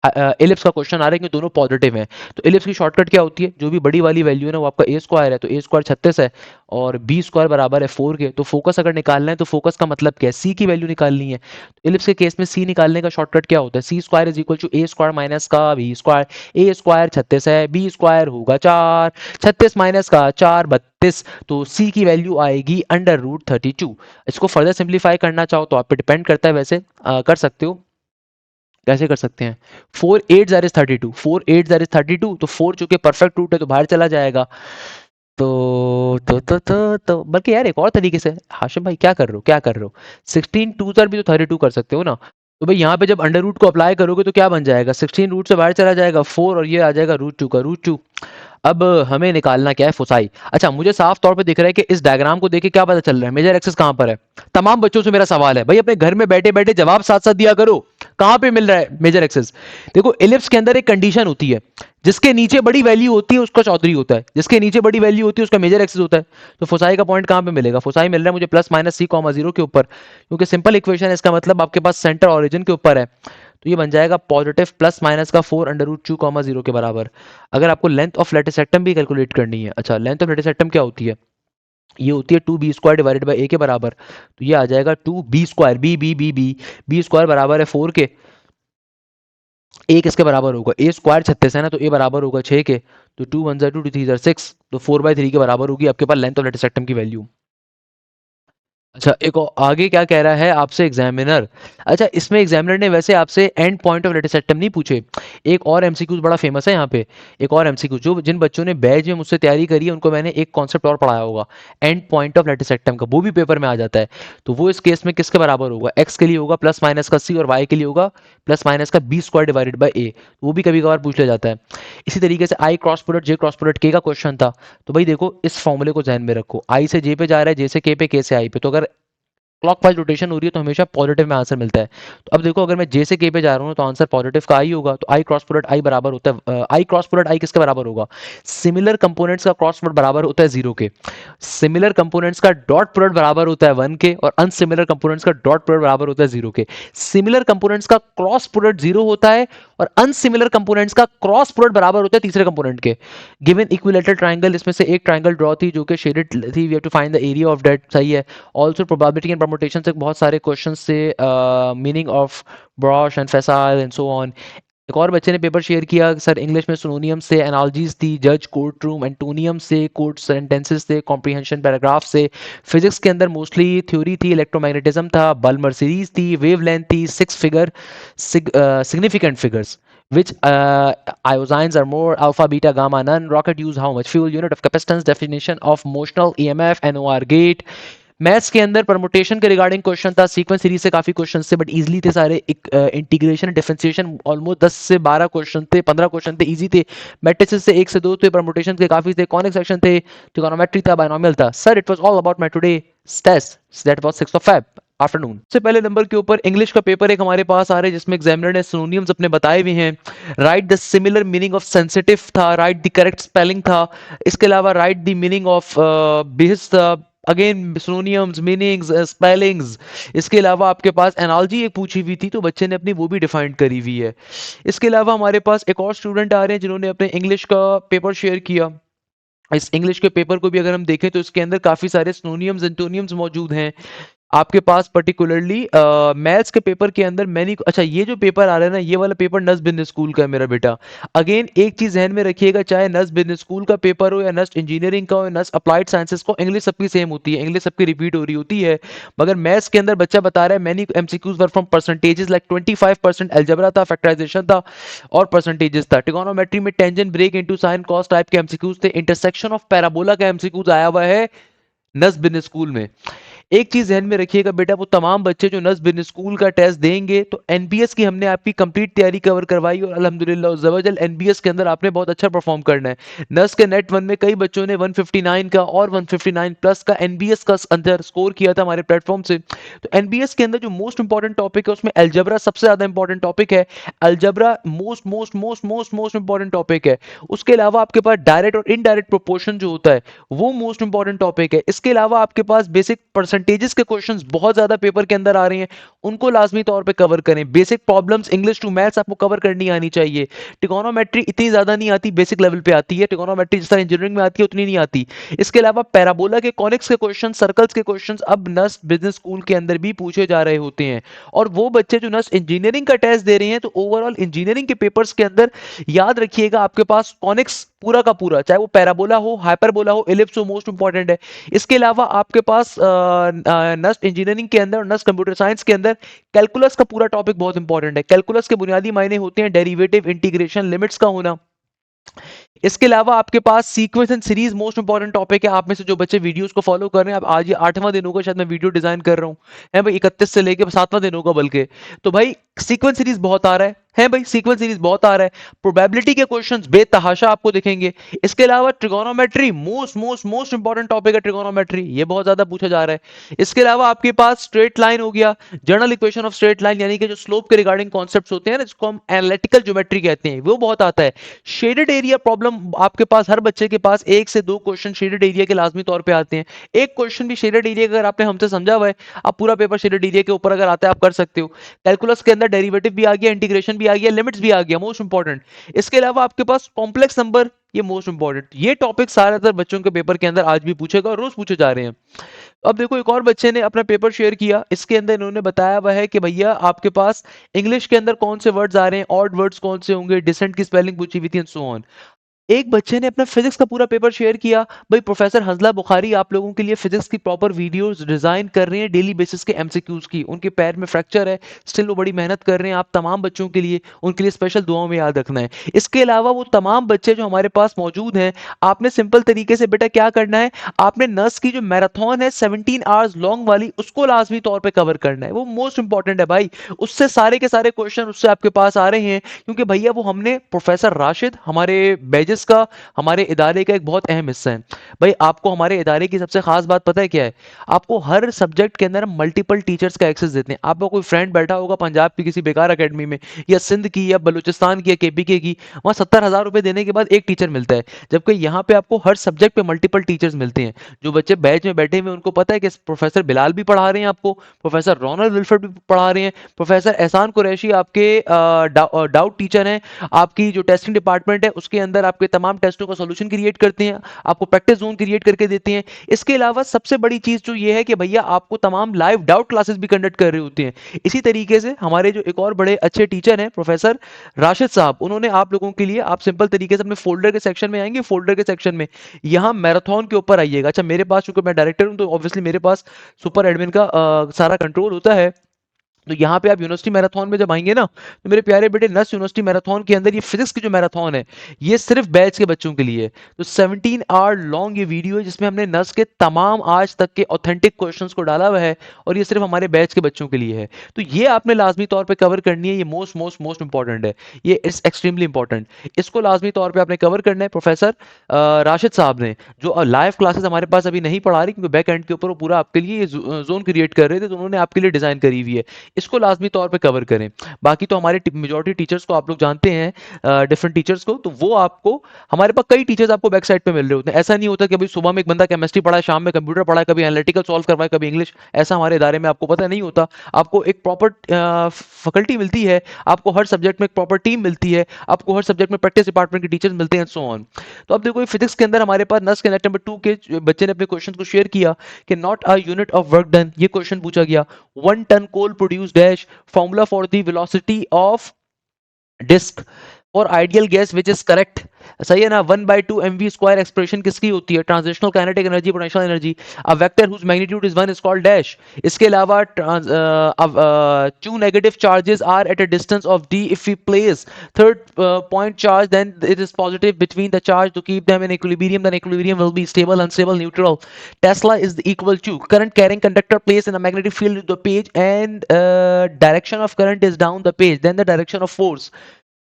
एलिप्स का क्वेश्चन आ रहा है कि दोनों पॉजिटिव हैं, तो एलिप्स की शॉर्टकट क्या होती है, जो भी बड़ी वाली वैल्यू है ना वो आपका ए स्क्वायर है, तो ए स्क्वायर 36 है और बी स्क्वायर बराबर है 4 के। तो फोकस अगर निकालना है तो फोकस का मतलब क्या है, सी की वैल्यू निकालनी है। तो एलिप्स के केस में सी निकालने का शॉर्टकट क्या होता है, C square is equal to A square minus का बी स्क्वायर। ए स्क्वायर 36 है, बी स्क्वायर होगा 4, 36 माइनस का 4 32, तो सी की वैल्यू आएगी अंडर रूट 32। इसको फर्दर सिंप्लीफाई करना चाहो तो आप पे डिपेंड करता है, वैसे कर सकते हो। कैसे कर सकते हैं, 4 8 जार इज 32, 4 8 जार इज 32, तो 4 चूंकि परफेक्ट रूट है तो बाहर चला जाएगा। तो बल्कि यार एक और तरीके से, हाशिम भाई क्या कर रहे हो, क्या कर रहे हो, 16 2 जार भी तो 32 कर सकते हो ना। तो भाई यहाँ पे जब अंडर रूट को अप्लाई करोगे तो क्या बन जाएगा, 16 रूट से बाहर चला जाएगा 4 और ये आ जाएगा रूट 2 का रूट 2। अब हमें निकालना क्या है, फोसाई। अच्छा, मुझे साफ तौर पे दिख रहा है कि इस डायग्राम को देख के क्या पता चल रहा है, मेजर एक्सिस कहाँ पर है। तमाम बच्चों से मेरा सवाल है भाई, अपने घर में बैठे बैठे जवाब साथ साथ दिया करो, कहाँ पे मिल रहा है मेजर एक्सिस। देखो एलिप्स के अंदर एक कंडीशन होती है, जिसके नीचे बड़ी वैल्यू होती है उसका चौधरी होता है, जिसके नीचे बड़ी वैल्यू होती है उसका मेजर एक्सिस होता है। तो फोसाई का पॉइंट कहाँ पे मिलेगा, फोसाई मिल रहा है मुझे plus minus C comma zero के ऊपर, क्योंकि सिंपल इक्वेशन है, इसका मतलब आपके पास सेंटर ऑरिजिन के ऊपर है। तो ये बन जाएगा पॉजिटिव प्लस माइनस का 4 अंडर रूट 2 कॉमा जीरो के बराबर। अगर आपको लेंथ ऑफ लेटिस सेक्टम भी कैलकुलेट करनी है, अच्छा लेंथ ऑफ लेटिस सेक्टम क्या होती है, ये होती है 2b² डिवाइडेड बाई ए के बराबर। तो ये आ जाएगा 2b² बी स्क्वायर बराबर है 4 के। ए किसके बराबर होगा, ए स्क्वायर 36 है ना, तो ए बराबर होगा 6 के। तो 2 1 2 2 3 6, तो 4/3 के बराबर होगी आपके पास लेंथ ऑफ लेटिस सेक्टम की वैल्यू। अच्छा, एक और आगे क्या कह रहा है आपसे एग्जामिनर। अच्छा, इसमें एग्जामिनर ने वैसे आपसे एंड पॉइंट ऑफ लेटिसेक्टम नहीं पूछे। एक और एमसीक्यूज बड़ा फेमस है यहाँ पे, एक और एमसीक्यू जो जिन बच्चों ने बैच में मुझसे तैयारी करी है उनको मैंने एक कॉन्सेप्ट और पढ़ाया होगा, एंड पॉइंट ऑफ लेटिसेक्टम का, वो भी पेपर में आ जाता है। तो वो इस केस में किसके बराबर होगा, एक्स के लिए होगा प्लस माइनस का सी और वाई के लिए होगा प्लस माइनस का बी स्क्वायर डिवाइडेड बाई ए। वो भी कभी कभार पूछ लिया जाता है। इसी तरीके से आई क्रॉस प्रोडक्ट जे क्रॉस प्रोडक्ट के का क्वेश्चन था। तो भाई देखो इस फॉर्मूले को ध्यान में रखो, आई से जे पे जा रहा है, जे से के पे, के से आई पे, तो अगर क्लॉकवाइज रोटेशन हो रही है तो हमेशा पॉजिटिव में आंसर मिलता है। तो अब देखो अगर मैं जे से के पे जा रहा हूँ तो आंसर पॉजिटिव का आई होगा, तो आई क्रॉस प्रोडक्ट आई बराबर होता है, आई क्रॉस प्रोडक्ट आई किसके बराबर होगा, सिमिलर कंपोनेंट्स का क्रॉस प्रोडक्ट बराबर होता है 0 के। सिमिलर कंपोनेंट्स का डॉट प्रोडक्ट बराबर होता है 1 के, और अनसिमिलर कंपोनेंट्स का डॉट प्रोडक्ट बराबर होता है 0 के। सिमिलर कंपोनेंट्स का क्रॉस प्रोडक्ट 0 होता है और अनसिमिलर कंपोनेंट्स का क्रॉस प्रोडक्ट बराबर होता है तीसरे कंपोनेंट के। गिवन इक्विलेटरल ट्राइंगल, इसमें से एक ट्राइंगल ड्रॉ थी जो कि शेडेड थी, we have to find the area of that, सही है। ऑल्सो प्रोबेबिलिटी एंड परमुटेशन से बहुत सारे क्वेश्चन से, meaning of brash and facile and so on. एक और बच्चे ने पेपर शेयर किया सर, इंग्लिश में सिनोनियम से एनालॉजीज थी, जज कोर्ट रूम, एंटोनियम से कोर्ट सेंटेंसेस थे, कॉम्प्रिहेंशन पैराग्राफ से। फिजिक्स के अंदर मोस्टली थ्योरी थी, इलेक्ट्रोमैग्नेटिज्म था, बल्मर सीरीज थी, वेवलेंथ थी, 6 figure significant figures, which iosines are more, alpha, beta, gamma, none, rocket use how much fuel, unit of capacitance, definition of motional EMF, NOR gate। Maths के अंदर permutation के regarding question था, sequence series से काफी question थे but easily थे सारे। Integration differentiation almost 10 से 12 क्वेश्चन थे, 15 क्वेश्चन थे, इजी थे। मैट्रिसेस से 1 से 2 थे, परमुटेशन के काफी थे, कॉनिक सेक्शन थे, ट्रिगोनोमेट्री था, बायनोमियल था। Sir it was all about my today test, that was 6 of feb afternoon. से पहले नंबर के ऊपर इंग्लिश का पेपर एक हमारे पास आ रहा है जिसमें एग्जामिनर ने सिनोनिम्स अपने बताए हुए हैं। Right the similar meaning of sensitive था, राइट द करेक्ट स्पेलिंग था, इसके अलावा right the meaning of base था, अगेन सिनोनिम्स, मीनिंग्स, स्पेलिंग्स। इसके अलावा आपके पास एनालॉजी एक पूछी हुई थी तो बच्चे ने अपनी वो भी डिफाइन करी हुई है। इसके अलावा हमारे पास एक और स्टूडेंट आ रहे हैं जिन्होंने अपने इंग्लिश का पेपर शेयर किया। इस इंग्लिश के पेपर को भी अगर हम देखें तो इसके अंदर काफी सारे सिनोनिम्स एंटोनिम्स मौजूद हैं आपके पास, पर्टिकुलरली मैथ्स के पेपर के अंदर मैंने, अच्छा ये जो पेपर आ रहा है ना, ये वाला पेपर नस्ट बिजनेस स्कूल का है मेरा बेटा। अगेन एक चीज ध्यान में रखिएगा, चाहे नस्ट बिजनेस स्कूल का पेपर हो या नस्ट इंजीनियरिंग का हो या नस्ट अप्लाइड साइंसेस का, इंग्लिश सबकी सेम होती है, इंग्लिश सबकी रिपीट हो रही होती है। मगर मैथ्स के अंदर बच्चा बता रहा है many MCQs were from percentages, like 25% algebra था, फैक्टराइजेशन था और परसेंटेजेस था। ट्रिगोनोमेट्री में tangent, break into sine, cos type के एमसीक्यूज थे। इंटरसेक्शन ऑफ पैराबोला का एमसीक्यूज आया हुआ है नस्ट बिजनेस स्कूल में। एक चीज ध्यान में रखिएगा बेटा, वो तमाम बच्चे जो नस्ट बिजनेस स्कूल का टेस्ट देंगे तो एनबीएस की हमने आपकी कंप्लीट तैयारी कवर करवाई और अल्हम्दुलिल्लाह जबरदस्त एनबीएस के अंदर आपने बहुत अच्छा परफॉर्म करना है। नस्ट के नेट वन में कई बच्चों ने 159 का और 159 प्लस का एनबीएस का अंदर स्कोर किया था हमारे प्लेटफॉर्म से। तो एनबीएस के अंदर जो मोस्ट इंपॉर्टेंट टॉपिक है उसमें अलजबरा सबसे ज्यादा इंपॉर्टेंट टॉपिक है। Algebra most most most most most important topic है। उसके अलावा आपके पास डायरेक्ट और इनडायरेक्ट प्रोपोर्शन जो होता है वो मोस्ट इंपॉर्टेंट टॉपिक है। इसके अलावा आपके पास बेसिक परसेंटेजेस के क्वेश्चंस बहुत ज्यादा पेपर के अंदर आ रहे हैं, उनको लाजमी तौर पे कवर करें। Basic problems English to maths आपको कवर करनी आनी चाहिए। ट्रिगोनोमेट्री इतनी ज्यादा नहीं आती, बेसिक लेवल पे आती है। ट्रिगोनोमेट्री जिस तरह इंजीनियरिंग में आती है उतनी नहीं आती। इसके अलावा पैराबोला के, कॉनिक्स के क्वेश्चन, सर्कल्स के क्वेश्चन अब नस्ट बिजनेस स्कूल के अंदर भी पूछे जा रहे होते हैं। और वो बच्चे जो नस्ट इंजीनियरिंग का टेस्ट दे रहे हैं, तो ओवरऑल इंजीनियरिंग के पेपर्स के अंदर याद रखिएगा आपके पास कॉनिक्स पूरा का पूरा, चाहे वो पैराबोला हो, हाइपरबोला हो, एलिप्स हो, मोस्ट इंपॉर्टेंट है। इसके अलावा आपके पास नस्ट इंजीनियरिंग के अंदर और नस्ट कंप्यूटर साइंस के अंदर कैलकुलस का पूरा टॉपिक बहुत इंपॉर्टेंट है। कैलकुलस के बुनियादी मायने होते हैं डेरिवेटिव, इंटीग्रेशन, लिमिट्स का होना। इसके अलावा आपके पास sequence and series most important topic है। आप में से जो बच्चे वीडियोस को फॉलो कर रहे हैं, अब आज ये 8वां दिन होगा शायद मैं वीडियो डिजाइन कर रहा हूँ, है भाई, 31 से लेके 7वां दिन होगा बल्कि। तो भाई सीक्वेंस सीरीज बहुत आ रहा है भाई, सीक्वेंस सीरीज बहुत आ रहा है। प्रोबेबिलिटी के क्वेश्चंस बेतहाशा आपको दिखेंगे। इसके अलावा trigonometry most most most important topic है, ट्रिगोनोमेट्री ये बहुत ज्यादा पूछा जा रहा है। इसके अलावा आपके पास स्ट्रेट लाइन हो गया, general equation of straight line, यानी कि जो स्लोप के रिगार्डिंग कॉन्सेप्ट्स होते हैं ना, जिसको हम एनालिटिकल ज्योमेट्री कहते हैं, वो बहुत आता है। शेडेड एरिया प्रॉब्लम आपके पास, हर बच्चे के पास 1 से 2 क्वेश्चन शेडेड एरिया के लाजमी तौर पे आते हैं। एक क्वेश्चन भी शेडेड एरिया अगर आपने हमसे समझा हुआ है, आप पूरा पेपर शेडेड एरिया के ऊपर अगर आता है आप कर सकते हो। कैलकुलस के अंदर डेरिवेटिव भी आ गया, इंटीग्रेशन भी आ गया, लिमिट्स भी आ गया, मोस्ट इंपॉर्टेंट। इसके अलावा आपके पास कॉम्प्लेक्स नंबर, ये मोस्ट इंपॉर्टेंट। ये टॉपिक ज्यादातर बच्चों के पेपर के अंदर आज भी पूछेगा और रोज पूछे जा रहे हैं। अब देखो एक और बच्चे ने अपना पेपर शेयर किया, इसके अंदर इन्होंने बताया हुआ है कि भैया आपके पास इंग्लिश के अंदर कौन से वर्ड्स आ रहे हैं, ऑड वर्ड्स कौन से होंगे, डिसेंट की स्पेलिंग पूछी हुई थी एंड सो ऑन। एक बच्चे ने अपना फिजिक्स का पूरा पेपर शेयर किया। भाई प्रोफेसर हंजला बुखारी आप लोगों के लिए फिजिक्स की प्रॉपर वीडियोस डिजाइन कर रहे हैं, डेली बेसिस के एमसीक्यूज की। उनके पैर में फ्रैक्चर है, स्टिल वो बड़ी मेहनत कर रहे हैं। आप तमाम बच्चों के लिए, उनके लिए स्पेशल दुआओं में याद रखना है। इसके अलावा वो तमाम बच्चे जो हमारे पास मौजूद हैं, आपने सिंपल तरीके से बेटा क्या करना है, आपने नर्स की जो मैराथन है 17 आवर्स लॉन्ग वाली, उसको लाजमी तौर पर कवर करना है। वो मोस्ट इंपॉर्टेंट है भाई, उससे सारे के सारे क्वेश्चन उससे आपके पास आ रहे हैं, क्योंकि भैया वो हमने प्रोफेसर राशिद हमारे बैजेस का, हमारे इदारे का एक बहुत अहम हिस्सा है। भाई आपको हमारे इदारे की सबसे खास बात पता है क्या है, आपको हर सब्जेक्ट के अंदर हम मल्टीपल टीचर्स का एक्सेस देते हैं। आपका कोई फ्रेंड बैठा होगा पंजाब की किसी बेकार एकेडमी में, या सिंध की, या बलूचिस्तान की, या केपीके की, वहां 70,000 रुपए देने के बाद एक टीचर मिलता है, जबकि यहाँ पे आपको हर सब्जेक्ट पे मल्टीपल टीचर्स मिलते हैं। जो बच्चे बैच में बैठे हुए उनको पता है कि प्रोफेसर बिलाल भी पढ़ा रहे हैं आपको, प्रोफेसर रोनल विल्फर्ड भी पढ़ा रहे हैं, प्रोफेसर एहसान कुरैशी आपके डाउट टीचर हैं। आपकी जो टेस्टिंग डिपार्टमेंट है उसके अंदर आपके तमाम टेस्टों का सॉल्यूशन क्रिएट करते हैं, आपको प्रैक्टिस जोन क्रिएट करके देते हैं। इसके अलावा सबसे बड़ी चीज जो ये है कि भैया आपको तमाम लाइव डाउट क्लासेस भी कंडक्ट कर रहे होते हैं। इसी तरीके से हमारे जो एक और बड़े अच्छे टीचर हैं प्रोफेसर राशिद साहब, उन्होंने आप लोगों के लिए, आप सिंपल तरीके से अपने फोल्डर के सेक्शन में आएंगे, फोल्डर के सेक्शन में यहाँ मैराथन के ऊपर आइएगा। अच्छा मेरे पास, चूंकि मैं डायरेक्टर हूं तो ऑब्वियसली मेरे पास सुपर एडमिन का सारा कंट्रोल होता है। तो यहाँ पे आप यूनिवर्सिटी मैराथन में जब आएंगे ना, तो मेरे प्यारे बेटे नस यूनिवर्सिटी मैराथन के अंदर ये फिजिक्स की जो मैराथन है, ये सिर्फ बैच के बच्चों के लिए है। तो 17 आवर लॉन्ग ये वीडियो है, जिसमें हमने नस के तमाम आज तक के ऑथेंटिक क्वेश्चंस को डाला हुआ है, और ये सिर्फ हमारे बैच के बच्चों के लिए है। तो ये आपने लाजमी तौर पर कवर करनी है, ये मोस्ट मोस्ट मोस्ट इंपॉर्टेंट है, ये इट्स एक्सट्रीमली इंपॉर्टेंट। इसको लाजमी तौर पर आपने कवर करना है। प्रोफेसर राशिद साहब ने जो लाइव क्लासेस हमारे पास अभी नहीं पढ़ा रही, क्योंकि बैक एंड के ऊपर वो पूरा आपके लिए जोन क्रिएट कर रहे थे, तो उन्होंने आपके लिए डिजाइन करी हुई है, इसको लाजमी तौर पे कवर करें। बाकी तो हमारे मेजॉरिटी टीचर्स को आप लोग जानते हैं, डिफरेंट टीचर्स को, तो वो आपको, हमारे पास कई टीचर्स आपको बैक साइड पे मिल रहे होते हैं। ऐसा नहीं होता कि अभी सुबह में एक बंदा केमिस्ट्री पढ़ा है, शाम में कंप्यूटर पढ़ा है, कभी एनालिटिकल सॉल्व करवाए, कभी इंग्लिश, ऐसा हमारे इदारे में आपको पता नहीं होता। आपको एक प्रॉपर फैकल्टी मिलती है, आपको हर सब्जेक्ट में एक प्रॉपर टीम मिलती है, आपको हर सब्जेक्ट में प्रैक्टिस डिपार्टमेंट के टीचर्स मिलते हैं, सो ऑन। तो अब देखो फिजिक्स के अंदर हमारे पास नस के नेट नंबर 2 के बच्चे ने अपने क्वेश्चन को शेयर किया कि not a unit of work done, ये क्वेश्चन पूछा गया। 1 ton coal produce dash, formula for the velocity of disc और ideal gas which is correct. सही है ना, 1/2 mv स्क्वायर एक्सप्रेशन किसकी होती है, transitional kinetic energy, potential energy. A vector whose magnitude is 1 is called dash. इसके अलावा two negative charges are at a distance of d if we place third point charge then it is positive between the charge to keep them in equilibrium, then equilibrium will be stable, unstable, neutral. Tesla is equal to current carrying conductor placed in a magnetic field to the page and direction of current is down the page, then the direction of force.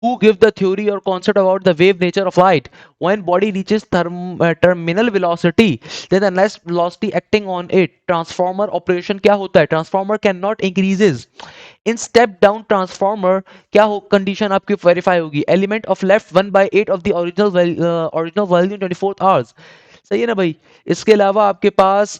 Who give the theory or concept about the wave nature of light? When body reaches terminal velocity, then the next velocity acting on it, transformer operation क्या होता है, transformer cannot increases in step down transformer, क्या हो condition आपकी verify होगी, element of left 1/8 of the original value in 24 hours। सही है ना भाई। इसके अलावा आपके पास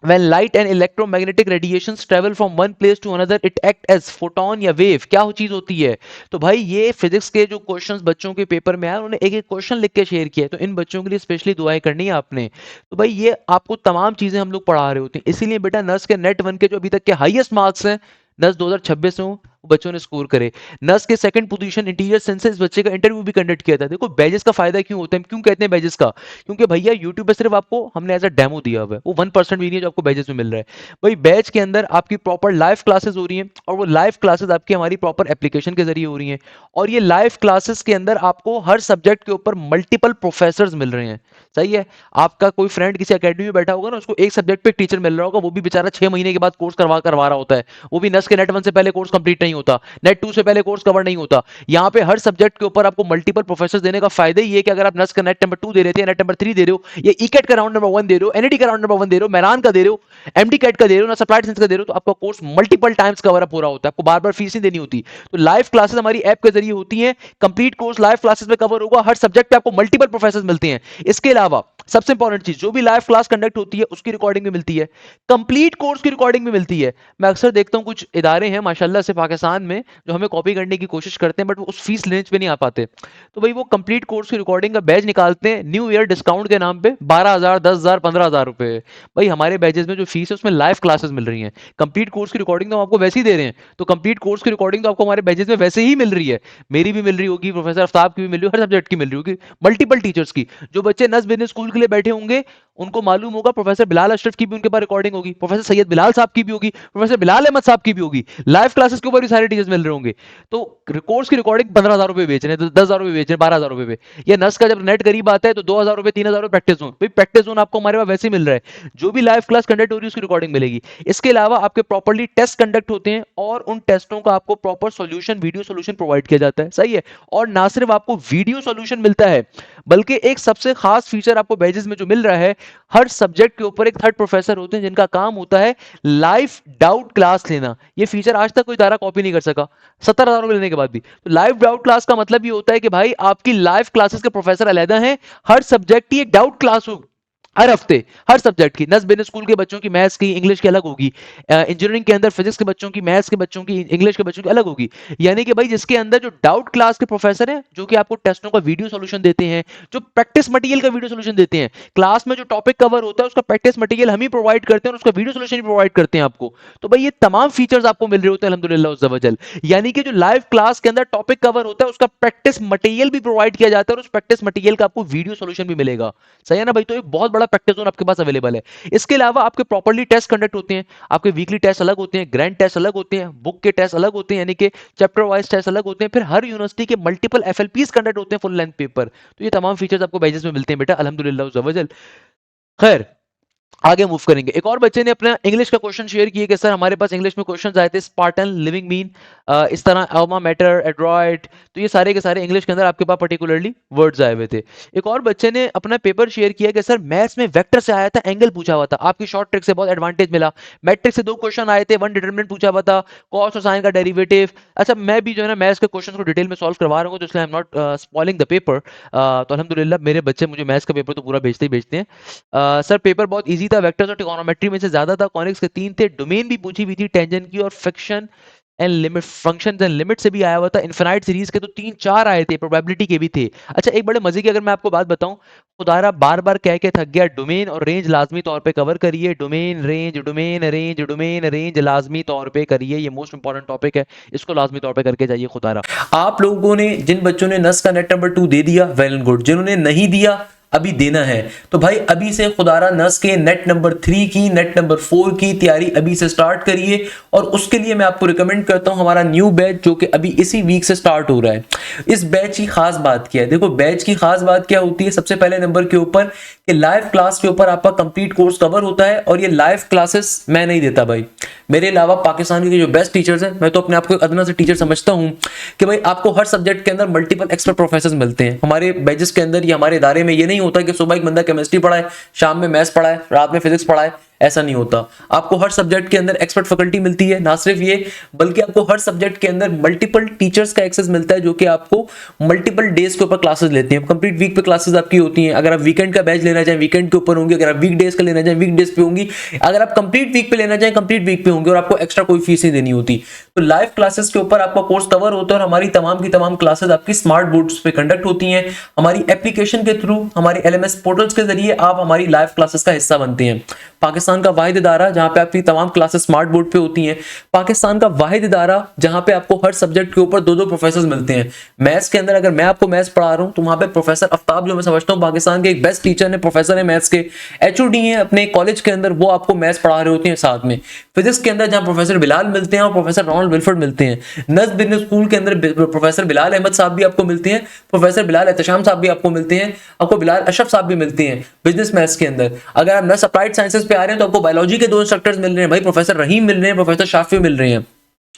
when light and electromagnetic radiations travel from one place to another it act as photon या wave, क्या हो चीज होती है? तो भाई ये फिजिक्स के जो क्वेश्चंस बच्चों के पेपर में आए उन्होंने एक एक क्वेश्चन लिख के शेयर किया है, तो इन बच्चों के लिए स्पेशली दुआएं करनी है आपने। तो भाई ये आपको तमाम चीजें हम लोग पढ़ा रहे होते हैं, इसीलिए बेटा नर्स के नेट वन के जो अभी तक के हाईएस्ट मार्क्स हैं नर्स 2026 में बच्चों ने स्कोर करे। नर्स के सेकंड पोजीशन इंटीरियर सेंसेस बच्चे का इंटरव्यू भी कंडक्ट किया था। देखो बैजेस का फायदा क्यों होता है, क्यों कहते हैं बैजेस का, क्योंकि भैया यूट्यूब पे सिर्फ आपको हमने एज अ डेमो दिया हुआ है, वो 1% भी नहीं है जो आपको बैजेस में मिल रहा है। भाई बैच के अंदर आपकी प्रॉपर लाइव क्लासेस हो रही हैं और वो लाइव क्लासेस आपकी हमारी प्रॉपर एप्लीकेशन के जरिए हो रही हैं, और ये लाइव क्लासेस के अंदर आपको हर सब्जेक्ट के ऊपर मल्टीपल प्रोफेसर्स मिल रहे हैं। सही है, आपका कोई फ्रेंड किसी एकेडमी में बैठा होगा ना, उसको एक सब्जेक्ट पे टीचर मिल रहा होगा, वो भी बेचारा 6 महीने के बाद कोर्स करवा रहा होता है, वो भी नस के नेट वन से पहले कोर्स कंप्लीट नहीं होता, नेट टू से पहले कोर्स कवर नहीं होता। यहाँ पे हर सब्जेक्ट के ऊपर आपको मल्टीपल प्रोफेसर देने का फायदा ही है कि अगर आप नस का नेट नंबर 2 दे रहे थे, नेट नंबर 3 दे रहे हो, या ईकेट का राउंड नंबर 1 दे रहे हो, एनईटी का राउंड नंबर 1 दे रहे हो, मैरान का दे रहे हो, एमडी कैट का दे रहे हो ना, सप्लाइड साइंस का दे रहे हो, तो आपका course multiple times cover up हो रहा होता है, आपको बार बार फीस नहीं देनी होती। तो लाइव क्लासेस हमारी ऐप के जरिए होती हैं, कंप्लीट कोर्स लाइव क्लासेस में कवर होगा, हर सब्जेक्ट पे आपको मल्टीपल प्रोफेसर मिलते हैं। इसके अलावा सबसे इंपॉर्टेंट चीज, जो भी लाइव क्लास कंडक्ट होती है उसकी रिकॉर्डिंग भी मिलती है, कंप्लीट कोर्स की रिकॉर्डिंग भी मिलती है। मैं अक्सर देखता हूं कुछ इदारे हैं माशाल्लाह से पाकिस्तान में जो हमें कॉपी करने की कोशिश करते हैं, बट वो उस फीस रेंज पे नहीं आ पाते। तो भाई वो कंप्लीट कोर्स की रिकॉर्डिंग का बैच निकालते हैं न्यू ईयर डिस्काउंट के नाम पे 12,000, 10,000, 15,000 रुपए। भाई हमारे बैचेस में जो फीस है उसमें लाइव क्लासेस मिल रही हैं, कंप्लीट कोर्स की रिकॉर्डिंग तो हम आपको वैसे ही दे रहे हैं, तो कंप्लीट कोर्स की रिकॉर्डिंग तो आपको हमारे बैचेस में वैसे ही मिल रही है, मेरी भी मिल रही होगी, प्रोफेसर आफ्ताब की भी मिल रही होगी, हर सब्जेक्ट की मिल रही होगी, मल्टीपल टीचर्स की। जो बच्चे नस बिजनेस स्कूल के लिए बैठे होंगे उनको मालूम होगा प्रोफेसर बिलाल अशरफ की भी उनके पास रिकॉर्डिंग होगी, प्रोफेसर सैयद बिलाल साहब की भी होगी, प्रोफेसर बिलाल अहमद साहब की भी होगी, लाइव क्लासेस के ऊपर भी सारे टीचर्स मिल रहे होंगे। तो कोर्स की रिकॉर्डिंग 15,000 रुपए बेच रहे हैं, 10,000 रुपए बेच रहे हैं, 12,000 रुपए पे। या नस का जब नेट करीब आता है तो 2,000 रुपए, 3,000 रुपए प्रैक्टिस जोन, भाई प्रैक्टिस जोन आपको हमारे पास वैसे ही मिल रहा है, जो भी लाइव क्लास कंडक्ट हो रही है उसकी रिकॉर्डिंग मिलेगी। इसके अलावा आपके प्रॉपर्ली टेस्ट कंडक्ट होते हैं और उन टेस्टों का आपको proper solution, video solution provide किया जाता है। सही है, और ना सिर्फ आपको वीडियो सोल्यूशन मिलता है, बल्कि एक सबसे खास फीचर आपको बैजेस में जो मिल रहा है, हर सब्जेक्ट के ऊपर एक थर्ड प्रोफेसर होते हैं जिनका काम होता है लाइव डाउट क्लास लेना। ये फीचर आज तक कोई इदारा कॉपी नहीं कर सका 70,000 रुपए लेने के बाद भी। तो लाइव डाउट क्लास का मतलब ये होता है कि भाई आपकी लाइव क्लासेस के प्रोफेसर अलहदा हैं, हर सब्जेक्ट की एक डाउट क्लास हो, हर हफ्ते हर सब्जेक्ट की। नस बिजनेस स्कूल के बच्चों की मैथ्स की इंग्लिश की अलग होगी, इंजीनियरिंग के अंदर फिजिक्स के बच्चों की, मैथ्स के बच्चों की, इंग्लिश के बच्चों की अलग होगी। यानी कि भाई जिसके अंदर जो डाउट क्लास के प्रोफेसर हैं जो कि आपको टेस्टों का वीडियो सोल्यूशन देते हैं, जो प्रैक्टिस मटेरियल का वीडियो सोल्यूशन देते हैं, क्लास में जो टॉपिक कवर होता है उसका प्रैक्टिस मटेरियल हम ही प्रोवाइड करते हैं और उसका वीडियो सोल्यूशन भी प्रोवाइड करते हैं आपको। तो भाई ये तमाम फीचर्स आपको मिल रहे होते हैं अल्हम्दुलिल्लाह उज़्ज़ा वजल। यानी कि जो लाइव क्लास के अंदर टॉपिक कवर होता है उसका प्रैक्टिस मटेरियल भी प्रोवाइड किया जाता है और उस प्रैक्टिस मटेरियल का आपको वीडियो सोल्यूशन भी मिलेगा। सही है ना भाई, तो एक बहुत बड़ा प्रैक्टिस जोन आपके पास अवेलेबल है। इसके अलावा आपके प्रॉपर्ली टेस्ट कंडक्ट होते हैं, आपके वीकली टेस्ट अलग होते हैं, ग्रैंड टेस्ट अलग होते हैं, बुक के टेस्ट अलग होते हैं, यानी कि चैप्टर वाइज टेस्ट अलग होते हैं, फिर हर यूनिवर्सिटी के मल्टीपल एफएलपीस कंडक्ट होते हैं फुल लेंथ पेपर। तो ये तमाम फीचर्स आपको बैजेस में मिलते हैं बेटा अल्हम्दुलिल्लाह उज़्ज़ा वजल। खैर आगे मूव करेंगे। एक और बच्चे ने अपना इंग्लिश का क्वेश्चन शेयर किया कि सर हमारे पास इंग्लिश में क्वेश्चंस आए थे, स्पार्टन, लिविंग मीन, इस तरह अल्मा मैटर, एड्रॉइड, तो ये सारे के सारे इंग्लिश के अंदर आपके पास पर्टिकुलरली वर्ड्स आए हुए थे। एक और बच्चे ने अपना पेपर शेयर किया कि सर मैथ्स में वेक्टर से आया था, एंगल पूछा हुआ था, आपकी शॉर्ट ट्रिक से बहुत एडवांटेज मिला, मैट्रिक से 2 क्वेश्चन आए थे, 1 डिटरमिनेंट पूछा हुआ था, कॉस और साइन का डेरिवेटिव। अच्छा मैं भी जो है ना मैथ्स के क्वेश्चन को डिटेल में सॉल्व करवा रहा हूँ, तो इसलिए I am not spoiling the paper. तो अल्हम्दुलिल्लाह मेरे बच्चे मुझे मैथ्स का पेपर तो पूरा भेजते ही भेजते हैं। सर पेपर बहुत इजी था, वेक्टर्स और ट्रिगोनोमेट्री में से ज्यादा था, कॉनिक्स के 3 थे, डोमेन भी पूछी हुई थी टेंजेंट की, और friction and limit, functions and limit से भी आया हुआ था, इनफिनाइट सीरीज के तो 3-4 आए थे, प्रोबेबिलिटी के भी थे। अच्छा एक बड़े मजे की अगर मैं आपको बात बताऊं, खुदारा बार बार कह के थक गया, डोमेन और रेंज लाजमी तौर पे कवर करिए, domain range, domain range, domain range लाजमी तौर पे करिए, ये मोस्ट इंपॉर्टेंट टॉपिक है, इसको लाजमी तौर पे करके जाइए खुदारा। आप लोगों ने जिन बच्चों ने नस का नेट नंबर 2 दे दिया वेल एंड गुड, जिन्होंने नहीं दिया अभी देना है, तो भाई अभी से खुदारा नस के नेट नंबर 3 की, नेट नंबर 4 की तैयारी अभी से स्टार्ट करिए। और उसके लिए मैं आपको रिकमेंड करता हूं हमारा न्यू बैच जो कि अभी इसी वीक से स्टार्ट हो रहा है। इस बैच की खास बात क्या है, देखो बैच की खास बात क्या होती है, सबसे पहले नंबर के ऊपर कि लाइव क्लास के ऊपर आपका कंप्लीट कोर्स कवर होता है, और ये लाइव क्लासेस मैं नहीं देता भाई, मेरे अलावा पाकिस्तान के जो बेस्ट टीचर्स हैं, मैं तो अपने आप को अदना से टीचर समझता हूं कि भाई आपको हर सब्जेक्ट के अंदर मल्टीपल एक्सपर्ट प्रोफेसर मिलते हैं। हमारे बैचेस के अंदर या हमारे इदारे में ये नहीं होता कि सुबह एक बंदा केमिस्ट्री पढ़ाए, शाम में मैथ्स पढ़ाए, रात में फिजिक्स पढ़ाए, ऐसा नहीं होता। आपको हर सब्जेक्ट के अंदर एक्सपर्ट फैकल्टी मिलती है, ना सिर्फ ये बल्कि आपको हर सब्जेक्ट के अंदर मल्टीपल टीचर्स का एक्सेस मिलता है जो कि आपको मल्टीपल डेज के ऊपर क्लासेस लेते हैं। कंप्लीट वीक पे क्लासेस आपकी होती हैं। अगर आप वीकेंड का बैच लेना चाहें वीकेंड के ऊपर होंगे, अगर आप वीक डेज का लेना चाहें वीक डेज पे होंगी, अगर आप कंप्लीट वीक पे लेना चाहें कंप्लीट वीक पे होंगे और आपको एक्स्ट्रा कोई फीस नहीं देनी होती। तो लाइव क्लासेस के ऊपर आपका कोर्स कवर होता है और हमारी तमाम की तमाम क्लासेस आपकी स्मार्ट बोर्ड्स पे कंडक्ट होती हैं। हमारी एप्लीकेशन के थ्रू, हमारे एलएमएस पोर्टल्स के जरिए आप हमारी लाइव क्लासेस का हिस्सा बनते हैं। पाकिस्तान का वाहिद इदारा जहां पे आपकी तमाम क्लासेस स्मार्ट बोर्ड पे होती हैं। पाकिस्तान का वाहिद इदारा जहां पे आपको हर सब्जेक्ट के ऊपर दो दो प्रोफेसर मिलते हैं। मैथ्स के अंदर अगर मैं आपको मैथ्स पढ़ा रहा हूं तो वहां पे प्रोफेसर आफ्ताब, जो मैं समझता हूं पाकिस्तान के एक बेस्ट टीचर है, प्रोफेसर है मैथ्स के, एचओडी हैं अपने कॉलेज के अंदर, वो आपको मैथ्स पढ़ा रहे होते हैं। साथ में फिजिक्स के अंदर जहां प्रोफेसर बिलाल मिलते हैं और प्रोफेसर रोनाल्ड विल्फर्ड मिलते हैं। नज़्म बिजनेस स्कूल के अंदर प्रोफेसर बिलाल अहमद साहब भी आपको मिलते हैं, प्रोफेसर बिलाल एहतशाम साहब भी आपको मिलते हैं, आपको बिलाल अशरफ साहब भी मिलते हैं बिजनेस मैथ्स के अंदर। अगर आप नर्स अप्लाइड साइंसेस पे आ रहे हैं तो आपको बायोलॉजी के दो इंस्ट्रक्टर्स मिल रहे हैं भाई, प्रोफेसर रहीम मिल रहे हैं, प्रोफेसर शाफी मिल रहे हैं।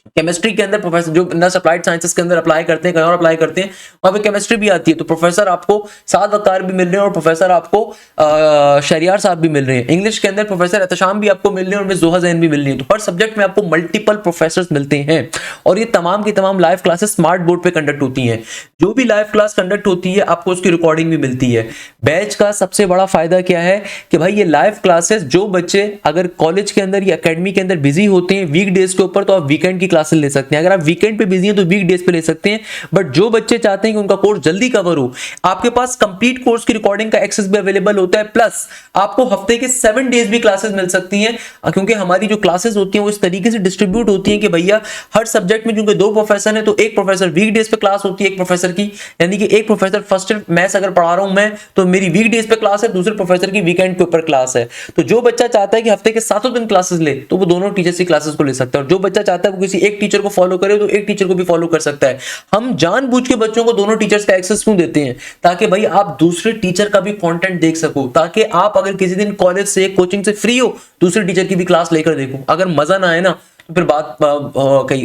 केमिस्ट्री के अंदर प्रोफेसर जो नर्स अप्लाइड साइंसेस के अंदर अप्लाई करते हैं, कहीं और अप्लाई करते हैं, वहां पे केमिस्ट्री भी आती है, तो प्रोफेसर आपको साद वकार भी मिल रहे हैं और प्रोफेसर आपको शहरियार साहब भी मिल रहे हैं। इंग्लिश के अंदर प्रोफेसर एहतशाम भी आपको मिल रहे हैं और मिस जोहा जैन भी मिल रही है। तो हर सब्जेक्ट में आपको मल्टीपल प्रोफेसर मिलते हैं और ये तमाम की तमाम लाइव क्लासेस स्मार्ट बोर्ड पे कंडक्ट होती हैं। जो भी लाइव क्लास कंडक्ट होती है आपको उसकी रिकॉर्डिंग भी मिलती है। बैच का सबसे बड़ा फायदा क्या है कि भाई ये लाइव क्लासेस, जो बच्चे अगर कॉलेज के अंदर या अकेडमी के अंदर बिजी होते हैं वीक डेज के ऊपर, तो आप वीकेंड की क्लासेस ले सकते हैं। अगर आप वीकेंड पे बिजी हैं तो वीक डेज पे ले सकते हैं। बट जो बच्चे चाहते हैं कि उनका कोर्स जल्दी कवर हो, आपके पास कंप्लीट कोर्स की रिकॉर्डिंग का एक्सेस भी अवेलेबल होता है। प्लस आपको हफ्ते के 7 डेज भी क्लासेस मिल सकती हैं, क्योंकि हमारी जो क्लासेस होती हैं वो इस तरीके से डिस्ट्रीब्यूट होती हैं कि भैया हर सब्जेक्ट में क्योंकि 2 प्रोफेसर हैं तो एक प्रोफेसर वीक डेज पे क्लास होती है एक प्रोफेसर की, यानी कि एक प्रोफेसर फर्स्ट मैथ्स अगर पढ़ा रहा हूं मैं तो मेरी वीक डेज पे क्लास है, दूसरे प्रोफेसर की वीकेंड के ऊपर क्लास है। तो जो बच्चा चाहता है कि हफ्ते के 7 दिन क्लासेस ले तो वो दोनों टीचर्स की क्लासेस को ले सकता है, और जो बच्चा चाहता है वो किसी एक टीचर को फॉलो करे तो एक टीचर को भी फॉलो कर सकता है। हम जानबूझ के बच्चों को दोनों टीचर्स का एक्सेस क्यों देते हैं? ताकि भाई आप दूसरे टीचर का भी कंटेंट देख सको, ताकि आप अगर किसी दिन कॉलेज से कोचिंग से फ्री हो दूसरे टीचर की भी क्लास लेकर देखो। अगर मजा ना आए ना तो फिर बात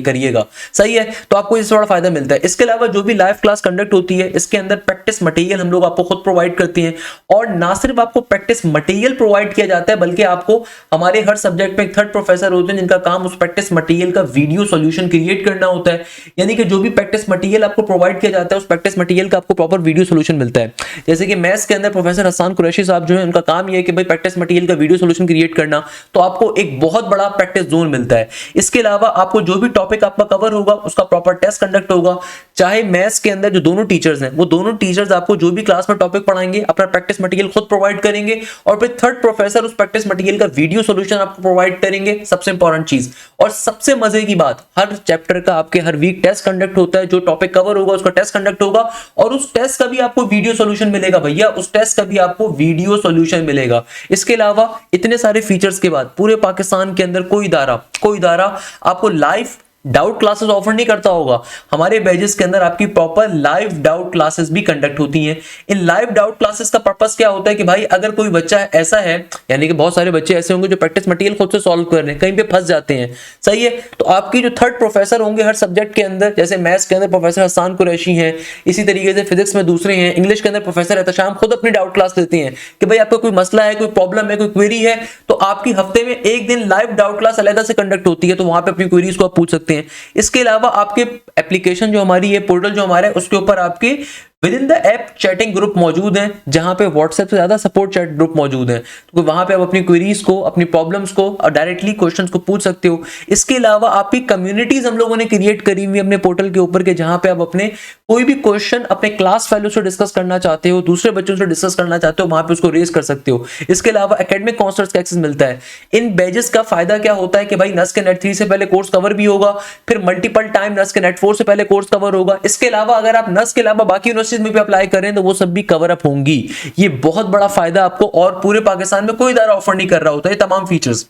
करिएगा, सही है। तो आपको इससे बड़ा फायदा मिलता है। इसके अलावा जो भी लाइव क्लास कंडक्ट होती है इसके अंदर प्रैक्टिस मटेरियल हम लोग आपको खुद प्रोवाइड करते हैं, और ना सिर्फ आपको प्रैक्टिस मटेरियल प्रोवाइड किया जाता है बल्कि आपको हमारे हर सब्जेक्ट में एक थर्ड प्रोफेसर होते हैं जिनका काम उस प्रैक्टिस मटेरियल का वीडियो सॉल्यूशन क्रिएट करना होता है। यानी कि जो भी प्रैक्टिस मटेरियल आपको प्रोवाइड किया जाता है उस प्रैक्टिस मटेरियल का आपको प्रॉपर वीडियो सॉल्यूशन मिलता है। जैसे कि मैथ्स के अंदर प्रोफेसर हसन कुरैशी साहब जो है उनका काम यह है कि भाई प्रैक्टिस मटेरियल का वीडियो सॉल्यूशन क्रिएट करना, तो आपको एक बहुत बड़ा प्रैक्टिस जोन मिलता है। इसके अलावा आपको जो भी टॉपिक आपका कवर होगा उसका प्रॉपर टेस्ट कंडक्ट होगा। चाहे मैथ्स के अंदर जो दोनों टीचर्स हैं वो दोनों टीचर्स आपको जो भी क्लास में टॉपिक पढ़ाएंगे अपना प्रैक्टिस मटेरियल खुद प्रोवाइड करेंगे, और फिर थर्ड प्रोफेसर उस प्रैक्टिस मटेरियल का वीडियो सॉल्यूशन आपको प्रोवाइड करेंगे। सबसे इंपॉर्टेंट चीज और सबसे मजे की बात, हर चैप्टर का आपके हर वीक टेस्ट कंडक्ट होता है। जो टॉपिक कवर होगा उसका टेस्ट कंडक्ट होगा और उस टेस्ट का भी आपको वीडियो सॉल्यूशन मिलेगा भैया, उस टेस्ट का भी आपको वीडियो सॉल्यूशन मिलेगा। इसके अलावा इतने सारे फीचर्स के बाद पूरे पाकिस्तान के अंदर कोई इदारा आपको लाइव डाउट क्लासेस ऑफर नहीं करता होगा। हमारे बैचेस के अंदर आपकी प्रॉपर लाइव डाउट क्लासेस भी कंडक्ट होती हैं। इन लाइव डाउट क्लासेस का पर्पस क्या होता है कि भाई अगर कोई बच्चा ऐसा है, यानी कि बहुत सारे बच्चे ऐसे होंगे जो प्रैक्टिस मटेरियल खुद से सॉल्व कर रहे हैं, कहीं पे फंस जाते हैं, सही है, तो आपकी जो थर्ड प्रोफेसर होंगे हर सब्जेक्ट के अंदर, जैसे मैथ्स के अंदर प्रोफेसर हसन कुरैशी हैं, इसी तरीके से फिजिक्स में दूसरे हैं, इंग्लिश के अंदर प्रोफेसर एहतशाम खुद अपनी डाउट क्लास लेते हैं कि भाई आपका कोई मसला है, कोई प्रॉब्लम है, कोई क्वेरी है, तो आपकी हफ्ते में एक दिन लाइव डाउट क्लास अलग से कंडक्ट होती है, तो वहां पे अपनी क्वेरीज को आप पूछ सकते हैं। इसके अलावा आपके एप्लीकेशन जो हमारी है, पोर्टल जो हमारा है, उसके ऊपर आपके with in the app chatting group मौजूद हैं, जहां पे व्हाट्सएप से ज्यादा सपोर्ट चैट ग्रुप मौजूद है, तो वहां पे आप अपनी क्वेरीज को, अपनी प्रॉब्लम्स को और डायरेक्टली क्वेश्चंस को पूछ सकते हो। इसके अलावा आपकी कम्युनिटीज हम लोगों ने क्रिएट करी हुई अपने पोर्टल के ऊपर के, जहां पे आप अपने कोई भी क्वेश्चन अपने क्लास फेलो से डिस्कस करना चाहते हो, दूसरे बच्चों से डिस्कस करना चाहते हो, वहां पे उसको रेज कर सकते हो। इसके अलावा एकेडमिक काउंसलर्स का एक्सेस मिलता है। इन बैचेस का फायदा क्या होता है कि भाई नस के नेट 3 से पहले कोर्स कवर भी होगा, फिर मल्टीपल टाइम नस के नेट 4 से पहले कोर्स कवर होगा। इसके अलावा अगर आप नस के अलावा बाकी यूनिवर्सिटीज में भी अप्लाई करें तो वो सब भी कवर अप होंगी। ये बहुत बड़ा फायदा आपको, और पूरे पाकिस्तान में कोई इदारा ऑफर नहीं कर रहा होता ये तमाम फीचर्स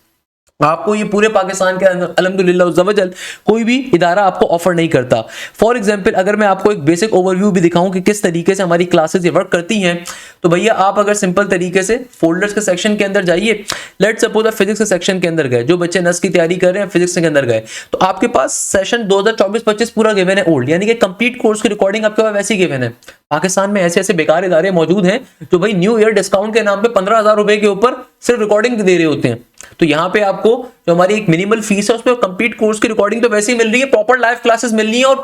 आपको, ये पूरे पाकिस्तान के अंदर अल्हम्दुलिल्लाह उज़्ज़वजल कोई भी इदारा आपको ऑफर नहीं करता। फॉर एग्जांपल अगर मैं आपको एक बेसिक ओवरव्यू भी दिखाऊं कि किस तरीके से हमारी क्लासेस ये वर्क करती हैं, तो भैया आप अगर सिंपल तरीके से फोल्डर्स के सेक्शन के अंदर जाइए, लेट्स सपोज आप फिजिक्स के सेक्शन के अंदर गए, जो बच्चे नस की तैयारी कर रहे हैं फिजिक्स के अंदर गए, तो आपके पास सेशन 2024-25 पूरा गिवन है ओल्ड, यानी कि कंप्लीट कोर्स की रिकॉर्डिंग आपके पास वैसी गिवन है। पाकिस्तान में ऐसे ऐसे बेकार इदारे मौजूद हैं जो भाई न्यू ईयर डिस्काउंट के नाम पे 15,000 रुपए के ऊपर सिर्फ रिकॉर्डिंग दे रहे होते हैं। तो यहाँ पे आपको जो हमारी एक मिनिमल फीस है उसमें कंप्लीट कोर्स की रिकॉर्डिंग तो वैसे ही मिल रही है, प्रॉपर लाइव क्लासेस मिल रही है,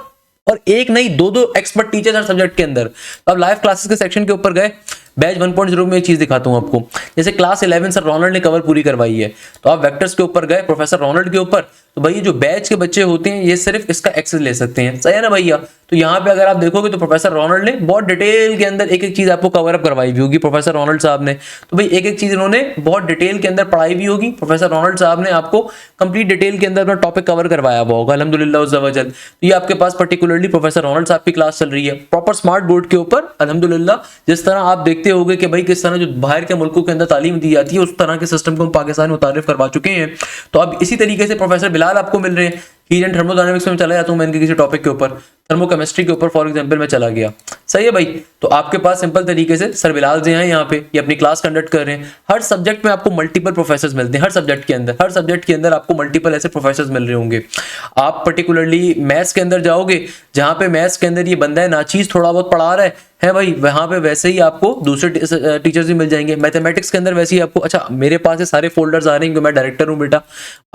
और एक नहीं दो दो एक्सपर्ट टीचर्स हर सब्जेक्ट के अंदर। अब लाइव क्लासेस के सेक्शन के ऊपर गए, बैच 1.0 में एक चीज दिखाता हूं आपको। जैसे क्लास 11 सर रोनाल्ड ने कवर पूरी करवाई है, तो आप वेक्टर्स के ऊपर गए प्रोफेसर रोनाल्ड के ऊपर, तो भाई जो बैच के बच्चे होते हैं ये सिर्फ इसका एक्सेस ले सकते हैं, सही है ना भैया। तो यहाँ पे अगर आप देखोगे तो प्रोफेसर रोनाल्ड ने बहुत डिटेल के अंदर एक एक चीज आपको कवर अप करवाई भी होगी प्रोफेसर रोनाल्ड साहब ने। तो भाई एक एक चीज इन्होंने बहुत डिटेल के अंदर पढ़ाई भी होगी, प्रोफेसर रोनाल्ड साहब ने आपको कंप्लीट डिटेल के अंदर अपना टॉपिक कवर करवाया हुआ होगा अल्हम्दुलिल्लाह उज़्ज़ा वजल। तो ये आपके पास पर्टिकुलरली प्रोफेसर रोनाल्ड साहब की क्लास चल रही है प्रॉपर स्मार्ट बोर्ड के ऊपर अल्हम्दुलिल्लाह। जिस तरह आप देखते होंगे कि भाई किस तरह जो बाहर के मुल्कों के अंदर तालीम दी जाती है उस तरह के सिस्टम को हम पाकिस्तान में मुतारिफ करवा चुके हैं। तो अब इसी तरीके से प्रोफेसर बिलाल आपको मिल रहे हैं। हीट एंड थर्मोडायनामिक्स में चला जाता हूं मैं इनके किसी टॉपिक के ऊपर, थर्मोकेमिस्ट्री के ऊपर फॉर एग्जांपल में चला गया, सही है भाई। तो आपके पास सिंपल तरीके से सर बिलाल जी हैं यहाँ पे, ये अपनी क्लास कंडक्ट कर रहे हैं। हर सब्जेक्ट में आपको मल्टीपल प्रोफेसर्स मिलते हैं, हर सब्जेक्ट के अंदर आपको मल्टीपल ऐसे प्रोफेसर्स मिल रहे होंगे। आप पर्टिकुलरली मैथ्स के अंदर जाओगे, जहां पे मैथ्स के अंदर ये बंदा है नाचीज थोड़ा बहुत पढ़ा रहा है भाई, वहां पे वैसे ही आपको दूसरे टीचर्स भी मिल जाएंगे। मैथमेटिक्स के अंदर वैसे ही आपको, अच्छा मेरे पास ये सारे फोल्डर्स आ रहे हैं क्योंकि मैं डायरेक्टर हूं बेटा,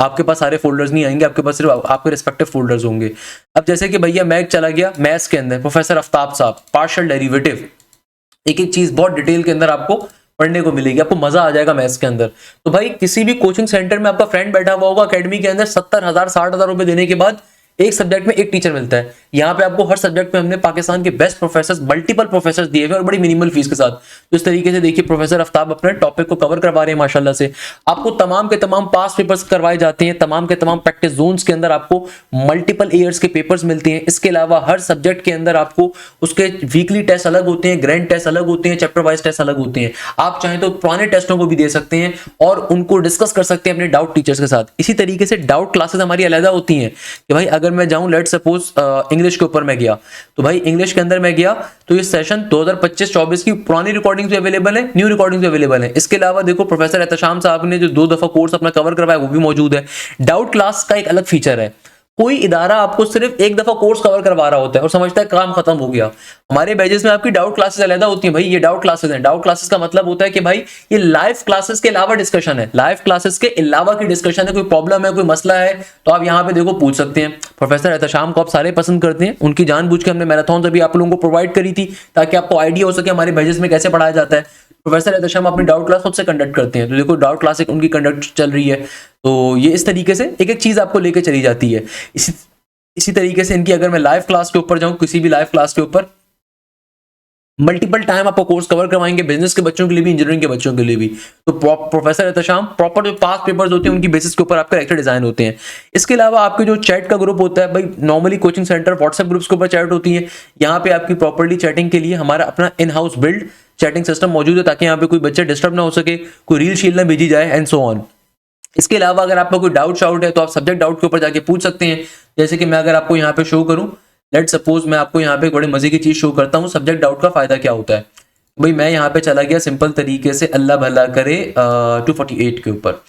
आपके पास सारे फोल्डर्स नहीं आएंगे, आपके पास सिर्फ आपके रिस्पेक्टिव फोल्डर्स होंगे। अब जैसे कि भैया मैं चला गया मैथ्स के अंदर, प्रोफेसर आफ्ताब साहब पार्शियल डेरिवेटिव, एक एक चीज बहुत डिटेल के अंदर आपको पढ़ने को मिलेगी, आपको मजा आ जाएगा मैथ्स के अंदर। तो भाई किसी भी कोचिंग सेंटर में आपका फ्रेंड बैठा हुआ होगा अकेडमी के अंदर, 70,000 60,000 रुपए देने के बाद एक सब्जेक्ट में एक टीचर मिलता है। यहाँ पे आपको हर सब्जेक्ट में हमने पाकिस्तान के बेस्ट प्रोफेसर मल्टीपल प्रोफेसर दिए हुए और बड़ी मिनिमल फीस के साथ। तो इस तरीके से देखिए प्रोफेसर आफ्ताब अपने टॉपिक को कवर करवा रहे हैं माशाल्लाह से। आपको तमाम के तमाम पास पेपर्स करवाए जाते हैं, तमाम के तमाम प्रैक्टिस जोन्स के अंदर आपको मल्टीपल ईयर्स के पेपर्स मिलते हैं। इसके अलावा हर सब्जेक्ट के अंदर आपको उसके वीकली टेस्ट अलग होते हैं, ग्रैंड टेस्ट अलग होते हैं, चैप्टर वाइज टेस्ट अलग होते हैं। आप चाहें तो पुराने टेस्टों को भी दे सकते हैं और उनको डिस्कस कर सकते हैं अपने डाउट टीचर्स के साथ। इसी तरीके से डाउट क्लासेस हमारी अलग होती हैं कि भाई अगर मैं जाऊं लेट सपोज इंग्लिश के ऊपर मैं गया, तो भाई इंग्लिश के अंदर मैं गया तो ये सेशन 2025-24 की पुरानी रिकॉर्डिंग्स भी अवेलेबल है, न्यू रिकॉर्डिंग्स भी अवेलेबल है। इसके अलावा देखो प्रोफेसर एहतशाम साहब ने जो 2 दफा कोर्स अपना कवर करवाया वो भी मौजूद है। डाउट क्लास का एक अलग फीचर है, कोई इदारा आपको सिर्फ एक दफा कोर्स कवर करवा रहा होता है और समझता है काम खत्म हो गया। हमारे बैचेस में आपकी डाउट क्लासेस अलग होती हैं भाई, ये डाउट क्लासेस हैं। डाउट क्लासेस का मतलब होता है कि भाई ये लाइव क्लासेस के अलावा डिस्कशन है, लाइव क्लासेस के अलावा की डिस्कशन है। कोई प्रॉब्लम है, कोई मसला है तो आप यहाँ पे देखो पूछ सकते हैं। प्रोफेसर एहतशाम को आप सारे पसंद करते हैं, उनकी जानबूझ के हमने मैराथन अभी आप लोगों को प्रोवाइड करी थी ताकि आपको आइडिया हो सके हमारे बैचेस में कैसे पढ़ाया जाता है। प्रोफेसर एहतशाम अपनी डाउट क्लास खुद से कंडक्ट करते हैं, तो देखो डाउट क्लास उनकी कंडक्ट चल रही है। तो ये इस तरीके से एक एक चीज आपको लेके चली जाती है। इसी तरीके से इनकी अगर मैं लाइव क्लास के ऊपर जाऊं, किसी भी लाइव क्लास के ऊपर मल्टीपल टाइम आपको कोर्स कवर करवाएंगे, बिजनेस के बच्चों के लिए भी, इंजीनियरिंग के बच्चों के लिए भी। तो प्रोफेसर एहतशाम प्रॉपर जो पास पेपर्स होते हैं उनकी बेसिस के ऊपर आपके लेक्चर डिजाइन होते हैं। इसके अलावा आपके जो चैट का ग्रुप होता है भाई, normally coaching centre WhatsApp groups के ऊपर चैट होती है, यहाँ पे आपकी प्रॉपर्ली चैटिंग के लिए हमारा अपना in house build chatting system मौजूद है ताकि यहाँ पे कोई बच्चा डिस्टर्ब ना हो सके, कोई रील शील ना भेजी जाए एंड सो ऑन। इसके अलावा अगर आपका कोई डाउट शाउट है तो आप सब्जेक्ट डाउट के ऊपर जाके पूछ सकते हैं। जैसे कि मैं अगर आपको यहाँ पे शो करूं, लेट सपोज मैं आपको यहाँ पे बड़े मजे की चीज शो करता हूँ, सब्जेक्ट डाउट का फायदा क्या होता है। भाई मैं यहाँ पे चला गया सिंपल तरीके से, अल्लाह भला करे 248 के ऊपर।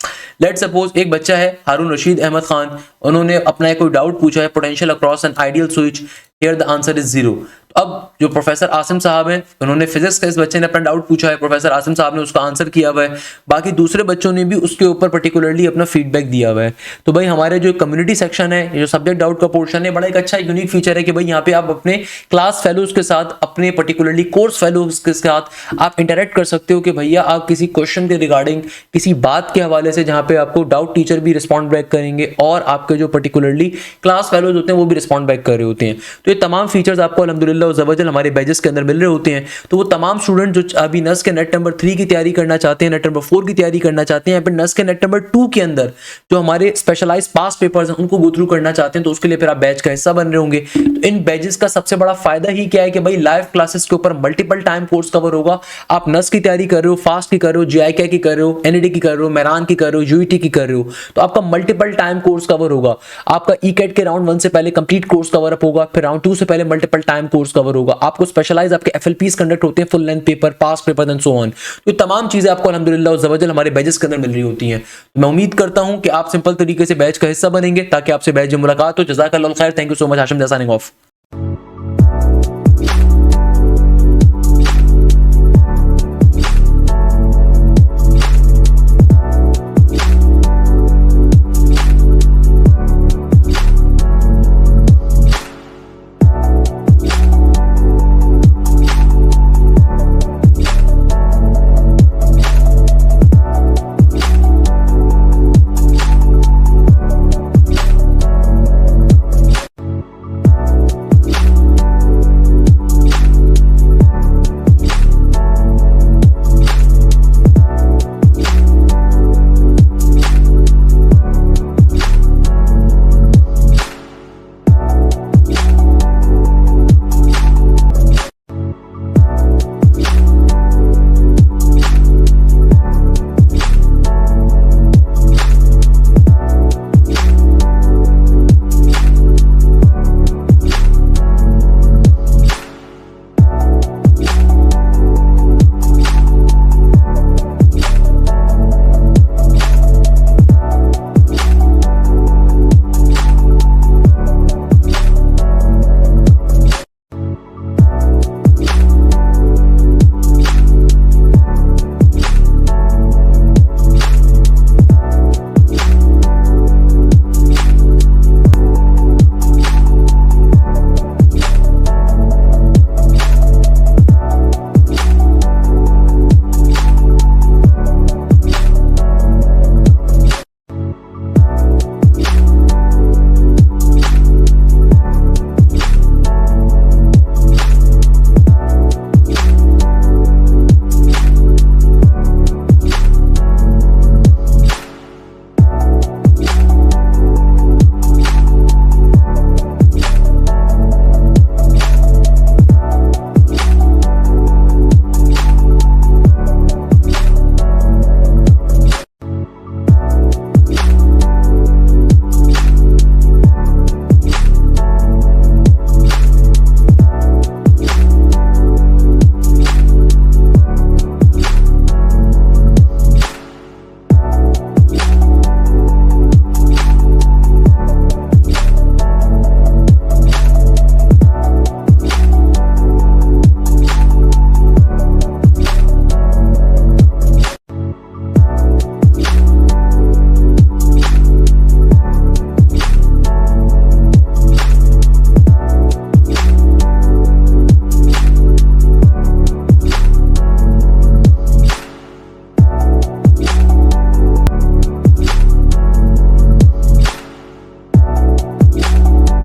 लेट सपोज एक बच्चा है हारून रशीद अहमद खान, उन्होंने अपना कोई डाउट पूछा है potential across an ideal switch, here the answer is 0। अब जो प्रोफेसर आसिम साहब हैं उन्होंने फिजिक्स का, इस बच्चे ने अपना डाउट पूछा है, प्रोफेसर आसिम साहब ने उसका आंसर किया हुआ है, बाकी दूसरे बच्चों ने भी उसके ऊपर पर्टिकुलरली अपना फीडबैक दिया हुआ है। तो भाई हमारे जो कम्युनिटी सेक्शन है, जो सब्जेक्ट डाउट का पोर्शन है, बड़ा एक अच्छा यूनिक फीचर है कि भाई यहाँ पे आप अपने क्लास फेलोज के साथ, अपने पर्टिकुलरली कोर्स फेलोज के साथ आप इंटरेक्ट कर सकते हो कि भैया आप किसी क्वेश्चन के रिगार्डिंग, किसी बात के हवाले से, जहाँ पे आपको डाउट टीचर भी रिस्पॉन्ड बैक करेंगे और आपके जो पर्टिकुलरली क्लास फेलोज होते हैं वो भी रिस्पॉन्ड बैक कर रहे होते हैं। तो ये तमाम फीचर्स आपको अल्हम्दुलिल्लाह ज़बरदस्त हमारे बैचेस के अंदर मिल रहे होते हैं। तो वो तमाम स्टूडेंट जो अभी नस के नेट नंबर 3 की तैयारी करना चाहते हैं, नेट नंबर 4 की तैयारी करना चाहते हैं, या फिर नस के नेट नंबर 2 के अंदर जो हमारे स्पेशलाइज पास पेपर्स हैं उनको गो थ्रू करना चाहते हैं, तो उसके लिए फिर आप बैच का हिस्सा बन रहे होंगे। तो इन बैचेस का सबसे बड़ा फायदा ही क्या है कि भाई लाइव क्लासेस के ऊपर मल्टीपल टाइम कोर्स कवर होगा। आप नस की तैयारी कर रहे हो, फास्ट की कर रहे हो, जीआईके की कर रहे हो, एनईडी की कर रहे हो, मेरान की कर रहे हो, यूईटी की कर रहे हो, तो आपका मल्टीपल टाइम कोर्स कवर होगा। आपका ईकेट के राउंड 1 से पहले कंप्लीट कोर्स कवर अप होगा, फिर राउंड 2 से पहले मल्टीपल टाइम कोर्स कवर होगा। आपको स्पेशलाइज आपके एफएलपीस कंडक्ट होते हैं, full length paper, pass paper and so on. तो तमाम चीजें आपको अल्हम्दुलिल्लाह ज़बरदस्त हमारे बैचेस के अंदर मिल रही होती हैं। मैं उम्मीद करता हूं कि आप सिंपल तरीके से बैच का हिस्सा बनेंगे ताकि आपसे बैच में मुलाकात हो। जज़ाकल्लाह खैर, thank you so much. Hashim signing off.